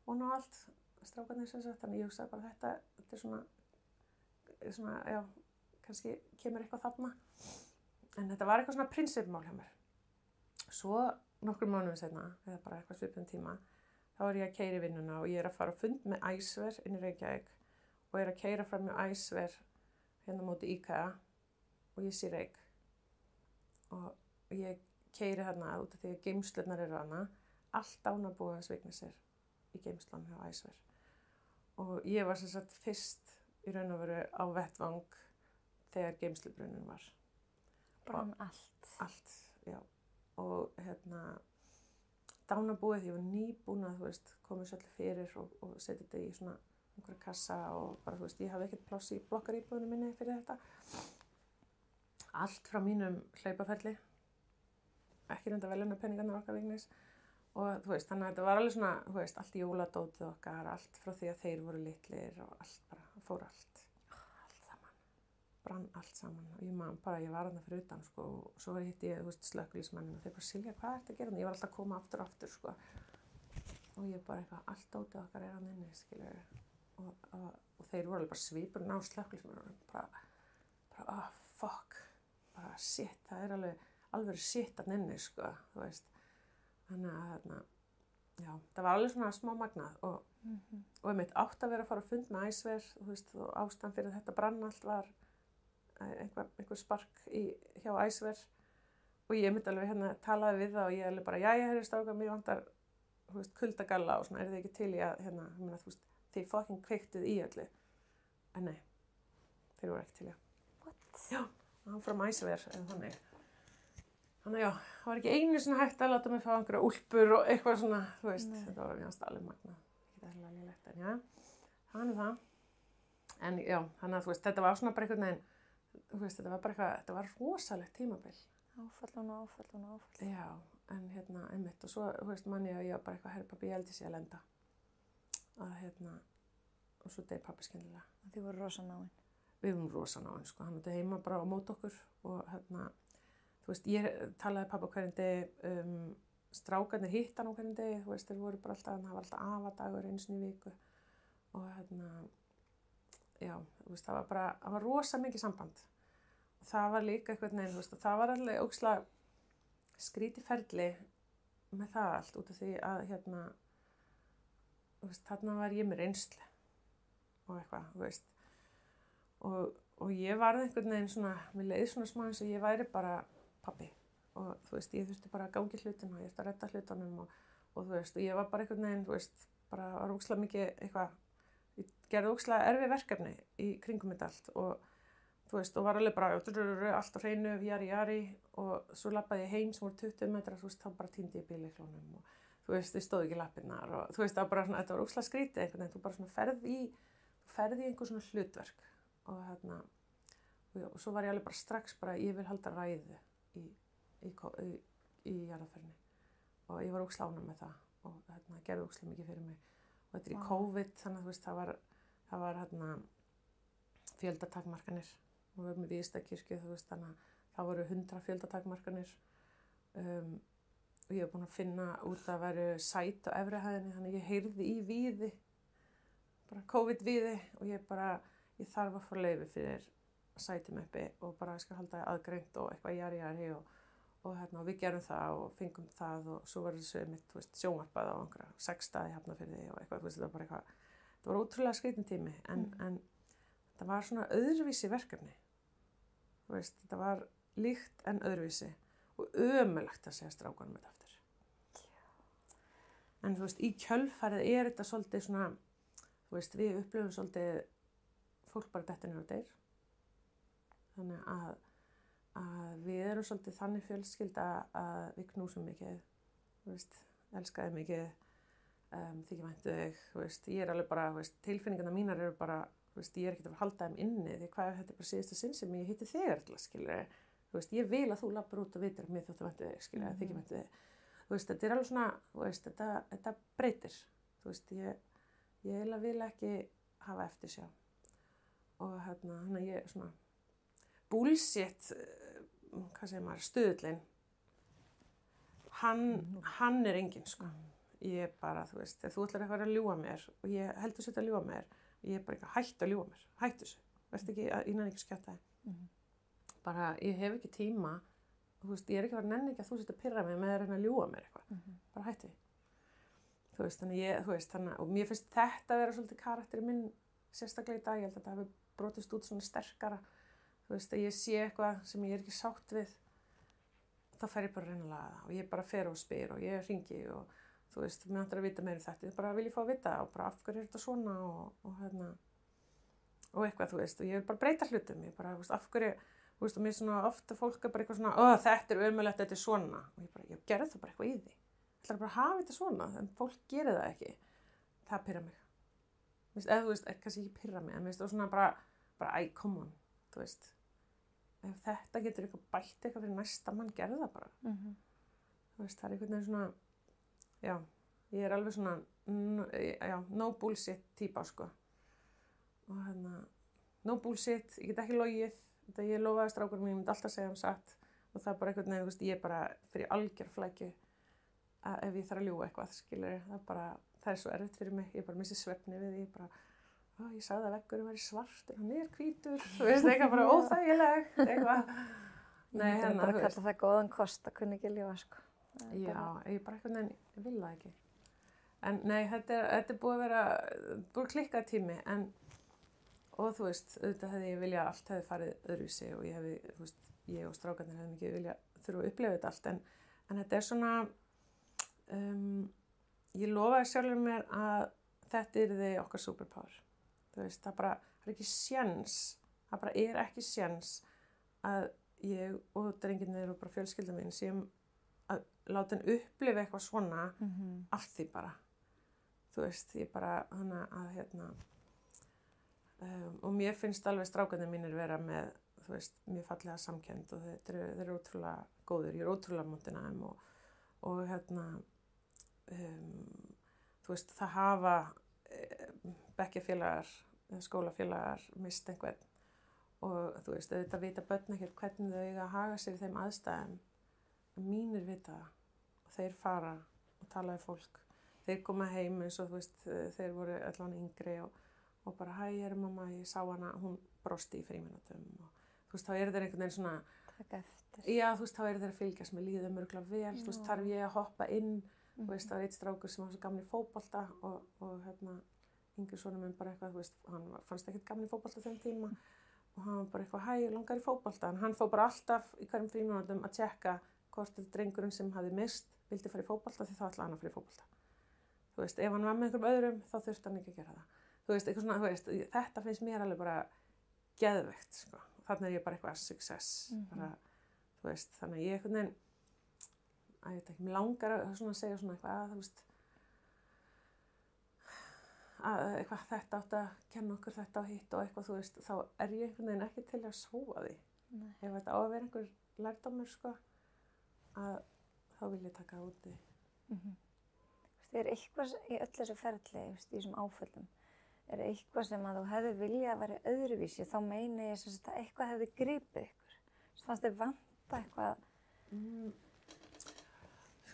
Og ná allt, strákarnir sem sagt, þannig ég hugsaði bara þetta er svona, já, kannski kemur eitthvað þarna. En þetta var eitthvað svona prinsippmál hjá mér. Svo nokkur mánuðum seinna, eða bara eitthvað svipum tíma, þá ég að keyra í vinnuna og ég að fara á fund með Æsver inn í Reykjavík og ég að keyra fram með Æsver hérna móti IKEA og ég sé reyk. Og ég keyri hérna út af því að geymslurnar eru hana, allt dánarbúið að svigna sér í geymslan hjá Æsver. Og ég var sem sagt fyrst í raun og veru á vettvang þegar geymslubrunin var. Brann allt. Allt, já. Og dánarbúið, ég var nýbúin að, þú veist, komið svolítið fyrir og setja þetta í svona einhverja kassa og bara, þú veist, ég hafði ekkert pláss í blokkaríbúðinu minni fyrir þetta. Allt frá mínum hlaupaferli, ekki reynda veljunapeningarnir okkar Vignis og þú veist, þannig að þetta var alveg svona, þú veist, allt jóladótið okkar, allt frá því að þeir voru litlir og allt bara, fór allt saman, brann allt saman og ég man bara, ég var þarna fyrir utan, sko, og svo hitti ég, þú veist, slökkviliðsmanninn og þeir bara, Silja, hvað ertu að gera? Ég var alltaf að koma aftur, sko, og ég bara eitthvað, allt dótið okkar hann inni, skilur, og þeir voru alveg bara svipurinn á slökkviliðsmanninn, bara, fuck, bara shit, það alveg shit hann inni, sko, þú veist. Þannig að já, það var alveg svona smá magnað og einmitt átt að vera að fara að fund með Æsver, þú veist, og ástæðan fyrir þetta brann allt var einhver spark hjá Æsver og ég einmitt alveg talaði við það og ég alveg bara, jæja, herri strákar, mér vantar, þú veist, kuldagalla og svona, þið ekki til í að, þú veist, þið fucking kveiktuð í öllu. En nei, þeir voru ekki til í að. What? Já, áfram Æsver, eða þannig. Þannig já, það var ekki einu svona hægt að láta mig fá einhverja úlpur og eitthvað svona, þú veist, þetta var mjög alveg magnað, ekki það lélegt, en já, þannig það. En já, þannig að þú veist, þetta var svona bara einhvern veginn, þú veist, þetta var bara eitthvað, þetta var rosalegt tímabil. Áfall. Já, en einmitt, og svo, þú veist, man ég að ég var bara eitthvað, herri pabbi, ég held ég sé að lenda. Og svo deyr pabbi skyndilega. Þið voru rosa náin. Við vorum rosa náin, sko, hann átti heima bara á móti okkur og þú veist, ég talaði pabba hverjum degi, strákarnir hitt hann á hverjum degi, þú veist, þeir voru bara alltaf, það var alltaf afadagur einu sinni í viku og já, þú veist, það var rosa mikið samband og það var líka eitthvað neginn, þú veist, og það var alveg ógeðslega skrítið ferli með það allt út af því að, þú veist, þarna var ég með reynslu og eitthvað, þú veist, og ég varð einhvern veginn svona, mér leiði svona smá eins og ég væri bara pabbi og þú veist, ég þurfti bara að gangi hlutina, ég þurfti að redda hlutunum og þú veist, og ég var bara einhvern veginn, þú veist, bara var ógeðslega mikið eitthvað, ég gerði ógeðslega erfið verkefni í kringum þetta allt og þú veist, og var alveg bara allt á hreinu, jari og svo labbaði ég heim sem voru 20 metrar, þú veist, þá bara týndi ég bíllyklunum og þú veist, þið stóðu ekki lappirnar og þú veist, það var bara svona, þetta var ógeðslega skrítið einhvern veginn, þú bara svona ferð í einhver svona hlutverk og og svo var ég alveg bara strax bara, ég vil halda ræðu í jarðarförinni og ég var ógeðslega ánægð með það og gerði ógeðslega mikið fyrir mig og þetta í COVID, þannig að þú veist, það var fjöldatakmarkanir og við erum í Víðistakirkju, þú veist, þannig að það voru 100 fjöldatakmarkanir og ég var búin að finna út að það væru sæt á efri hæðinni, þannig að ég heyrði í Víði, bara COVID-Víði og ég þarf að fá leyfi fyrir sætum uppi og bara skal halda aðgreint og eitthvað jari og við gerum það og fengum það og svo var þessu mitt, þú veist, sjónvarpað á einhverja 6 staði í Hafnarfirði og eitthvað, þú veist, þetta var bara eitthvað, þetta var ótrúlega skrítinn tími en þetta var svona öðruvísi verkefni, þú veist, þetta var líkt en öðruvísi og ömurlegt að segja strákunum þetta aftur. En þú veist, í kjölfarið þetta svolítið svona, þú veist, við upplifum svolítið fólk bara dettur niður og deyr. Þannig að við erum svolítið þannig fjölskylda að við knúsum mikið þú veist, elska þig mikið, þykir væntu þig, þú veist, ég alveg bara, þú veist, tilfinningarna mínar eru bara, þú veist, ég ekkert að halda þeim inni, því hvað þetta bara síðasta sinn sem ég hitti þig Erla, skilur, þú veist, ég vil að þú lappar út og vitir að mér þóttu væntu þig, skilur, þykir væntu þig, þú veist, þetta alveg svona, þú veist, þetta breytir, þú veist, ég vil ekki hafa eftirsjá og hérna ég svona bullshit, hvað segir maður, stuðullinn, hann enginn, sko. Ég bara, þú veist, ef þú ætlar eitthvað að ljúga mér og ég heldur sér að ljúga mér, ég bara eitthvað hættu að ljúga mér, hættu þessu, verðst ekki, ég nenni ekki að skjáta þig. Bara, ég hef ekki tíma, þú veist, ég ekki að nenni ekki að þú sér að pirra mig með að reyna að ljúga mér eitthvað, bara hættu því. Þú veist, þannig, og mér finnst þetta að vera svolítið karakteri minn sérstaklega í dag, ég held að þetta hafi brotist út svona sterkara, þú veist, að ég sé eitthvað sem ég ekki sátt við, þá fer ég bara að reyna að laga það og ég bara fer og spyr og ég hringi og þú veist, mér vantar að vita meira þetta, ég bara vil ég fá að vita og bara af hverju þetta svona og eitthvað, þú veist, og ég vil bara breyta hlutum, ég bara, þú veist, af hverju, þú veist, og mér svona ofta fólk bara eitthvað svona, þetta ömurlegt, þetta svona, og ég bara, ég gerði það bara eitthvað í því, ég ætla bara að hafa þetta svona, en fólk gerir það ekki, það pirrar mig, eða þú veist, kannski ekki pirrar mig, en mér finnst það svona bara, come on, þú veist, ef þetta getur eitthvað bætt eitthvað fyrir næsta mann, gerði það bara, þú veist, það einhvern veginn svona, já, ég alveg svona, no bullshit típa, sko. Og no bullshit, ég get ekki logið, þetta ég lofaði strákurinn mín, ég myndi alltaf segja satt. Og það bara einhvern veginn, þú veist, ég bara fyrir algjör flækju að ef ég þarf að ljúga eitthvað, skilur, það svo erfitt fyrir mig, ég bara missi svefni við því, ég bara, ég sagði að veggurinn væri svartur, hann hvítur, þú veist, eitthvað bara óþægilegt, eitthvað. Nei, það er bara að kalla það góðan kost að kunna ekki ljúga, sko. Já, ég bara eitthvað neina, ég vil það ekki. En nei, þetta er búið að klikkað tími, og þú veist, auðvitað hefði ég viljað allt hefði farið öðruvísi og þú veist, ég og strákarnir hefði mikið viljað þurfa að upplifa þetta allt, en þetta er svona, ég lofaði sjálfur mér að þetta yrði okkar superpower. Þú veist, það er ekki séns, það bara er ekki séns að ég og drengirnir og bara fjölskylda mín séum að láta henn upplifa eitthvað svona af því bara. Þú veist, ég bara, og mér finnst alveg strákarnir mínir vera með, þú veist, mjög fallega samkennd og þeir eru ótrúlega góðir, ég er ótrúlega mótin að þeim og þú veist, það hafa bekkjarfélagar, skólafélagar mist einhvern og þú veist, þetta vita börn ekkert hvernig þau eiga að haga sér í þeim aðstæðum. Mínir vita það og þeir fara og tala við fólk. Þeir koma heim eins og þú veist, þeir voru allan yngri og bara, hæ, mamma, ég sá hana, hún brosti í frímínútum og þú veist, þá þeir einhvern veginn svona, taka eftir. Já, þú veist, þá þeir að fylgjast með líðum örugglega vel, þú veist, þarf ég að hoppa inn, þú veist, það var eitt strákur sem var svo gamli í fótbolta og yngri sonur minn bara eitthvað, þú veist, hann fannst ekkert gamli í fótbolta þeim tíma og hann var bara eitthvað, hæ, langar í fótbolta, en hann fór bara alltaf í hverjum frímínútum að tjekka hvort þetta drengurinn sem hafði mist vildi fara í fótbolta því þá ætlaði hann að fara í fótbolta. Þú veist, ef hann var með einhverjum öðrum þá þurfti hann ekki að gera það. Þú veist, eitthvað svona, þú veist, þetta finnst mér alveg bara geðveikt, sko. Þannig ég bara eitthvað success, bara, þú veist, þannig ég einhvern veginn, ég veit ekki, mér langar að segja svona eitthvað, þú veist, eitthvað þetta átt að kenna okkur þetta og hitt og eitthvað, þú veist, þá ég einhvern veginn ekki til að sóa því. Nei. Ef þetta á að vera einhver lærdómur, sko, að þá vil ég taka út því. Það er eitthvað í öll þessu ferli, í þessum áföllum, er eitthvað sem að þú hefði viljað að vera öðruvísi, þá meina ég að eitthvað hefði gripið ykkur. Svo fannst þér vanta eitthvað,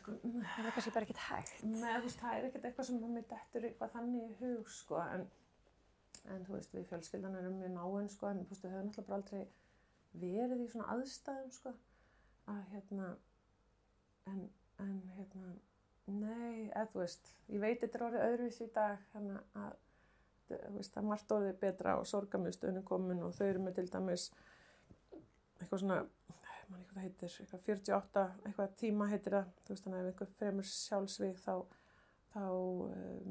það er kannski bara ekkert hægt. Nei, þú veist, það er ekkert eitthvað sem mér dettur eitthvað þannig í hug, sko, en þú veist, við fjölskyldan erum mjög náin, sko, en þú veist, við höfum náttúrulega bara aldrei verið í svona aðstæðum, sko, að nei, þú veist, ég veit þetta er orðið öðruvísi í dag, þannig að, þú veist, það er margt orðið betra og sorgarmiðstöðin er komin og þau eru með til dæmis eitthvað svona, man eitthvað heitir, eitthvað 48, eitthvað tíma heitir það, þú veist, þannig að ef einhver fremur sjálfsvíg þá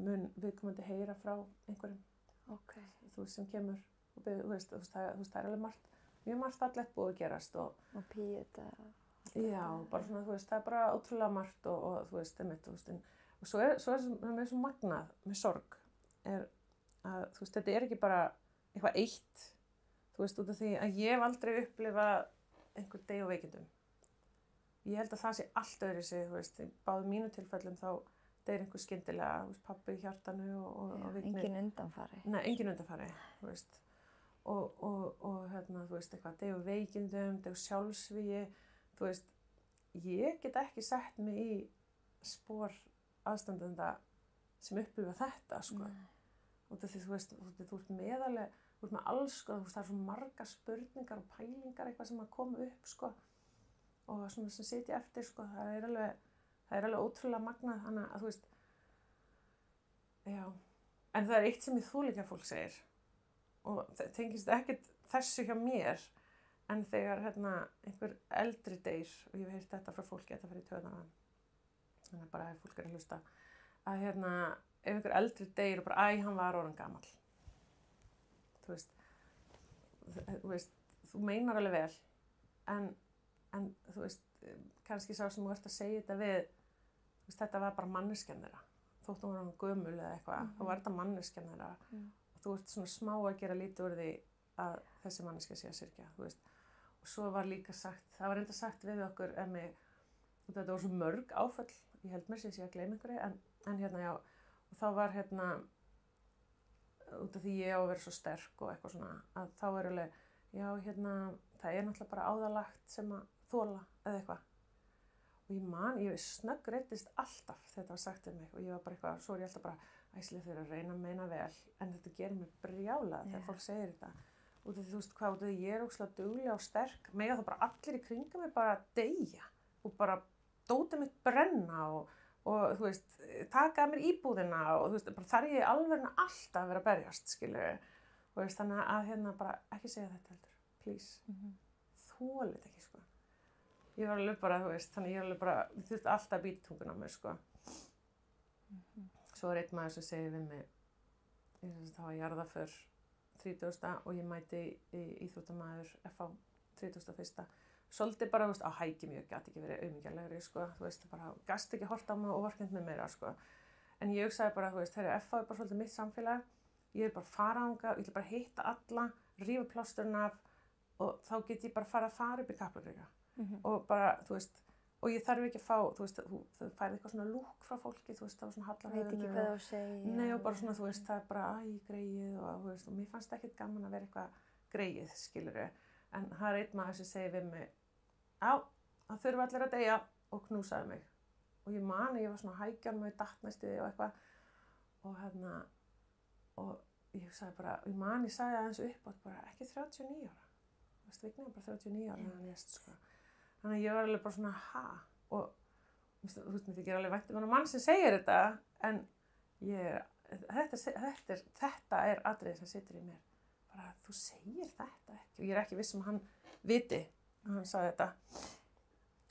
mun viðkomandi heyra frá einhverjum, þú veist, sem kemur og þú veist, það er alveg mjög margt fallegt búið að gerast og píeta. þetta. Já, bara svona, þú veist, það bara ótrúlega margt og þú veist, og svo er svo magnað með sorg, að, þú veist, þetta ekki bara eitthvað eitt, þú veist, út af því að ég hef aldrei upplifað einhver dey og veikindum. Ég held að það sé allt öðru sig, þú veist, í báðum mínu tilfellum þá deyr einhver skyndilega, þú veist, pabbi í hjartanu og vikni. Engin undanfari. Nei, engin undanfari, þú veist, og hérna, þú veist, eitthvað dey og veikindum, dey og sjálfsvígi, þú veist, ég get ekki sett mig í spor aðstandenda sem upplifa þetta, sko. Út af því, þú veist, þú ert með alls, sko, þú veist, það svo margar spurningar og pælingar eitthvað sem að koma upp, sko, og svona sem sitja eftir, sko, það er alveg ótrúlega magnað, þannig að, þú veist, já, en það er eitt sem ég þúlíka fólk segir, og það tengist ekkert þessu hjá mér, en þegar, hérna, einhver eldri deyr, og ég hef heyrt þetta frá fólki, þetta fyrir taugarnar, þannig að bara ef fólk að hlusta, að, hérna, ef einhver eldri deyr og bara, hann var orðinn gamall. Þú veist, þú meinar alveg vel, en þú veist, kannski sá sem þú ert að segja þetta við, þú veist, þetta var bara manneskjan þeirra. Þótt hún var hann gömul eða eitthvað, þá var þetta manneskjan þeirra. Og þú ert svona smá að gera lítið úr því að þessi manneskja sé að syrgja, þú veist. Og svo var líka sagt, það var reynda sagt við okkur, þetta var svo mörg áföll, ég held mér sé að gleyma einhverju, en hérna, já, og þá var hérna, út af því ég á að vera svo sterk og eitthvað svona, að þá er alveg, já, hérna, það er náttúrulega bara áðalagt sem að þola eða eitthvað. Og ég snöggreiddist alltaf þegar þetta var sagt við mig og ég var bara eitthvað, svo er ég alltaf bara, æsli þeir að reyna að meina vel, en þetta gerir mig brjálað þegar fólk segir þetta. Út af því, þú veist hvað, út af því ég er ógeðslega dugleg og sterk, mega þá bara allir í kringum mig bara deyja og bara dótið mitt brenna og þú veist, taka að mér íbúðina og þú veist, bara þar ég alveg alltaf að vera að berjast, skilur. Og veist, þannig að hérna bara ekki segja þetta heldur, please. Þolið ekki, sko. Ég var alveg bara, þú veist, þannig ég var alveg bara, þú þurft alltaf að býta tunguna á mér, sko. Svo er einn maður sem segir við mig, það var jarðaför 30. og ég mæti í íþróttamaður FH 31. Svolítið bara, þú veist, á hæki mjög, gæti ekki verið auðmingjarlegri, sko, þú veist, bara gast ekki horft á mig og vorkennt með meira, sko. En ég hugsaði bara, þú veist, FH er bara svolítið mitt samfélag, ég er bara fara þangað, ég ætla bara að hitta alla, rífa plásturinn af og þá get ég bara fara upp í Kaplakrika. Og bara, þú veist, og ég þarf ekki að fá, þú veist, þú færði eitthvað svona lúk frá fólki, þú veist, það var svona hallarhöfðinu. Veit ekki hvað það segja. Nei, og bara svona, þú veist, það er bara, greið og, þú veist, og mér fannst ekkert gaman að vera eitthvað greið, skilurðu. En það er einn maður sem segir við mig, já, það þurfa allir að deyja og knúsaði mig. Og ég man, ég var svona hækjan með dattnæstiði og eitthvað og hérna, og ég sagði bara, ég sagði aðeins uppátt bara, ekki 39 ára. Þú veist, Vigni er bara 39 ára þegar hann lést, sko. Þannig að ég var alveg bara svona, og þú veist, mér þykir alveg vænt mann sem segir þetta, en þetta er atriði sem situr í mér. Bara, þú segir þetta ekki. Og ég er ekki viss um hann viti að hann sagði þetta.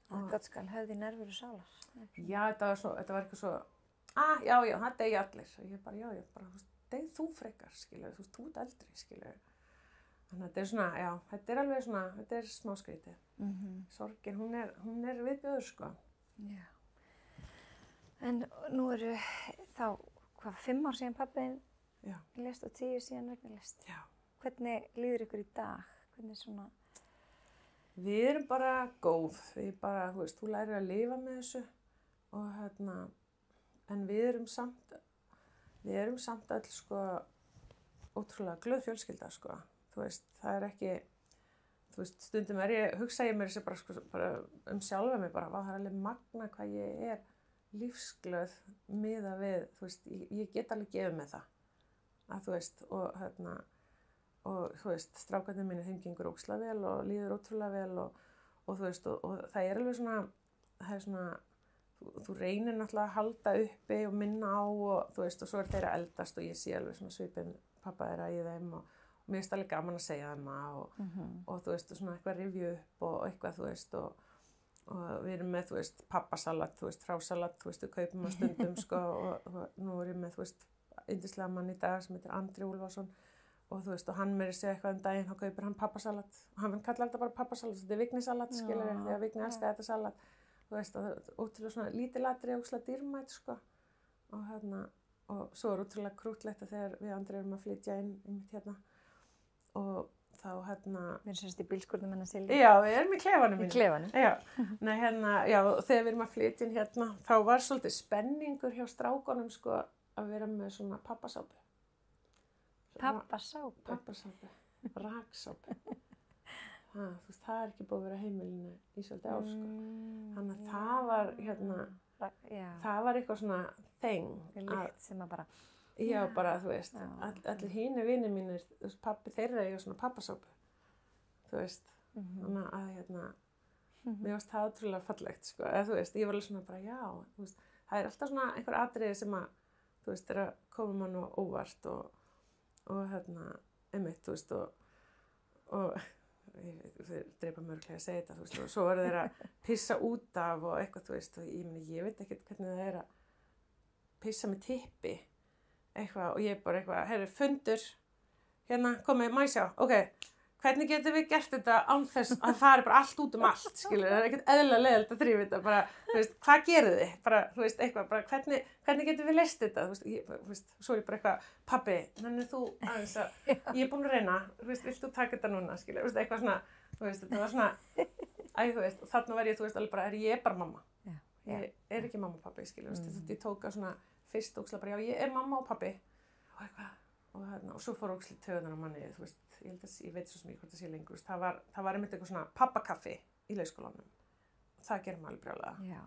Það gott skal höfði nervur og sálar. Já, þetta var eitthvað svo, já, það deyja allir. Og ég bara, þú veist, deyð þú frekar, skilur, þú veist, þú ert eldri, skilur. Þannig að þetta er svona, já, þetta er alveg svona, þetta er smá skrítið. Sorgin, hún er viðbjóður, sko. Já. En nú eru þá, 5 ár síðan pabbiðinn lést og 10 síðan Vigni lést. Já. Hvernig líður ykkur í dag? Hvernig svona? Við erum bara góð. Við bara, þú veist, þú lærir að lifa með þessu og hérna, en við erum samt öll, sko, ótrúlega glöð fjölskylda, sko. Þú veist, það er ekki, þú veist, stundum hugsa ég mér þessi bara, sko, bara sjálfa mig bara, það er alveg magna hvað ég er lífsglöð miða við, þú veist, ég get alveg gefið með það, að þú veist, og hérna, og þú veist, strákarnir mínir þeim gengur ógeðslega vel og líður ótrúlega vel og þú veist, og það er alveg svona, það er svona, þú reynir náttúrulega að halda uppi og minna á og þú veist, og svo þeirra eldast og ég sé alveg svona svipinn pappa þeirra í þeim og mér finnst alveg gaman að segja þeim og þú veist, og svona eitthvað rifju upp og eitthvað, þú veist, og við erum með, þú veist, pappasalat, þú veist, frásalat, þú veist, við kaupum á stundum, sko, og nú er ég með, þú veist, yndislega mann í dag sem heitir Andri Úlfarsson og þú veist, og hann meiri segja eitthvað daginn, þá kaupir hann pappasalat og hann kallar þetta bara pappasalat, þetta Vignisalat, skilur því að Vigni elskaði þetta salat, þú veist, og það er ótrúlega svona lítilatri og ótrúlega dýrmætt, sko, og svo ótrúlega krútlegt að þegar við Andri erum að flytja inn mitt og þá Við erum semst í bílskúrnum hennar Silju. Já, við erum í klefanum Í klefanum. Já, nei, já, þegar við erum að flytja inn þá var svolítið spenningur hjá strákunum, sko, að vera með svona pappasápu. Pappasápu? Pappasápu, raksápu. Þú veist, það er ekki búið að vera heimilinu í svolítið ár, sko. Þannig að það var, það var eitthvað svona þeng. Lykt sem að bara... Já, bara, þú veist, allir hínir vinir mínir, þú veist, pappi þeirra eiga svona pappasápu, þú veist, þannig að, mér varst það ótrúlega fallegt, sko, eða þú veist, ég var alveg svona bara, já, þú veist, það er alltaf svona einhver atriði sem að, þú veist, er að koma mann á óvart og einmitt, þú veist, og þeir dreipa mörglega að segja þetta, þú veist, og svo eru þeir að pissa út af og eitthvað, þú veist, og ég veit ekkert hvernig það er að pissa með tippi, eitthvað, og ég bara eitthvað, heyrðu, fundur, komið, má ég sjá, ok, hvernig getum við gert þetta án þess að það fari bara allt út allt, skilur, það er ekkert eðlilega leiðilegt að þrífa þetta, bara, þú veist, hvað gerir þið, bara, þú veist, eitthvað, bara, hvernig getum við leyst þetta, þú veist, svo er ég bara eitthvað, pabbi, nennir þú aðeins að, ég er búin að reyna, þú veist, vilt þú taka þetta núna, skilur, þú veist, eitthvað svona, þú veist, þetta var svona, þú veist, og þarna var ég, þú veist, alveg bara, ég bara mamma, ég er ekki mamma og pabbi, skilur, þú veist, ég tók svona fyrst ókslega bara, já, ég er mamma og pabbi og eitthvað, og svo fór ókslega töðunar á manni, þú veist, ég veit svo smík hvort það sé lengur, það var einmitt eitthvað svona pappakaffi í leikskólanum og það gerir maður alveg brjálega,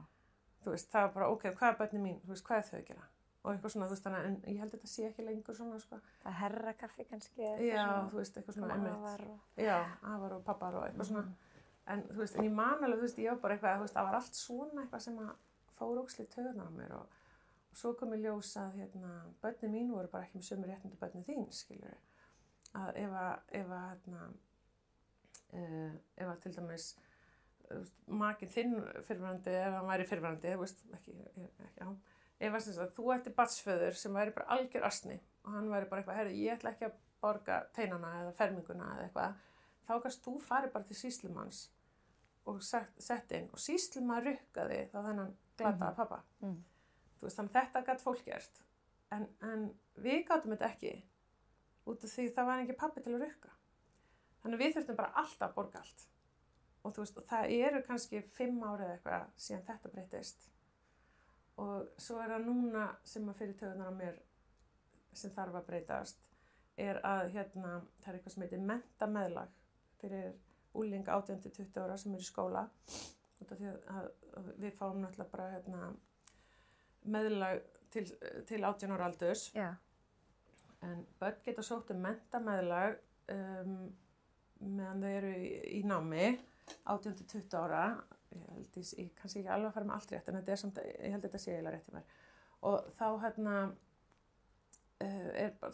þú veist, það var bara, ok, hvað er börnin mín, þú veist, hvað er þau að gera og eitthvað svona, þú veist, þannig, en ég held að þetta sé ekki lengur svona, sko. Það herrakaffi kannski, já, þú veist, eitthvað svona einmitt, já, afar og pappar og eitthvað svona, en þú veist, en ég man alveg, þú veist, ég var bara eitthvað, þú veist, það var allt svona eitthvað sem að fór ókslega töðunar á mér og svo kom ég ljós að börnin mín voru bara ekki með sömu réttindi börnin þín, skilur að ef að til dæmis makinn þinn fyrrverandi, ef hann væri fyrrverandi, þú veist, ef að þú ætti barnsföður sem væri bara algjör asni og hann væri bara eitthvað, heyrðu, ég ætla ekki að borga teinana eða ferminguna eða eitthvað, þá kannst þú farið bara til sýslumanns og sett inn og sýslumaður rukkaði þá þennan glataða pappa. Þú veist, þannig þetta gat fólk gert, en við gátum þetta ekki, út af því það var ekki pabbi til að rukka. Þannig við þurftum bara alltaf að borga allt. Og þú veist, og það eru kannski 5 árið eitthvað síðan þetta breyttist. Og svo er það núna sem að fyrir töðunar á mér sem þarf að breytast, er að það er eitthvað sem heitir menntameðlag fyrir unglinga 18-20 ára sem eru í skóla. Út af því að við fáum náttúrulega bara meðlag til 18 ára aldurs. Já. En börn geta sótt menntameðlag meðan þau eru í námi 18-20 ára. Ég held ég kannski ekki alveg að fara með allt rétt, en þetta er samt, ég held þetta sé eiginlega rétt í mér. Og þá er bara,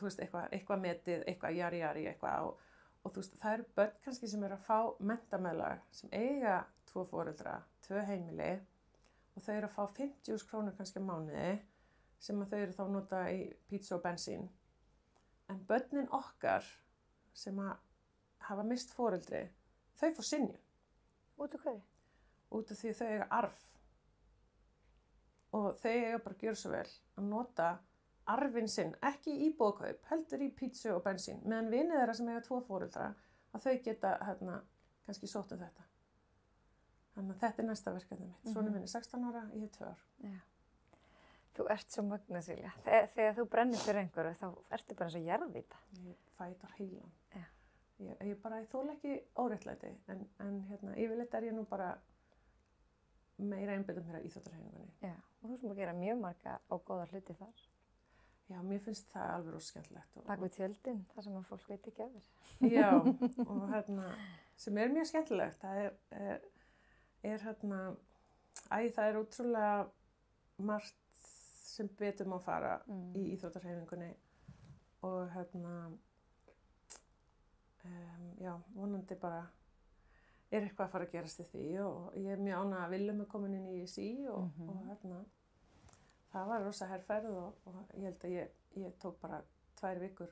þú veist, eitthvað metið, eitthvað jari, eitthvað og þú veist, það eru börn kannski sem eru að fá menntameðlag sem eiga 2 foreldra, 2 heimili og þau eru að fá 50.000 krónur kannski á mánuði sem að þau eru þá að nota í pizza og bensín. En börnin okkar sem að hafa mist foreldri, þau fá synjun. Út af hverju? Út af því þau eiga arf. Og þau eiga bara að gjöra svo vel að nota arfinn sinn, ekki í íbúðakaup, heldur í pizza og bensín, meðan vinir þeirra sem eiga 2 foreldra, að þau geta kannski sótt þetta. Þannig að þetta er næsta verkefni mitt. Sonur minn er 16 ára, ég er 2 ár. Já. Þú ert svo mögnuð, Silja. Þegar þú brennir fyrir einhverju, þá ertu bara eins og jarðvíta. Ég fæ þetta á heilan. Já. Ég þoli ekki óréttlæti, en yfirleitt er ég nú bara meira einbeitt mér að íþróttahreyfingunni. Já, og þú sem að gera mjög marga og góða hluti þar. Já, mér finnst það alveg rosa skemmtilegt. Bak við tjöldin, þar sem að fólk veit ekki af þér. Já, og sem er mjög skemmtilegt. Það það er ótrúlega margt sem betur má fara í íþróttahreyfingunni og já, vonandi bara er eitthvað að fara að gerast í því og ég er mjög ánægð að Willum er komin inn í ISÍ og það var rosa herferð og ég held að ég tók bara 2 vikur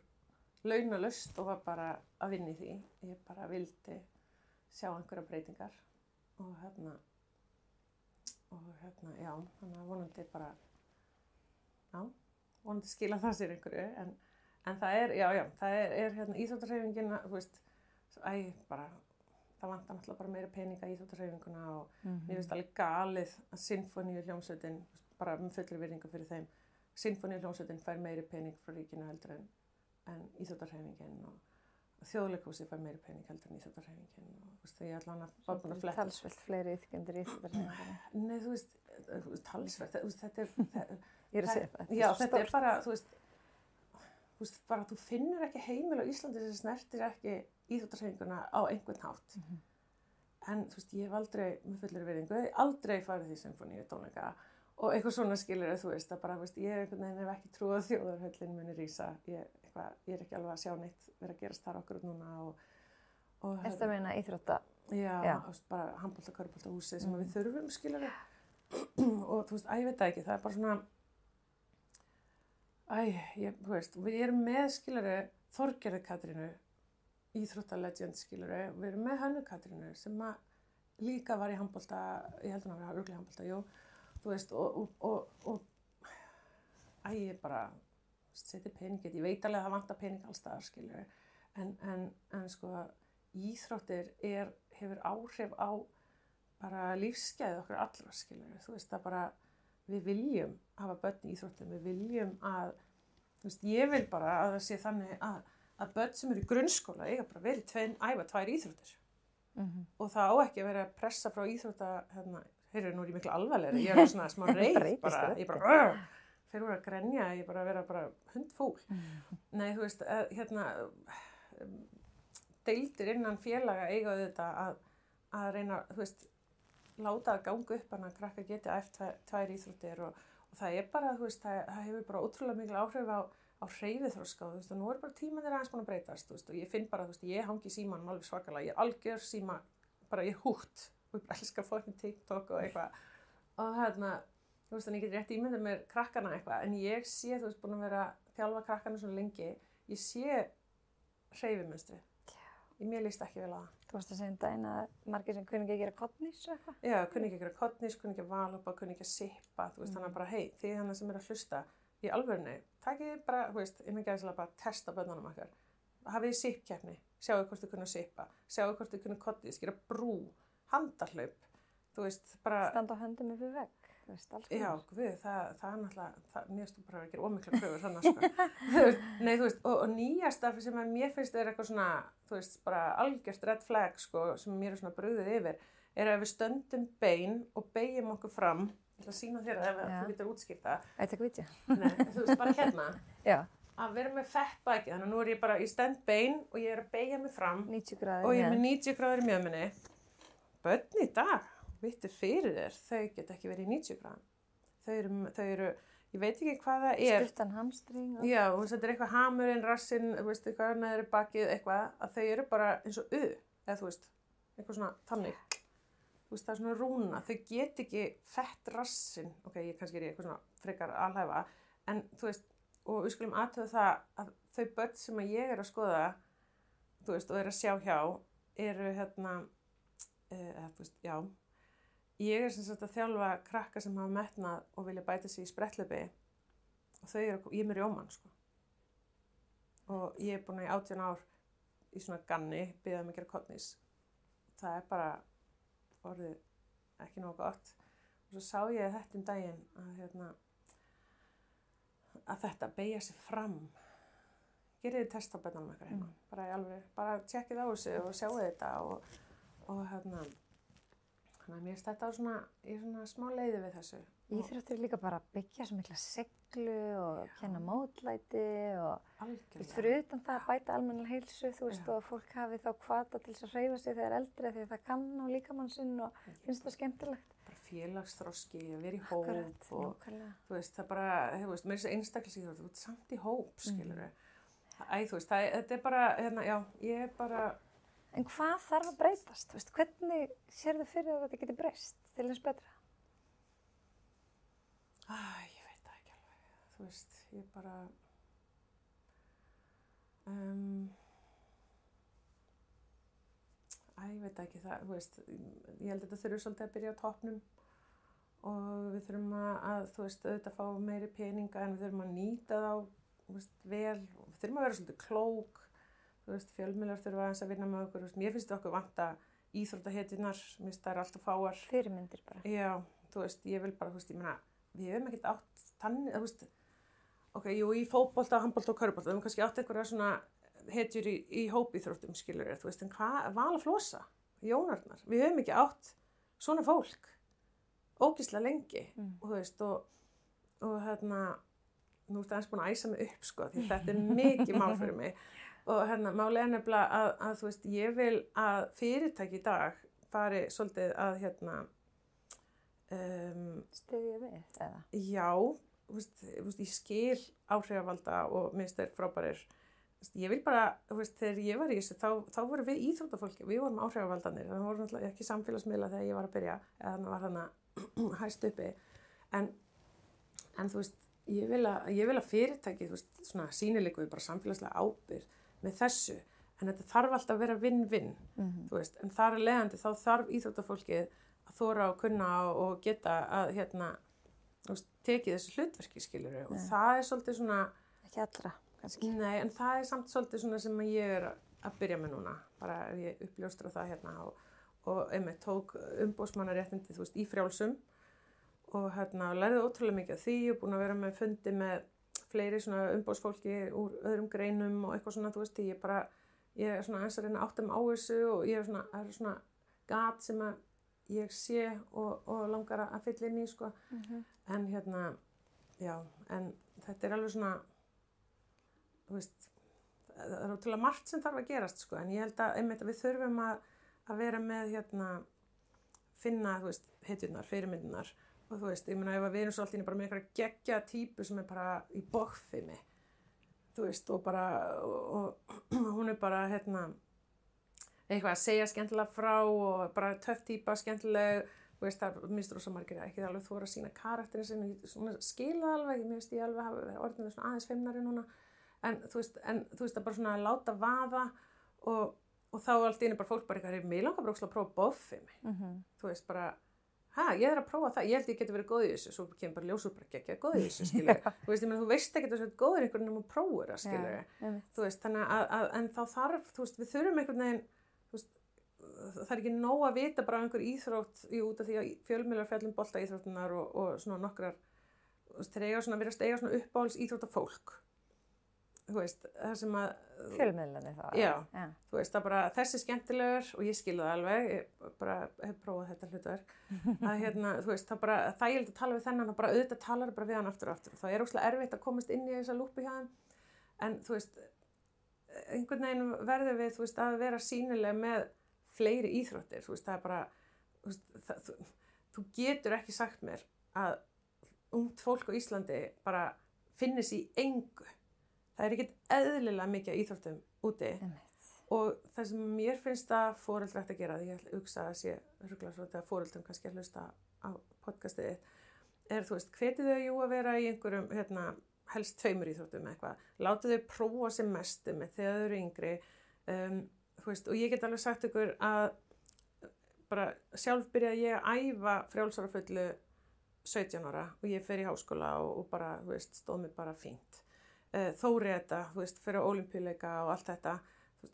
launalaust og var bara að vinna í því. Ég bara vildi sjá einhverja breytingar og já, þannig að vonandi bara, já, vonandi skila það sér einhverju, en það er, það er íþróttahreyfingin, þú veist, bara, það vantar náttúrulega bara meira peninga í íþróttahreyfinguna og mér finnst alveg galið að sinfóníuhljómsveitin, bara með fullri virðingu fyrir þeim, sinfóníuhljómsveitin fær meiri pening frá ríkinu heldur en íþróttahreyfingin og Þjóðleikhúsið fær meiri pening heldur en íþróttahreyfingin og þú veist, ég allan að var búin að fletta. Talsvert fleiri iðkendur í íþróttahreyfingunni. Nei, þú veist, talsvert, þetta er, Ég er að segja það. já, þetta er bara, þú veist, bara þú finnur ekki heimil á Íslandi sem snertir ekki íþróttahreyfinguna á einhvern hátt. En þú veist, ég hef aldrei, með fullri virðingu, aldrei farið í sinfóníu tónleika og eitthvað svona skilur þú veist, að bara, þú veist, ég einhvern veginn hef ekki trúið að þjóðarhöllin muni rísa. Ég er ekki alveg að sjá neitt vera að gerast þar okkur núna og Ertu að meina íþrótta? Já, bara handbolta, körfubolta húsið sem við þurfum, skilur við. Og þú veist, ég veit það ekki, það er bara svona, þú veist, við erum með, skilur við, Þorgerði Katrínu, íþróttalegend, skilur við, og við erum með Hönnu Katrínu sem líka var í handbolta, ég held að vera örugglega í handbolta, jú, þú veist, ég bara setja peningið, ég veit alveg að það vantar pening alls staðar, skilur við, en sko, íþróttir hefur áhrif á bara lífsgæðið okkur allra, skilur við, þú veist, það bara, við viljum hafa börn í íþróttum, við viljum að, þú veist, ég vil bara að það sé þannig að börn sem eru í grunnskóla eiga bara verið æfa 2 íþróttir og það á ekki að vera að pressa frá íþrótta, heyrðu, nú er ég miklu alvarlegri, ég er svona smá reið bara, ég bara, þeir voru að grenja, ég bara vera bara hundfúl. Nei, þú veist, deildir innan félaga eiga þetta að reyna, þú veist, láta að ganga upp að krakka geti æft 2 íþróttir og það er bara, þú veist, það hefur bara ótrúlega mikil áhrif á hreyfiþroska, þú veist, og nú er bara tímanir aðeins búin að breytast, þú veist, og ég finn bara, þú veist, ég hangi í símanum alveg svakalega, ég algjör síma, bara ég hútt og ég bara elskar fucking TikTok og eitthvað og þú veist, þannig ég get rétt ímyndað mér krakkana eitthvað, en ég sé, þú veist, búin að vera að þjálfa krakkana svona lengi, ég sé hreyfimynstri. Mér líst ekki vel á það. Þú varst að segja daginn að margir sem kunni ekki að gera koddnís og eitthvað? Já, kunni ekki að gera koddnís, kunni ekki að valhoppa, kunni ekki að sippa, þú veist, þannig að bara, þið þannig sem eru að hlusta í alvörunni, takið bara, þú veist, ég myndi að bara testa börnunum okkar. Hafið þið sippkeppni, sjáu hvort þið kunni að sippa, sjáu hvort þið kunni koddnís, gera brú, handahlaup, þú veist, bara... Standa á höndum yfir vegg. Já, guð, það er náttúrulega, mér finnst bara að gera ómikla pröfur þannig, sko. Nei, þú veist, og nýjasta sem mér finnst er eitthvað svona, þú veist, bara algjört red flag, sko, sem mér er svona brugðið yfir, er að við stöndum bein og beygjum okkur fram, ég ætla að sýna þér að þú getur útskýrt það. Þetta ekki vitja. Nei, þú veist, bara hérna, Já. Að vera með fett baki, þannig að nú er ég bara í stend bein og ég er að beygja mig fram 90 gráður og ég er með 90 gráður í mjöðminni. Börn í dag. Vittu fyrir þér, þau geta ekki verið í 90 gráðum. Þau eru, ég veit ekki hvað það er. Stuttan hamstring. Já, og þetta er eitthvað hamurinn, rassinn, þú veist, eitthvað neður bakið, eitthvað, að þau eru bara eins og eða þú veist, eitthvað svona þannig. Þú veist, það er svona rúna, þau get ekki fett rassinn, kannski er ég eitthvað svona frekar alhæfa, en þú veist, og við skulum athuga það að þau börn sem að ég er að skoða, þú veist, og er að sjá hjá, eru þú veist, já, ég er sem sagt að þjálfa krakka sem hafa metnað og vilja bæta sig í spretthlaupi og ég er með rjómann, sko. Og ég er búin í 18 ár í svona ganni, biðja mig að gera koddnís. Það er bara orðið ekki nógu gott. Og svo sá ég þetta daginn að þetta beygja sig fram. Gerið þið test á börnunum ykkar heima. Bara í alveg, bara tjekkið á þessu og sjáu þetta og þannig að mér finnst þetta ég er svona smá leiði við þessu. Íþróttir líka bara byggja svo mikla seglu og kenna mótlæti og algjörlega. Fyrir utan það að bæta almennilega heilsu, þú veist, og fólk hafi þá hvata til þess að hreyfa sig þegar eldri því að það kann á líkamann sinn og finnst það skemmtilegt. Bara félagsþroski, að vera í hóp og þú veist, það bara, þú veist, mér er þessi einstaklisíþrótt, þú ert samt í hóp, skilurðu. Þú veist, þetta er bara, já, ég er bara... En hvað þarf að breytast? Þú veist, hvernig sérðu fyrir að þetta geti breyst til þess betra? Ég veit það ekki alveg. Þú veist, ég bara... Ég veit ekki það, þú veist, ég held að þetta þurfi svolítið að byrja á toppnum og við þurfum að þú veist, auðvitað fá meiri peninga en við þurfum að nýta þá, þú veist, vel, við þurfum að vera svolítið klók, þú veist, fjölmiðlar þurfa aðeins að vinna með okkur, þú veist, mér finnst okkur vanta íþróttahetjurnar, mér finnst það er alltaf fáar. Fyrirmyndir bara. Já, þú veist, ég vil bara, þú veist, ég meina, við höfum ekkert átt þannig, þú veist, ok, jú, í fótbolta, handbolta og körfubolta, við höfum kannski átt einhverja svona hetjur í hópíþróttum, skilur þú veist, en hvað, Vala Flosa, Jónarnar, við höfum ekki átt svona fólk, ógeðslega lengi, og þú veist, og hérna, nú ertu aðeins búin að æsa mig upp, sko, því þetta er mikið mál fyrir mig, og hérna, málið er nefnilega að þú veist, ég vil að fyrirtæki í dag fari svolítið að, hérna, Styðja við, eða? Já, þú veist, ég skil áhrifavalda og minnst þeir frábærir. Ég vil bara, þú veist, þegar ég var í þessu, þá vorum við íþróttafólki, við vorum áhrifavaldanir, það voru náttúrulega ekki samfélagsmiðla þegar ég var að byrja, eða þannig var þarna hæst uppi, en þú veist, ég vil að fyrirtæki, þú veist, svona sýnileiku við bara samfélagslega ábyrgð með þessu, en þetta þarf alltaf að vera vinn-vinn, þú veist, en þar að leiðandi þá þarf íþróttafólkið að þóra og kunna og geta að, hérna, þú veist, tekið þessu hlutverki, skilur og það er svolítið svona... Ekki allra, kannski. Nei, en það er samt svolítið svona sem ég er að byrja með núna, bara ef ég uppljóstra það hérna og einmitt tók umboðsmannaréttindi, þú veist, í frjálsum og hérna lærði ótrúlega mikið af því og búin að vera með fundi með fleiri svona umboðsfólki úr öðrum greinum og eitthvað svona, þú veist, ég er svona eins að reyna að átta mig á þessu og ég er svona gat sem að ég sé og langar að fylla inn í, sko. En hérna, já, en þetta er alveg svona, þú veist, það er ótrúlega margt sem þarf að gerast, sko, en ég held að einmitt að við þurfum að vera með, hérna, finna, þú veist, hetjurnar, fyrirmyndunar og þú veist, ég meina ef við erum svo allt inni bara með einhverja geggja típu sem er bara í bogfimi, þú veist, og bara, og hún er bara, hérna, eitthvað að segja skemmtilega frá og bara töff típa, skemmtileg, þú veist, það mistur rosa margir ekki alveg þóra að sína karakterinn sem ég skila alveg, mér veist ég alveg hafa orðinu svona aðeins feimnari núna, en þú veist, að bara svona láta vaða og þá allt í einu bara fólk bara eitthvað, mig langar bara að prófa bogfimi, þú veist, bara, ég er að prófa það, ég held ég geti verið góð í þessu, svo kemur bara ljósur bara geggja góð í þessu, skilur, þú veist, ég meina, þú veist ekki að þú ert góður einhvern veginn og prófur það, skilur, þú veist, þannig að en þá þarf, þú veist, við þurfum einhvern veginn, þú veist, það er ekki nóg að vita bara einhver íþrótt út af því að fjölmiðlar fjallum bolta íþróttunar og svona nokkrar, þú veist, þeir eiga svona uppáhalds íþróttafólk, þú veist, það sem að... Fjölmiðlarnir þá. Já, þú veist, það bara, þessi skemmtilegur og ég skil það alveg, ég bara hef prófað þetta hlutverk, að hérna, þú veist, það bara, þægilegt að tala við þennan og bara auðvitað talar bara við hann aftur og aftur. Það er óslega erfitt að komast inn í þessa lúpu hjá þeim, en þú veist, einhvern veginn verður við, þú veist, að vera sýnileg með fleiri íþróttir, þú veist, það er bara, þú veist, þú getur ekki sagt mér að ungt fólk á Íslandi bara finnis í engu. Það er ekkert eðlilega mikið íþróttum úti og það sem mér finnst að foreldrar ætti að gera, því ég hugsa að sé rugla svo þegar foreldrum kannski að hlusta á podcastið, er, þú veist, hvetið þau jú að vera í einhverjum, hérna, helst 2 íþróttum eitthvað, látið þau prófa sem mestu með þegar þau eru yngri, þú veist, og ég get alveg sagt ykkur að bara sjálf byrjaði ég að æfa frjálsárafullu 17 ára og ég fer í háskóla og bara, þú veist, stóð mig bara fínt. Þóri þetta, þú veist, fyrir ólympíuleika og allt þetta,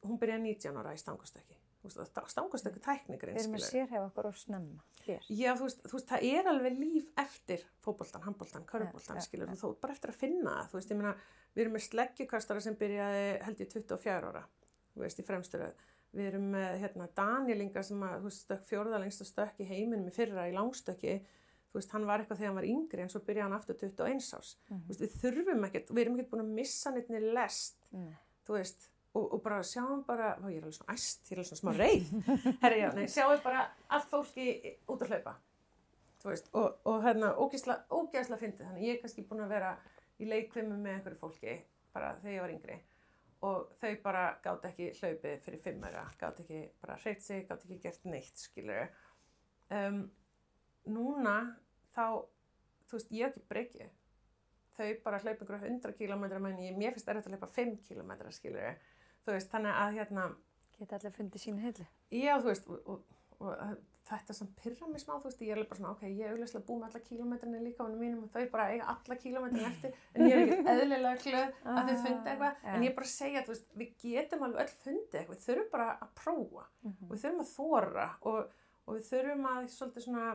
hún byrjaði 19 ára í stangastökki. Stangastökki tæknigrinn, skilur. Við erum að sérhæfa okkur og snemma hér. Já, þú veist, það er alveg líf eftir fótboltan, handboltan, körfuboltan, skilur, þú bara eftir að finna það, þú veist, ég meina, við erum með sleggjukastara sem byrjaði, held ég, 24 ára, þú veist, í fremsturöð. Við erum með, hérna, Daníelinga sem að, þú veist, stökk 4. lengsta stökk í heiminum í fyrra í langstökki. Þú veist, hann var eitthvað þegar hann var yngri en svo byrjaði hann aftur 21 árs. Þú veist, við þurfum ekkert, við erum ekkert búin að missa neittni lest, þú veist, og bara sjáum bara, ég er alveg svona æst, ég er alveg svona smá reið, herri, já, nei, sjáum bara allt fólki út að hlaupa, þú veist, og hérna, ógeðslega fyndið, þannig ég er kannski búin að vera í leikfimi með einhverju fólki, bara þegar ég var yngri, og þau bara gátu ekki hlaupið fyrir 5 ára, gátu ekki bara hreyft sig, gátu ekki gert neitt, skilur. Núna þá, þú veist, ég hef ekki breykið. þau bara hlaupa einhverja 100 kílómetra menn mér finnst erfitt að hlaupa 5 kílómetra skilur þú veist, þannig að geta allir fundið sína hillu. Já, þú veist, og þetta sem pirrar mig smá, þú veist, ég er alveg bara svona, ok, ég er auðvitað búið með alla kílómetrarnir líka og mínum og þau bara eiga alla kílómetrarnir eftir, en ég er ekki eðlilega glöð að þau fundi eitthvað, en ég er bara að segja, þú veist, við getum alveg öll fundið eitthvað, við þurfum bara að prófa og við þurfum að þora og við þurfum að svolítið svona,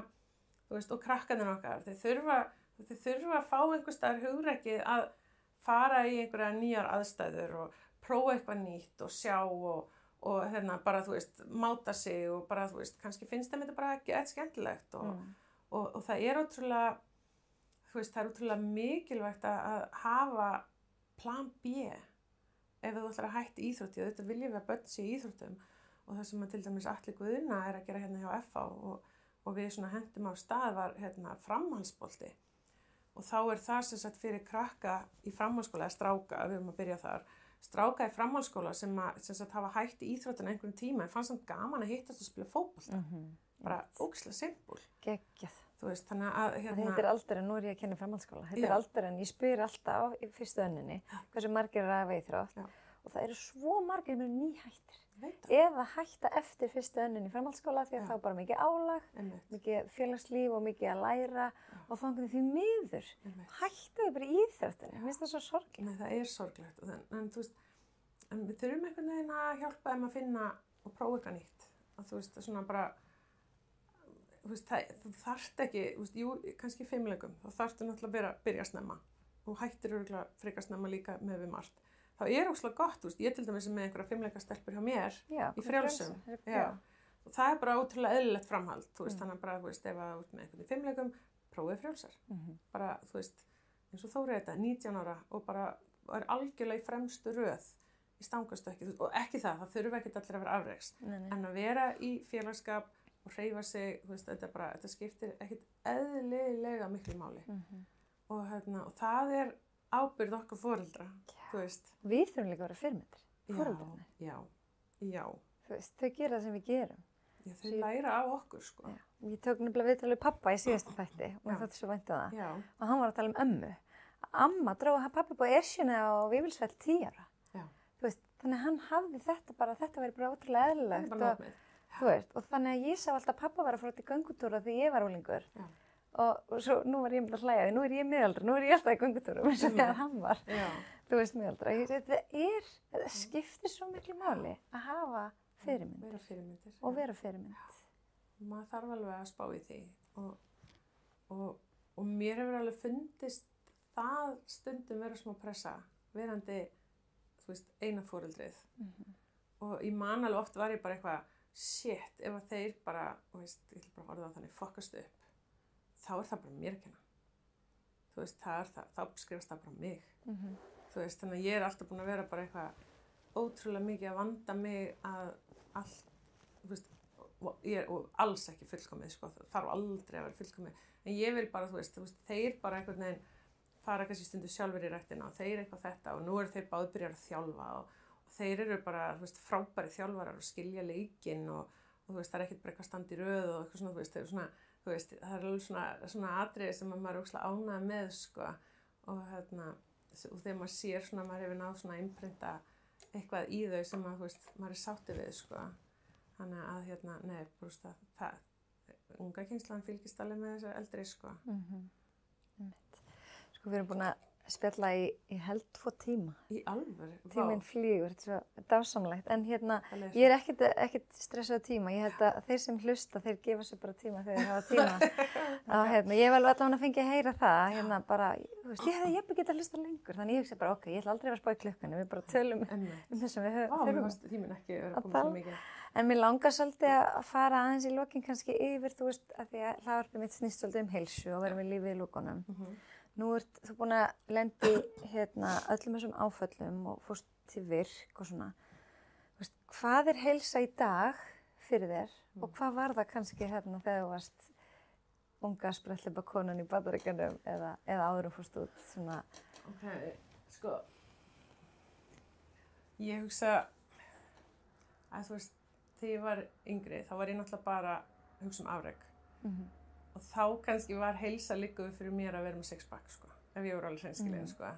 þú veist, og krakkarnir okkar, þau þurfa að fá einhvers staðar hugrekkið að fara í einhverja nýjar aðstæður og prófa eitthvað nýtt og sjá og bara, þú veist, máta sig og bara, þú veist, kannski finnst þeim þetta bara ekki eitthvað skemmtilegt og það er ótrúlega, þú veist, það er ótrúlega mikilvægt að hafa plan B ef þú ætlar að hætta íþrótti og þetta viljum við að börn sé í íþróttum og það sem að til dæmis Atli Guðna er að gera hérna hjá FH og við svona hendum á stað var framhaldsbolti og þá er það sem sagt fyrir krakka í framhaldsskóla eða stráka, við erum að byrja þar stráka í framhaldsskóla sem sagt hafa hætt í íþróttina einhvern tíma en fannst samt gaman að hittast og spila fótbolta bara ógeðslega simpul geggjað þú veist, þannig að þetta er aldrei, nú er ég að kenna í framhaldsskóla þetta er aldrei en ég spyr alltaf í fyrstu önninni hversu margir er að íþrótt og það eru svo margir sem eru nýhættir eða hætta eftir fyrstu önninni í framhaldsskóla því að þá bara mikið álag mikið félagslíf og mikið að læra og þannig því miður hættaðu bara í íþróttinni, mér finnst það svo sorglegt. Nei, það er sorglegt en þú veist, en við þurfum einhvern veginn að hjálpa þeim að finna og prófa eitthvað nýtt og þú veist, svona bara þú veist, þú þarft ekki, þú veist, jú, kannski 5 leikum, þá þarftu náttúrulega að byrja snemma og hættir örugglega frekar snemma líka með við margt. Þá er óslega gott, þú veist, ég til dæmis með einhverja 5 leika stelpur hjá mér í frjálsum. Og það er bara ótrúlega eðlilegt framhald, þú veist, þannig að bara, þú veist, ef að út með einhvern í 5 leikum, prófið frjálsar. Bara, þú veist, eins og Þóri þetta, 19 ára og bara er algjörlega í fremstu röð í stangastökki, og ekki það þurfa ekki allir að vera afreiks, en að vera í félagsskap og hreyfa sig, þú veist, þetta skiptir ekkert eðlilega miklu máli. Og það er ábyrgð okkar foreldra, þú veist. Við þurfum líka að vera fyrirmyndir, foreldrarnir. Já. Þú veist, þau gera það sem við gerum. Já, þau læra á okkur, sko. Já. Ég tók nefnilega viðtal við pappa í síðasta þætti og það er svo vænt um það. Já. Og hann var að tala um ömmu. Amma dróði pappa upp á Esjunni á Vífilsfell 10 ára. Já. Þú veist, þannig að hann hafði þetta bara, þetta væri bara ótrúlega eðlilegt. Þú veist, og þannig að ég sá alltaf pappa var að fara út í göngutúra því ég var unglingur. Já. Og svo nú var ég með að hlæja, nú er ég miðaldra, nú er ég alltaf í göngutúrum eins og þegar hann var. Já. Þú veist, miðaldra. Þetta skiptir svo miklu máli að hafa fyrirmyndir. Vera fyrirmyndir. Og vera fyrirmynd. Maður þarf alveg að spá í því og mér hefur alveg fundist það stundum vera smá pressa verandi, þú veist, eina foreldrið og ég man alveg oft var ég bara eitthvað shit, ef að þeir bara, þú veist, ég ætla bara að orða það þannig, fokkast upp þá er það bara mér að kenna þú veist, þá skrifast það bara mig þú veist, þannig að ég er alltaf búin að vera bara eitthvað ótrúlega mikið að vanda mig að allt, þú veist og alls ekki fullkomið, sko, það þarf aldrei að vera fullkomið, en ég vil bara, þú veist, þeir bara einhvern veginn fara kannski stundu sjálfur í ræktina og þeir eitthvað þetta og nú eru þeir báðbyrjar að þjálfa og þeir eru bara, þú veist, frábæri þjálfarar og skilja leikinn og þú veist, það er ekkert bara eitthvað stand í röð og eitthvað svona, þú veist, þeir eru svona, þú veist, það er alveg svona atriði sem maður er ógeðslega ánægður með, sko, og og þegar maður sér svona, maður hefur náð svona að innprenta eitthvað í þau sem að, þú veist, maður er sáttið við, sko. Þannig að nei, brúst það unga kynslaðan fylgist alveg með þessar eldri, sko. Sko, við erum búin að spjalla í held 2 tíma. Í alvöru? Tíminn flýgur, þetta er svo dásamlegt. En ég er ekkert stressað tíma. Ég held að þeir sem hlusta, þeir gefa sér bara tíma þegar þeir hafa tíma. Ég hef alveg allavega fengið að heyra það. Bara, þú veist, ég hefði jafnvel getað að hlusta lengur. Þannig ég hugsa bara, ok, ég ætla aldrei að vera að spá í klukkunni. Við bara tölum þess að við þurfum. Tíminn ekki að koma svo mikið. En mér langar svolítið að fara aðeins í lokin kannski yfir, þú veist, að því að hlaðvarpið mitt snýst svolítið heilsu og vera með lífið í lúkunum. Nú ert þú búin að lenda í öllum þessum áföllum og fórst til virk og svona. Veist, hvað er heilsa í dag fyrir þér og hvað var það kannski þegar þú varst unga spretthlaupa konan í Bandaríkjunum eða áður fórst út svona? Ok, sko, ég hugsa að þú veist, þegar ég var yngri þá var ég náttúrulega bara að hugsa afrek. Og þá kannski var heilsa líka fyrir mér að vera með 6-pack, sko. ef ég voru alveg hreinskilin, sko.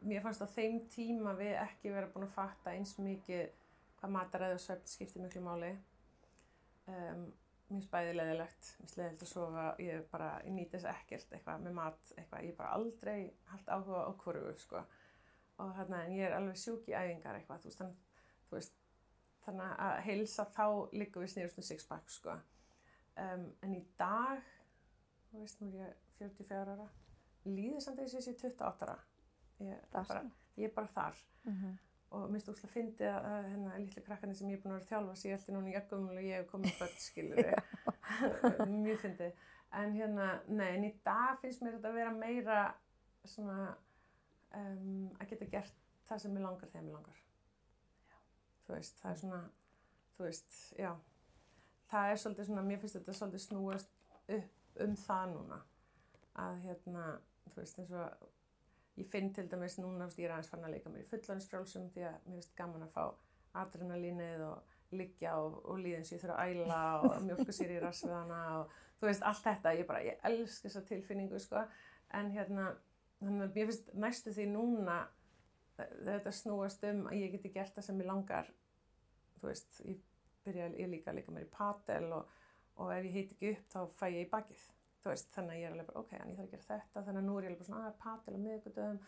Mér fannst á þeim tíma við ekki vera búin að fatta eins mikið hvað mataræði og svefn skiptir miklu máli. Mér finnst bæði leiðilegt, mér finnst leiðilegt að sofa, ég nýti þess ekkert eitthvað með mat, eitthvað, ég bara aldrei haft áhuga á hvorugu, sko. Og en ég alveg sjúk í æfingar eitthvað, þannig að heilsa þá liggur við snýrust six-pack, sko. En í dag, nú er ég 44 ára, líður samt eins og ég sé 28 ára. Ég bara þar. Og mér finnst óslega fyndið að litlu krakkarnir sem ég er búin að vera að þjálfa sig alltaf núna í gömul og ég hef komið börn, skilurðu. Mjög fyndið. En en í dag finnst mér þetta að vera meira svona að geta gert það sem mér langar þegar mér langar. Það er svona, já. Það er svolítið svona, mér finnst þetta svolítið snúast upp það núna. Að eins og ég finn til dæmis núna, ég aðeins farin að leika mér í fullorðinsfrjálsum því að mér finnst gaman að fá adrenalínið og liggja og líða eins og ég þurfa að æla og mjólka sér í rassvöðana og allt þetta, ég elska þessa tilfinningu, sko. En mér finnst næstu því núna þetta snúast að ég geti gert það sem ég langar, ég líka að leika mér í padel og ef ég heiti ekki upp þá fæ ég í bakið. Þannig að ég alveg bara, ok, en ég þarf að gera þetta, þannig að nú ég alveg bara svona, padel á miðvikudögum,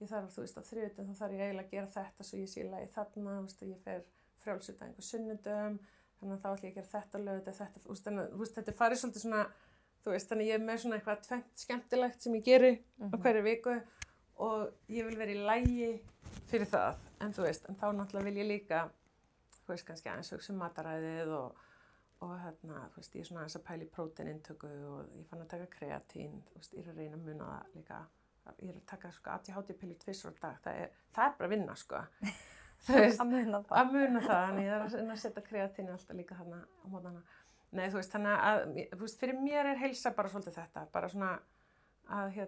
ég þarf, á þriðjudögum, þá þarf ég eiginlega að gera þetta svo ég sé í lagi þarna, ég fer frjálsudaginn á sunnudögum, þannig að þá ætla ég að gera þetta lögðu, þetta farið svolítið svona, þannig ég með svona eitthvað tvennt skemmtilegt sem ég geri á hverju viku og ég vil vera í lagi fyrir það, en þá náttúrulega vil ég líka, kannski aðeins hugsa mataræðið og ég er svona aðeins að pæla í próteinintöku og ég fann að taka kreatín, ég er að reyna að muna það líka, ég er að taka ADHD-pillur 2 á dag, það er bara að vinna, sko. Að muna það, en ég er að reyna að setja kreatín alltaf líka þarna á mótana. Nei, þannig að, fyrir mér er heilsa bara svolítið þetta, bara svona að,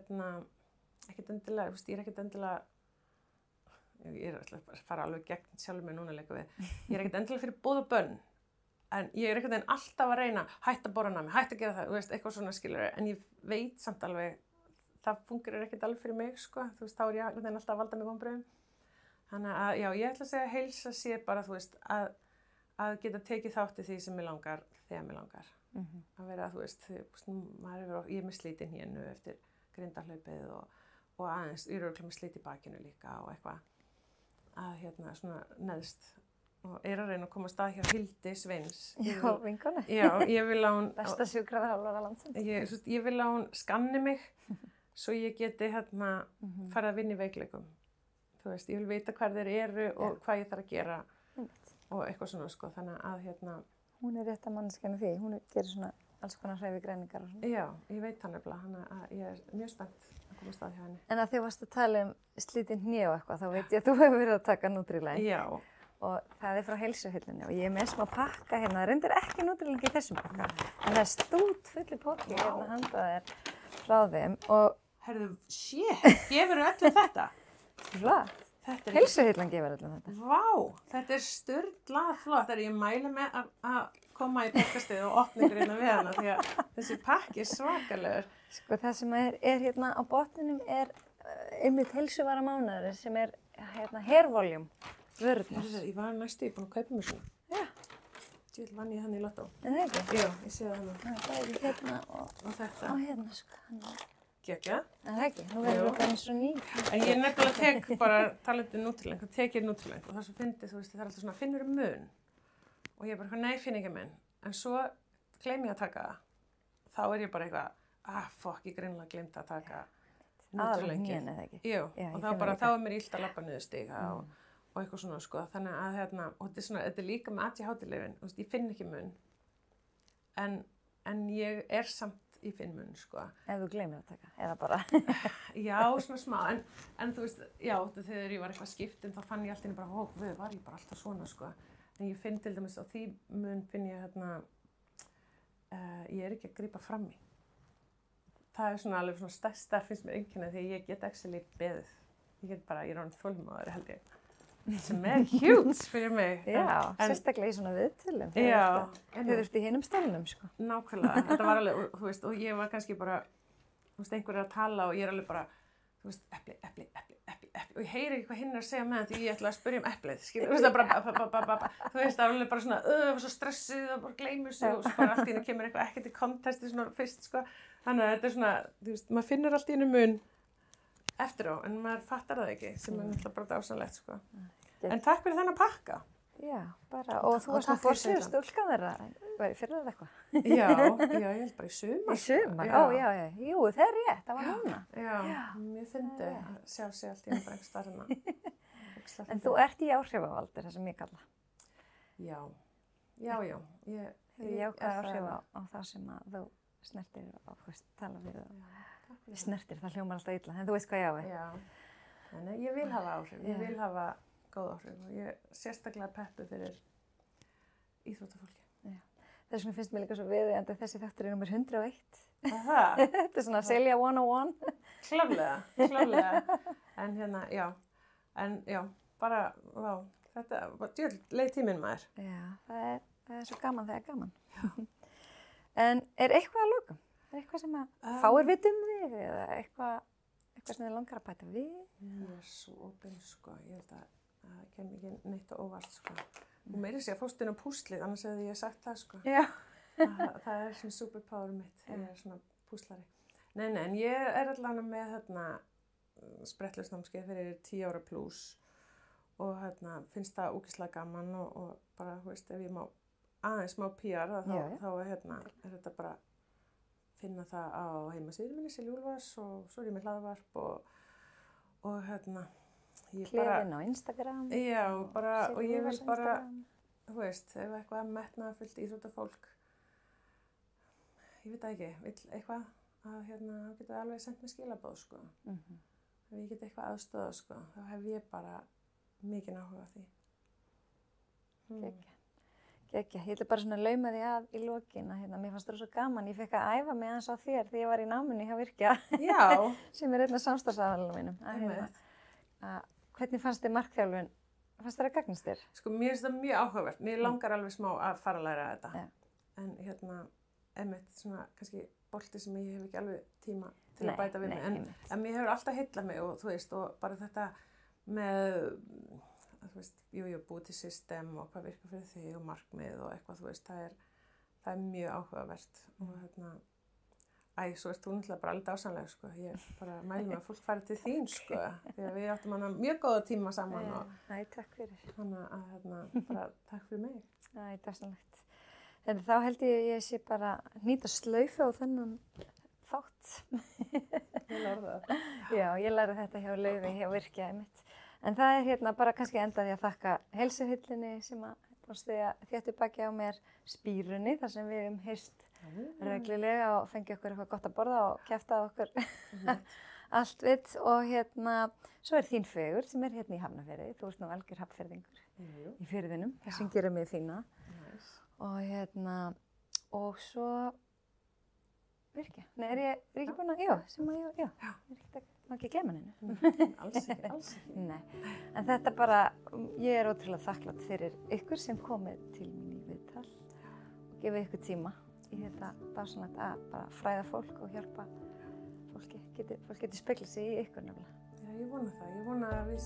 ekkert endilega, ég er ekkert endilega, ég er alltaf að fara alveg gegn sjálfur mig núna líka við, ég er ekkert endilega fyrir boð og bönn. En ég er einhvern veginn alltaf að reyna, hætt að borða nammi, hætt að gera það, eitthvað svona, skilur. En ég veit samt alveg, það fungerir ekkert alveg fyrir mig, sko. Þá er ég einhvern veginn alltaf að valda mig vonbrigðum. Þannig að, já, ég ætla að segja að heilsa sé bara, að geta tekið þátt í því sem mig langar, þegar mig langar. Að vera, ég er með slítinn hénu eftir grindahlaupið og aðeins, ég er örugglega með slít í bakinu líka og eitthvað að, svona neðst. Og er að reyna að koma að stað hjá Hildi Sveins. Já, vinkonu. Já, ég vil að hún... Besta sjúkraþjálfara landsins. Ég vil að hún skanni mig, svo ég geti farið að vinna í veikleikum. Ég vil vita hvar þeir eru og hvað ég þarf að gera og eitthvað svona, sko. Þannig að Hún er rétt að manneskjana því, hún gerir svona alls konar hreyfigreiningar og svona. Já, ég veit það nefnilega, þannig að ég er mjög spennt að koma að stað hjá henni. En að þið varst að tala slítinn hné og eitthvað, þá veit ég að þú hefur verið að taka Nutrilite. Já. Og það er frá heilsuhillunni og ég er með smá pakka hérna, það reyndir ekki Nutrilite í þessum pakka, en það er stút fulli póki hérna handað þér frá þeim og... Herðu, gefur öllum þetta? Flott, heilsuhillan gefur öllum þetta. Vá, þetta er sturlað flott, þegar ég mæli með að koma í podcastið og opna ykkur hérna við hana, því að þessi pakki er svakalegur. Sko það sem er hérna á botninum er einmitt heilsuvara mánaðarins sem er hérna hairvolume. Vörðnar. Ég var næstu, búin að kaupa mér svona. Já. Ég vann ég þannig í Lotto. En það ekki? Já, ég sé það hana. Það er hérna og þetta. Og hérna, sko. Gekja. En það ekki? Nú verður þetta eins og ný. En ég nefnilega tek bara talandi Nutrilite, tek ég Nutrilite og það sem fyndið, það er alltaf svona, finnur mun? Og ég bara, nei, finn ekki mun. En svo gleymi ég að taka það. Þá er ég bara eitthvað, ég greinilega gleymdi að taka Nutrilite. Aðra hnén eða ekki? Jú, og þá er mér illt að labba niður stiga og eitthvað svona, sko, þannig að og þetta er líka með ADHD-lyfin, ég finn ekki mun, en ég er samt, ég finn mun, sko. Ef þú gleymir að taka, eða bara? Já, svona smá, en þú veist, já, þegar ég var eitthvað skiptin, þá fann ég alltaf bara, var ég bara alltaf svona, sko, en ég finn til dæmis á því mun finn ég, ég er ekki að grípa fram í. Það er svona alveg svona stærsta finnst mér einkenni því ég get actually beðið. Ég er orðin þolinmóðari held ég. Sem er huge fyrir mig. Já, sérstaklega í svona viðtölum. Já. Þau þurfti í hinum stólnum, sko. Nákvæmlega. Þetta var alveg, þú veist, og ég var kannski bara, þú veist, einhver að tala og ég er alveg bara, þú veist, epli og ég heyri ekki hvað hinn er að segja með því ég ætla að spyrja eplið, skilur, þú veist, það bara þú veist, það er alveg bara svona svo stressið og bara gleymur sig og svo bara allt í einu kemur eitthvað ekkert í kontesti svona fyrst, sko, þannig að þetta er svona, þú veist, maður finnur allt í einu mun eftir á, en maður fattar það ekki, sem er náttúrulega bara dásanlegt, sko. En takk fyrir þennan pakka. Já, bara, og þú varst nú fórsýður stúlkan þeirra, var í fyrra eða eitthvað? Já, ég held bara í sumar. Í sumar, já, jú, það er rétt, það var núna. Já, mér fyndi að sjá sig allt í einu bara einhver starfina. En þú ert í áhrifavaldi, það sem ég kalla. Já. Ég jákvæði áhrif á það sem að þú snertir og tala við og snertir, það hljómar alltaf illa, en þú veist hvað ég á við. Já, en ég vil hafa áhrif, ég vil hafa góð áhrif og ég er sérstaklega peppu fyrir íþróttafólki. Já. Þess vegna finnst mér líka svo viðeigandi að þessi þáttur er nummer 101. Aha. Þetta er svona Silja 101. Klárlega. En já, bara, vá, þetta var leið tíminn maður. Já, það er svo gaman þegar gaman. En er eitthvað að lokum? Er eitthvað sem að fáir vita þig eða eitthvað sem þið langar að bæta við? Ég er svo opinn, sko, ég held að það kemur ekki neitt og óvart, sko. Og meiri sé að fórst inn á púslið, annars hefði ég sagt það, sko. Já. Það er svona superpower mitt, ég er svona púslari. Nei, en ég er allavega með sprettlausnámskeið fyrir 10 ára plus og finnst það ógeðslega gaman og bara, þú veist, ef ég má aðeins smá PR, þá er þetta bara finna það á heimasíðunni minni, Silja Úlfars, og svo er ég með hlaðvarp og Klefinn á Instagram. Já, og ég vil bara, þú veist, ef eitthvað metnaðarfullt íþróttafólk, ég veit það ekki, vill eitthvað að geta alveg sendt mér skilaboð, sko. Ef ég get eitthvað aðstoða, sko, þá hef ég bara mikinn áhuga á því. Gekkja. Ég ætla bara svona að lauma því að í lokin að mér fannst það svo gaman. Ég fekk að æfa mig aðeins á þér þegar ég var í náminu hjá Virkja. Já. Sem er einn af samstarfsaðalunum mínum. Hvernig fannst þér markþjálfun? Fannst þér að gagnast þér? Sko, mér finnst það mjög áhugavert. Mér langar alveg smá að fara að læra þetta. Já. En einmitt svona kannski bolti sem ég hef ekki alveg tíma til að bæta við mig. En mér hefur alltaf heillað mig og þú veist, og bara þetta með, þú veist, búið til system og hvað virkar fyrir þig og markmið og eitthvað, þú veist, það er mjög áhugavert. Og svo ert þú náttúrulega bara alveg dásamlega, sko. Ég bara mæli mig að fólk fari til þín, sko. Því að við áttum mjög góða tíma saman. Æ, takk fyrir. Þannig að bara takk fyrir mig. Æ, dásamlegt. En þá held ég sé bara nýta slaufu á þennan þátt. Ég lærði það. Já, ég lærði þetta hjá Laufi, hjá Virkja einmitt. En það er bara kannski endaði að þakka heilsuhyllinni sem að þéttu baki á mér Spírunni, þar sem við hist reglulega og fengi okkur eitthvað gott að borða og kjafta okkur allt vitt. Og svo er þín fögur sem er í Hafnarfirði. Þú ert nú algjör hafnfirðingur í firðinum, það sem gerir mig þína. Og svo Virkja. Nei, er ég ekki búin að, já, má ekki gleyma henni. Alls ekki. Nei, en þetta bara, ég er ótrúlega þakklátt fyrir ykkur sem komið til mín í viðtal og gefið ykkur tíma í þetta dásanlegt að bara fræða fólk og hjálpa fólki. Fólk getur speglað sig í ykkur nefnilega. Já, ég vona það. Ég vona að við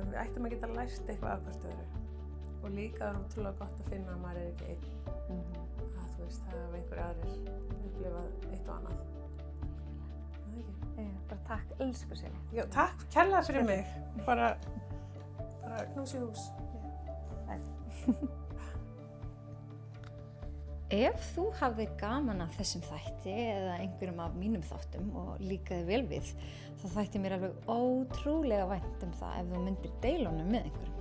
við ættum að geta lært eitthvað af hvert öðru. Og líka er ótrúlega gott að finna að maður er ekki einn. Að þú veist, það hafa einhverjir aðrir upplifað eitt og annað. Það ekki? Já, bara takk, elsku Silja. Já, takk kærlega fyrir mig. Bara knús í hús. Ef þú hafði gaman af þessum þætti eða einhverjum af mínum þáttum og líkaði vel við, þá þætti mér alveg ótrúlega vænt það ef þú myndir deila honum með einhverjum.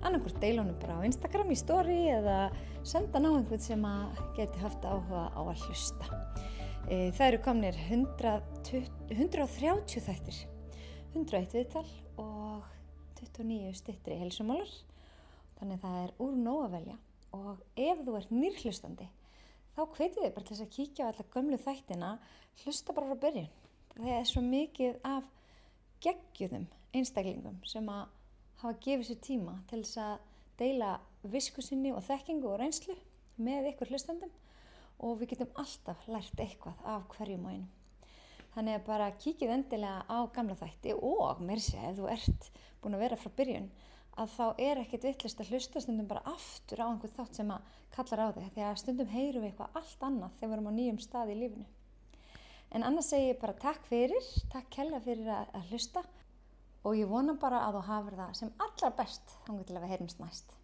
Annarkvort deila honum bara á Instagram í story eða senda hann á einhvern sem geti haft áhuga á að hlusta. Það eru komnir 130 þættir, 101 viðtal og 29 styttri heilsumálar. Þannig það er úr nóg að velja og ef þú ert nýrhlustandi, þá hvet ég þig bara til þess að kíkja á alla gömlu þættina, hlusta bara frá byrjun. Það er svo mikið af geggjuðum einstaklingum sem að hafa gefið sér tíma til þess að deila visku sinni og þekkingu og reynslu með ykkur hlustandum og við getum alltaf lært eitthvað af hverjum og einum. Þannig að bara kíkið endilega á gamla þætti og mér sé ef þú ert búin að vera frá byrjun að þá ekkert vitlaust að hlusta stundum bara aftur á einhvern þátt sem að kallar á þig því að stundum heyrum við eitthvað allt annað þegar við erum á nýjum stað í lífinu. En annars segi ég bara takk kærlega fyrir að hlusta og ég vona bara að þú hafir það sem allra best þangað til að við heyrumst næst.